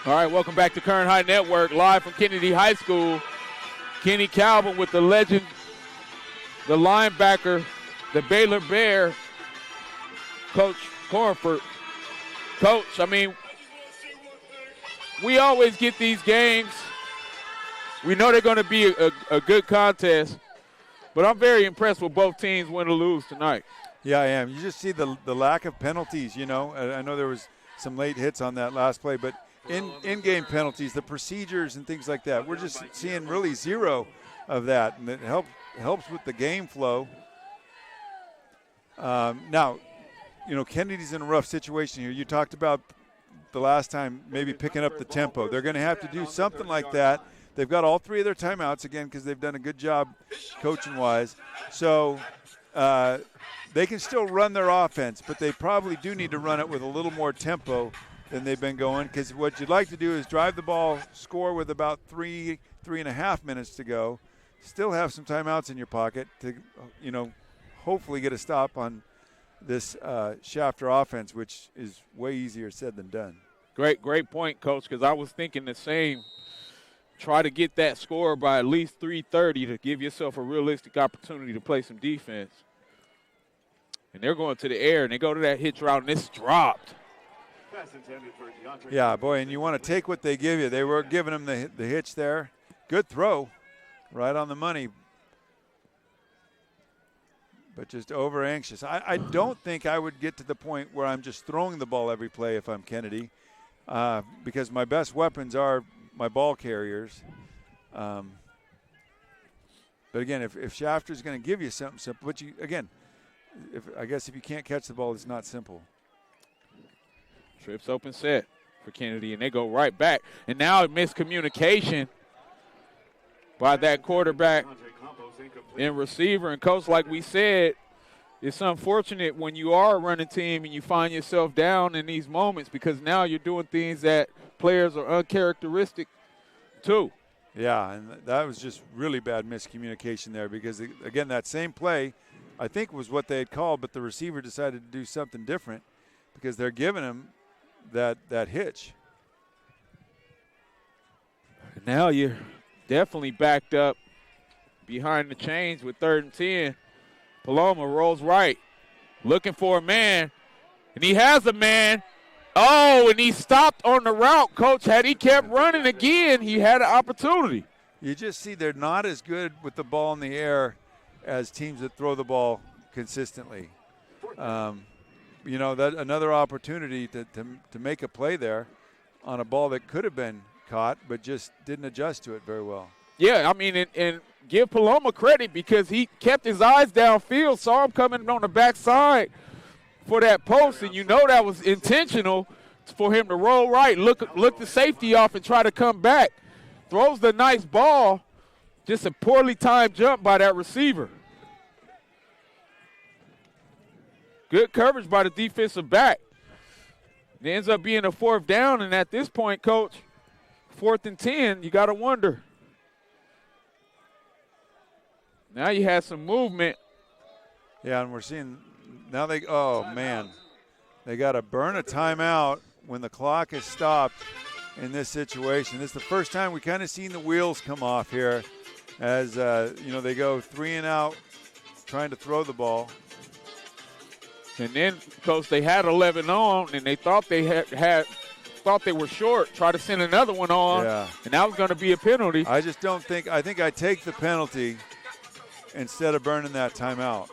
All right, welcome back to Kern High Network, live from Kennedy High School. Kenny Calvin with the legend, the linebacker, the Baylor Bear, Coach Cornford. Coach, I mean, we always get these games. We know they're going to be a good contest, but I'm very impressed with both teams win or lose tonight. Yeah, I am. You just see the lack of penalties, I know there was some late hits on that last play, but in-game penalties, the procedures and things like that, we're just seeing really zero of that, and it helps with the game flow. Now, Kennedy's in a rough situation here. You talked about the last time maybe picking up the tempo. They're going to have to do something like that. They've got all three of their timeouts again because they've done a good job coaching-wise. So they can still run their offense, but they probably do need to run it with a little more tempo than they've been going, because what you'd like to do is drive the ball, score with about 3.5 minutes to go, still have some timeouts in your pocket to, hopefully get a stop on this Shafter offense, which is way easier said than done. Great point, Coach, because I was thinking the same. Try to get that score by at least 3:30 to give yourself a realistic opportunity to play some defense. And they're going to the air, and they go to that hitch route, and it's dropped. Yeah, boy, and you want to take what they give you. They were giving him the hitch there. Good throw, right on the money. But just over anxious. I don't think I would get to the point where I'm just throwing the ball every play if I'm Kennedy, because my best weapons are my ball carriers. But again, if Shafter's going to give you something simple, but I guess if you can't catch the ball, it's not simple. Trips open set for Kennedy, and they go right back. And now a miscommunication by that quarterback and receiver. And, Coach, like we said, it's unfortunate when you are a running team and you find yourself down in these moments, because now you're doing things that players are uncharacteristic to. Yeah, and that was just really bad miscommunication there, because, again, that same play I think was what they had called, but the receiver decided to do something different because they're giving him that hitch. Now you're definitely backed up behind the chains with 3rd and 10. Paloma rolls right. looking for a man, and he has a man. Oh, and he stopped on the route, Coach. Had he kept running again, he had an opportunity. You just see they're not as good with the ball in the air as teams that throw the ball consistently. That another opportunity to make a play there on a ball that could have been caught, but just didn't adjust to it very well. Yeah, I mean, and give Paloma credit because he kept his eyes downfield, saw him coming on the backside for that post, and that was intentional for him to roll right, look the safety off and try to come back. Throws the nice ball, just a poorly timed jump by that receiver. Good coverage by the defensive back. It ends up being a 4th down, and at this point, Coach, 4th and 10, you got to wonder. Now you had some movement. Yeah, and we're seeing now they got to burn a timeout when the clock is stopped in this situation. This is the first time we kind of seen the wheels come off here as, they go 3 and out trying to throw the ball. And then, Coach, they had 11 on, and they thought they thought they were short, try to send another one on, and that was going to be a penalty. I just don't think – I think I take the penalty instead of burning that timeout.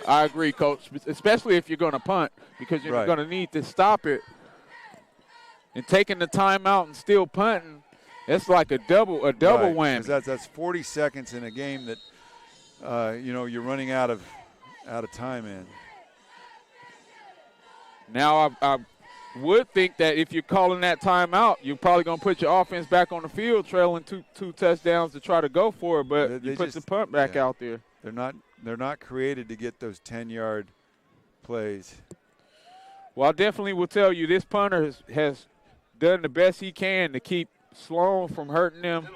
I agree, Coach, especially if you're going to punt because you're going to need to stop it. And taking the timeout and still punting, it's like a double whammy. That's 40 seconds in a game that, you're running out of time in. Now, I would think that if you're calling that timeout, you're probably going to put your offense back on the field, trailing two touchdowns to try to go for it, but you put the punt back out there. They're not created to get those 10-yard plays. Well, I definitely will tell you this punter has done the best he can to keep Sloan from hurting them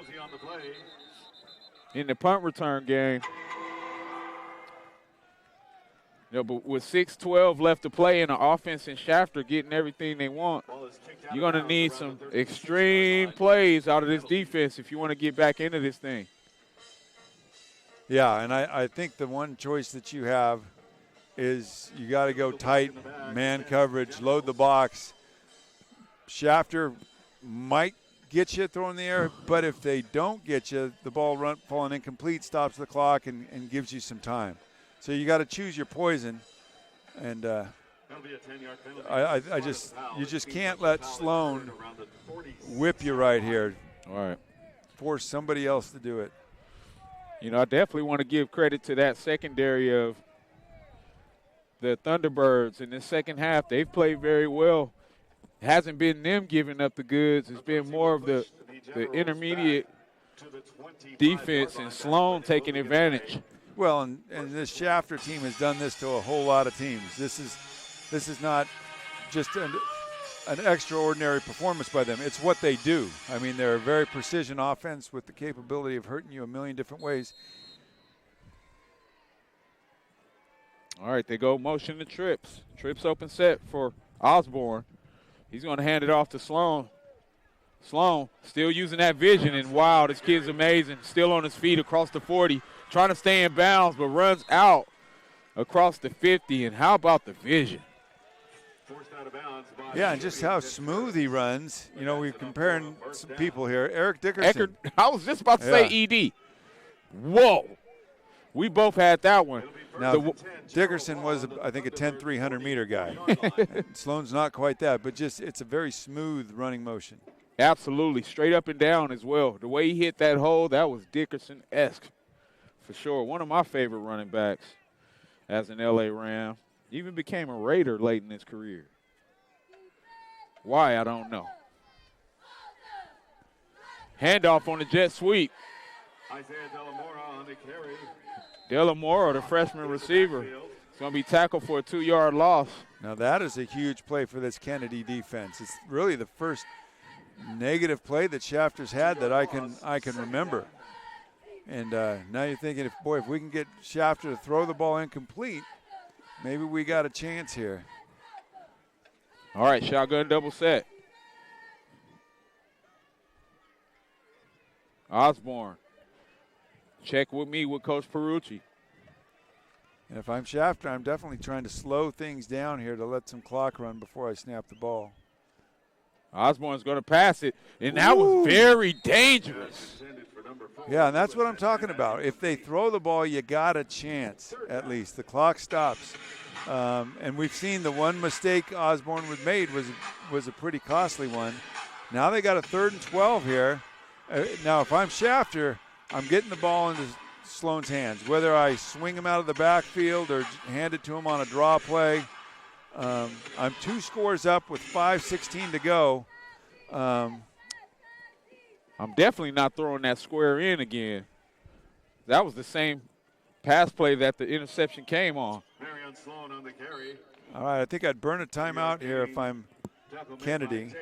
in the punt return game. But with 6:12 left to play and the offense and Shafter getting everything they want, you're going to need some extreme plays out of this defense if you want to get back into this thing. Yeah, and I think the one choice that you have is you got to go tight, man coverage, load the box. Shafter might get you throwing in the air, but if they don't get you, the ball falling incomplete stops the clock and gives you some time. So you got to choose your poison, and you just can't let Sloan whip you right here. All right. Force somebody else to do it. I definitely want to give credit to that secondary of the Thunderbirds in the second half. They've played very well. It hasn't been them giving up the goods. It's been more of the intermediate defense and Sloan taking advantage. Well, and this Shafter team has done this to a whole lot of teams. This is not just an extraordinary performance by them. It's what they do. I mean, they're a very precision offense with the capability of hurting you a million different ways. All right, they go motion to Trips. Trips open set for Osborne. He's going to hand it off to Sloan. Sloan still using that vision, and wow, this kid's amazing. Still on his feet across the 40. Trying to stay in bounds, but runs out across the 50. And how about the vision? Yeah, and just how smooth he runs. We're comparing some people here. Eric Dickerson. I was just about to say ED. Whoa. We both had that one. Now, Dickerson was, I think, a 10, 300-meter guy. Sloan's not quite that, but it's a very smooth running motion. Absolutely. Straight up and down as well. The way he hit that hole, that was Dickerson-esque. For sure, one of my favorite running backs as an L.A. Ram. Even became a Raider late in his career. Why, I don't know. Handoff on the jet sweep. Isaiah Delamora on the carry. Delamora, the freshman receiver, is going to be tackled for a 2-yard loss. Now that is a huge play for this Kennedy defense. It's really the first negative play that Shafter's had that I can remember. And now you're thinking, if we can get Shafter to throw the ball incomplete, maybe we got a chance here. All right, shotgun double set. Osborne. Check with me with Coach Perucci. And if I'm Shafter, I'm definitely trying to slow things down here to let some clock run before I snap the ball. Osborne's going to pass it, and that was very dangerous. Yeah, and that's what I'm talking about. If they throw the ball, you got a chance at least. The clock stops. And we've seen the one mistake Osborne made was a pretty costly one. Now they got a 3rd and 12 here. Now, if I'm Shafter, I'm getting the ball into Sloan's hands, whether I swing him out of the backfield or hand it to him on a draw play. I'm 2 scores up with 5:16 to go. I'm definitely not throwing that square in again. That was the same pass play that the interception came on. Marion Sloan on the carry. All right, I think I'd burn a timeout here if I'm Kennedy.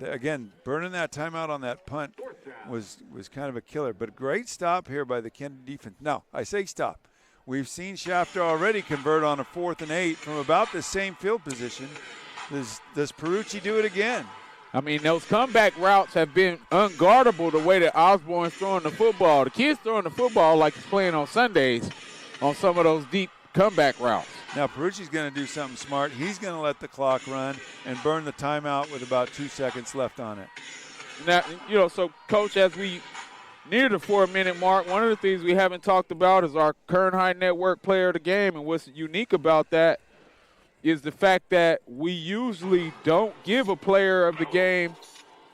Again, burning that timeout on that punt was kind of a killer, but a great stop here by the Kennedy defense. Now, I say stop. We've seen Shafter already convert on a 4th and 8 from about the same field position. Does Perucci do it again? I mean, those comeback routes have been unguardable the way that Osborne's throwing the football. The kid's throwing the football like he's playing on Sundays on some of those deep comeback routes. Now, Perucci's going to do something smart. He's going to let the clock run and burn the timeout with about 2 seconds left on it. Now, so, Coach, as we near the 4-minute mark, one of the things we haven't talked about is our Kern High Network player of the game, and what's unique about that is the fact that we usually don't give a player of the game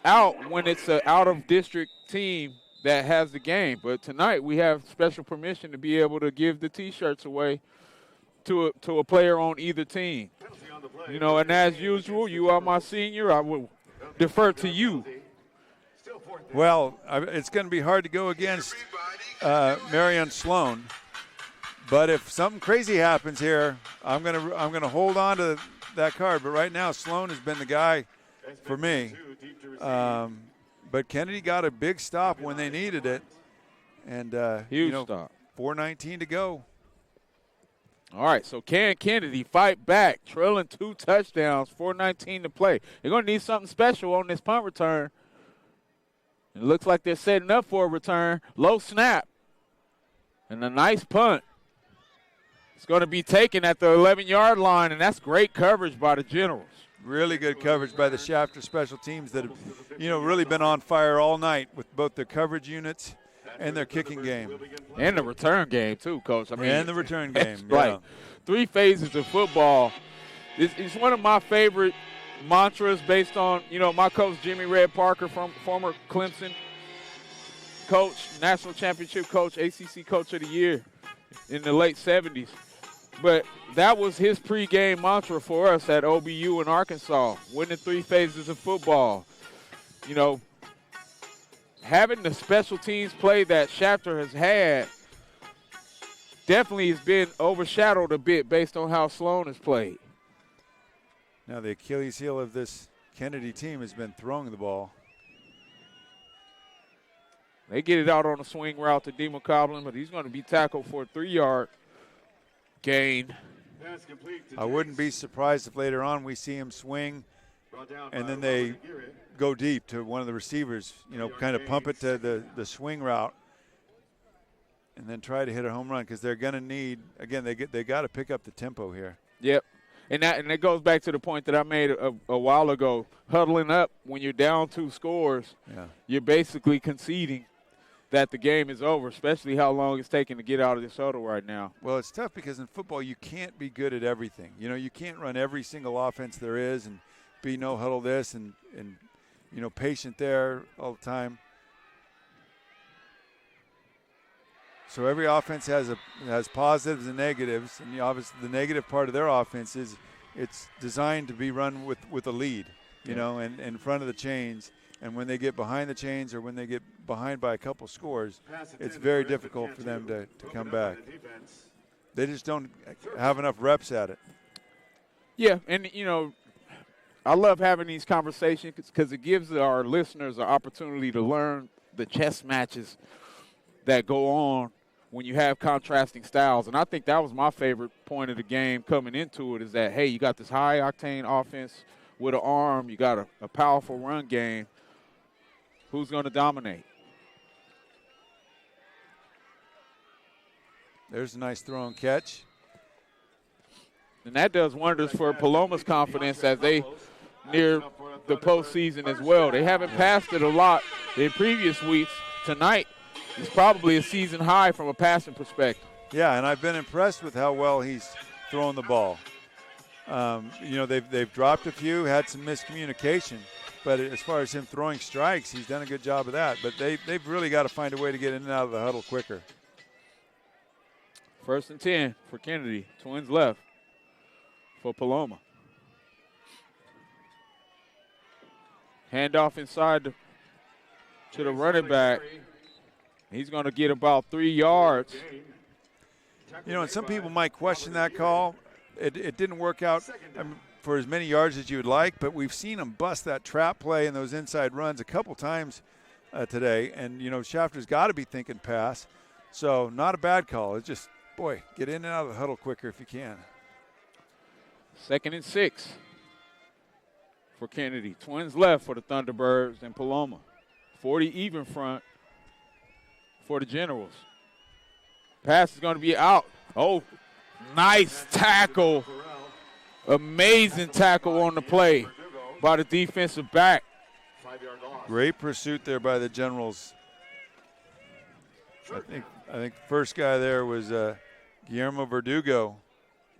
out when it's an out-of-district team that has the game. But tonight we have special permission to be able to give the T-shirts away to a player on either team. You know, and as usual, you are my senior. I will defer to you. Well, it's going to be hard to go against Marion Sloan. But if something crazy happens here, I'm gonna hold on to that card. But right now, Sloan has been the guy for me. But Kennedy got a big stop when they needed it, and huge stop. 4:19 to go. All right, so can Kennedy fight back, trailing 2 touchdowns, 4:19 to play? They're gonna need something special on this punt return. It looks like they're setting up for a return. Low snap, and a nice punt. It's going to be taken at the 11-yard line, and that's great coverage by the Generals. Really good coverage by the Shafter special teams that have, really been on fire all night with both their coverage units and their kicking game. And the return game, too, Coach. I mean, and the return game. Right. 3 phases of football. It's one of my favorite mantras based on, my coach, Jimmy Red Parker, from former Clemson coach, national championship coach, ACC Coach of the Year in the late 70s. But that was his pregame mantra for us at OBU in Arkansas, winning 3 phases of football. Having the special teams play that Shafter has had definitely has been overshadowed a bit based on how Sloan has played. Now the Achilles heel of this Kennedy team has been throwing the ball. They get it out on a swing route to D. McCoblin, but he's going to be tackled for a 3-yard gain. I wouldn't be surprised if later on we see him swing and then they go deep to one of the receivers, kind of pump it to the swing route and then try to hit a home run because they're going to need, again, they got to pick up the tempo here. Yep. And that goes back to the point that I made a while ago. Huddling up when you're down 2 scores, you're basically conceding that the game is over, especially how long it's taking to get out of this huddle right now. Well, it's tough because in football you can't be good at everything. You can't run every single offense there is and be no huddle this and patient there all the time. So every offense has positives and negatives, and obviously the negative part of their offense is it's designed to be run with a lead, and in front of the chains. And when they get behind the chains or when they get behind by a couple scores, it's very difficult for them to come back. They just don't have enough reps at it. Yeah, and, I love having these conversations because it gives our listeners an opportunity to learn the chess matches that go on when you have contrasting styles. And I think that was my favorite point of the game coming into it is that, hey, you got this high-octane offense with an arm. You got a powerful run game. Who's going to dominate? There's a nice throw and catch. And that does wonders for Paloma's confidence as they near the postseason as well. They haven't passed it a lot in previous weeks. Tonight is probably a season high from a passing perspective. Yeah, and I've been impressed with how well he's throwing the ball. You know, they've dropped a few, had some miscommunication, but as far as him throwing strikes, he's done a good job of that. But they've really got to find a way to get in and out of the huddle quicker. 1st and 10 for Kennedy. Twins left for Paloma. Handoff inside to the running back. He's going to get about 3 yards. You know, and some people might question that call. It didn't work out for as many yards as you would like, but we've seen him bust that trap play and those inside runs a couple times today. And, you know, Shafter's got to be thinking pass. So not a bad call. It's just, boy, get in and out of the huddle quicker if you can. 2nd and 6 for Kennedy. Twins left for the Thunderbirds and Paloma. 40 even front for the Generals. Pass is going to be out. Oh, nice tackle. Amazing tackle on the play by the defensive back. Great pursuit there by the Generals. I think first guy there was Guillermo Verdugo,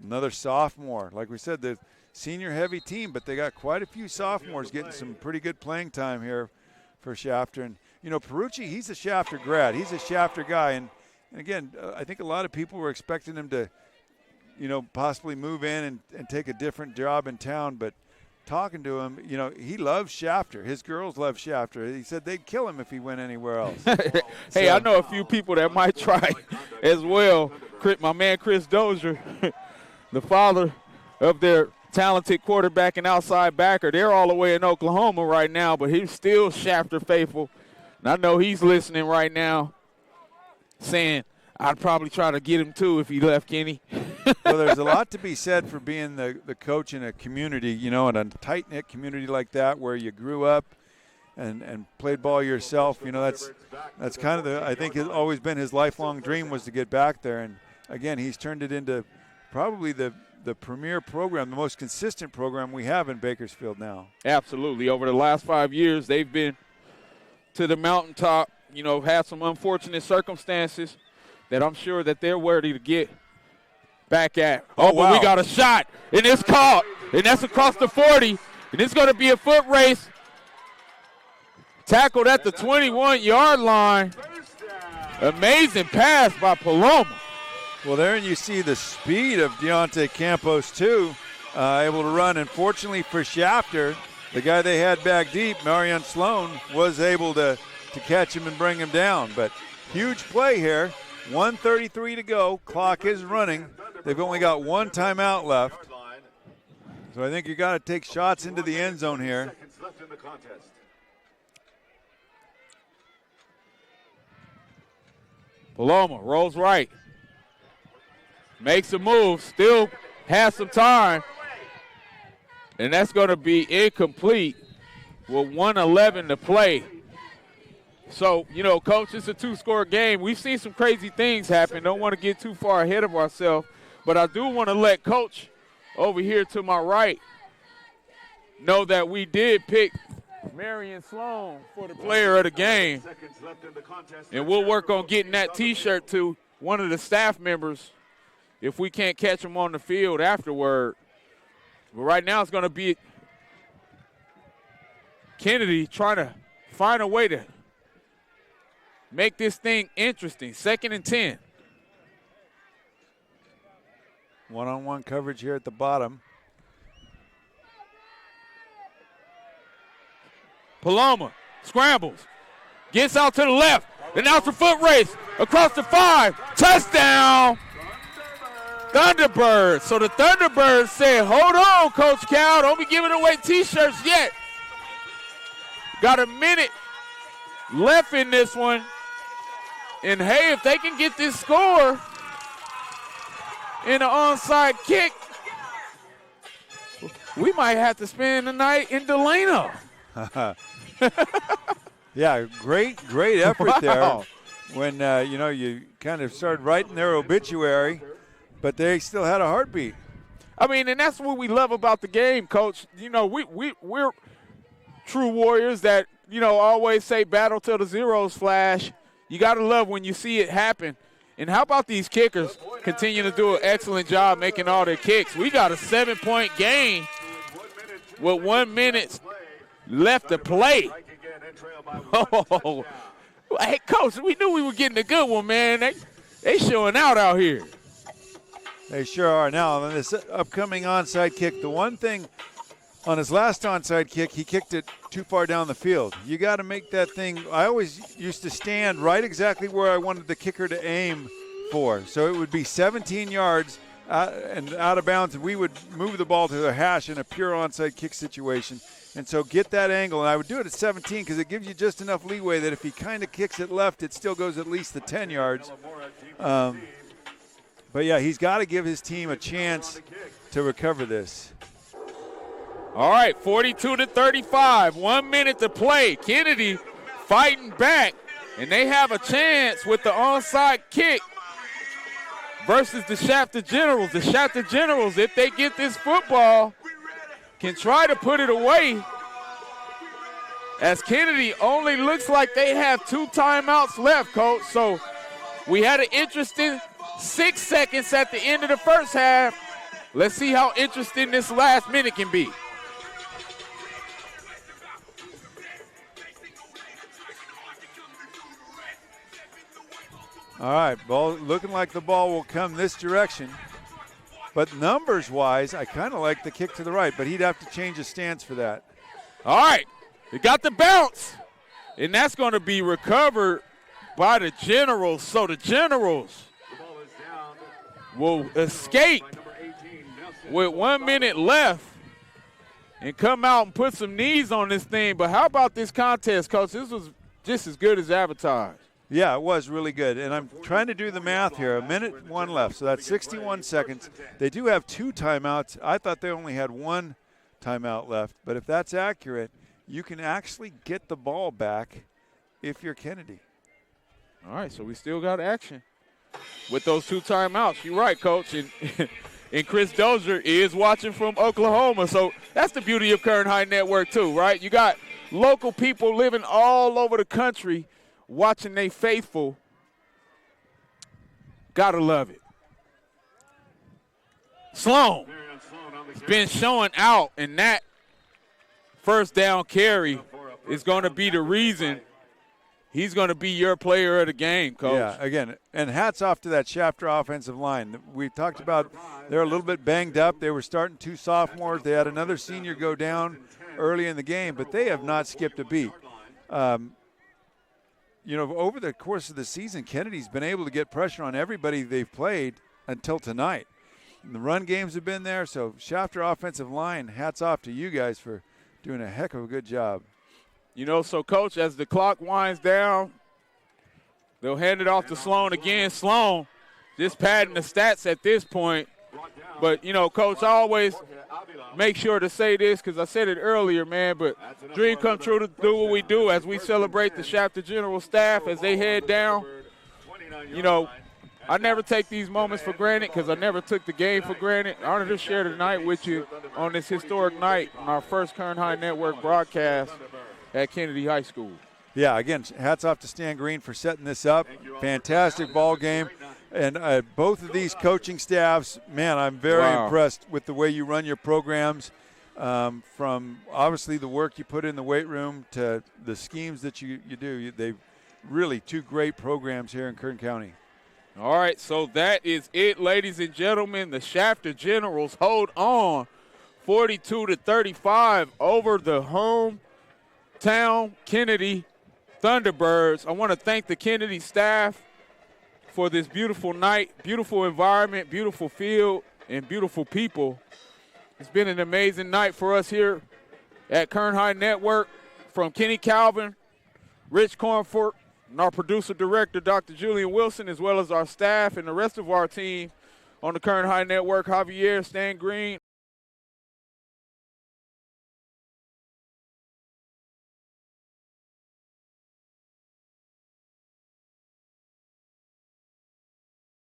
another sophomore. Like we said, the senior-heavy team, but they got quite a few sophomores getting some pretty good playing time here for Shafter. And, you know, Perucci, he's a Shafter grad. He's a Shafter guy. And again, I think a lot of people were expecting him to, you know, possibly move in and take a different job in town. But talking to him, you know, he loves Shafter. His girls love Shafter. He said they'd kill him if he went anywhere else. Hey, I know a few people that might try as well. My man Chris Dozier, the father of their talented quarterback and outside backer. They're all the way in Oklahoma right now, but he's still Shafter faithful. And I know he's listening right now saying, I'd probably try to get him too if he left Kenny. Well, there's a lot to be said for being the coach in a community, you know, in a tight-knit community like that where you grew up and played ball yourself. You know, that's kind of I think it's always been his lifelong dream was to get back there. And, again, he's turned it into probably the premier program, the most consistent program we have in Bakersfield now. Absolutely. Over the last 5 years, they've been to the mountaintop, you know, had some unfortunate circumstances that I'm sure that they're ready to get back at. Oh, wow. But we got a shot, and it's caught, and that's across the 40, and it's going to be a foot race. Tackled at the 21-yard line. Amazing pass by Paloma. Well, there you see the speed of Deontay Campos, too, able to run. And fortunately for Shafter, the guy they had back deep, Marion Sloan, was able to catch him and bring him down. But huge play here. 1:33 to go. Clock is running. They've only got one timeout left. So I think you got to take shots into the end zone here. Paloma rolls right. Makes a move. Still has some time. And that's going to be incomplete with 1:11 to play. So, you know, Coach, it's a two-score game. We've seen some crazy things happen. Don't want to get too far ahead of ourselves. But I do want to let Coach over here to my right know that we did pick Marion Sloan for the player of the game. And we'll work on getting that T-shirt to one of the staff members if we can't catch him on the field afterward. But right now it's going to be Kennedy trying to find a way to make this thing interesting. 2nd and 10. One-on-one coverage here at the bottom. Paloma scrambles, gets out to the left, and now it's a foot race across the 5. Touchdown, Thunderbirds. So the Thunderbirds said, hold on, Coach Cal, don't be giving away T-shirts yet. Got a minute left in this one. And, hey, if they can get this score in an onside kick, we might have to spend the night in Delano. Yeah, great effort there. When, you know, you kind of started writing their obituary, but they still had a heartbeat. I mean, and that's what we love about the game, Coach. You know, we're true warriors that, you know, always say battle till the zeros flash. You got to love when you see it happen. And how about these kickers continue to do an excellent job making all their kicks? We got a 7-point game with 1 minute left to play. Oh, hey, Coach, we knew we were getting a good one, man. They showing out here. They sure are. Now, on this upcoming onside kick, the one thing on his last onside kick, he kicked it too far down the field. You got to make that thing. I always used to stand right exactly where I wanted the kicker to aim for. So it would be 17 yards and out of bounds, and we would move the ball to the hash in a pure onside kick situation. And so get that angle, and I would do it at 17 because it gives you just enough leeway that if he kind of kicks it left, it still goes at least the 10 yards. But, yeah, he's got to give his team a chance to recover this. All right, 42-35, 1 minute to play. Kennedy fighting back, and they have a chance with the onside kick versus the Shafter Generals. The Shafter Generals, if they get this football, can try to put it away, as Kennedy only looks like they have 2 timeouts left, Coach. So we had an interesting 6 seconds at the end of the first half. Let's see how interesting this last minute can be. All right, ball looking like the ball will come this direction. But numbers-wise, I kind of like the kick to the right, but he'd have to change his stance for that. All right, he got the bounce, and that's going to be recovered by the Generals. So the Generals will escape with 1 minute left and come out and put some knees on this thing. But how about this contest, Coach? This was just as good as advertised. Yeah, it was really good. And I'm trying to do the math here. 1:01 left, so that's 61 seconds. They do have 2 timeouts. I thought they only had 1 timeout left. But if that's accurate, you can actually get the ball back if you're Kennedy. All right, so we still got action with those 2 timeouts. You're right, Coach. And Chris Dozier is watching from Oklahoma. So that's the beauty of Kern High Network too, right? You got local people living all over the country watching they faithful. Gotta love it. Sloan has been showing out, and that first down carry is going to be the reason he's going to be your player of the game, Coach. Yeah, again, and hats off to that Shafter offensive line. We talked about they're a little bit banged up. They were starting 2 sophomores. They had another senior go down early in the game, but they have not skipped a beat. You know, over the course of the season, Kennedy's been able to get pressure on everybody they've played until tonight. And the run games have been there, so Shafter offensive line, hats off to you guys for doing a heck of a good job. You know, so, Coach, as the clock winds down, they'll hand it off to Sloan again. Sloan just padding the stats at this point. But, you know, Coach, I always make sure to say this because I said it earlier, man, but dream come true to do what we do as we celebrate the Shafter General staff as they head down. You know, I never take these moments for granted because I never took the game for granted. Honored to share tonight with you on this historic night on our first Kern High Network broadcast at Kennedy High School. Yeah, again, hats off to Stan Green for setting this up. Fantastic ball game. And both of these coaching staffs, man, I'm very impressed with the way you run your programs, from obviously the work you put in the weight room to the schemes that you do. They've really 2 great programs here in Kern County. All right, so that is it, ladies and gentlemen. The Shafter Generals hold on 42-35 over the hometown Kennedy Thunderbirds. I want to thank the Kennedy staff for this beautiful night, beautiful environment, beautiful field, and beautiful people. It's been an amazing night for us here at Kern High Network. From Kenny Calvin, Rich Cornford, and our producer-director, Dr. Julian Wilson, as well as our staff and the rest of our team on the Kern High Network, Javier, Stan Green,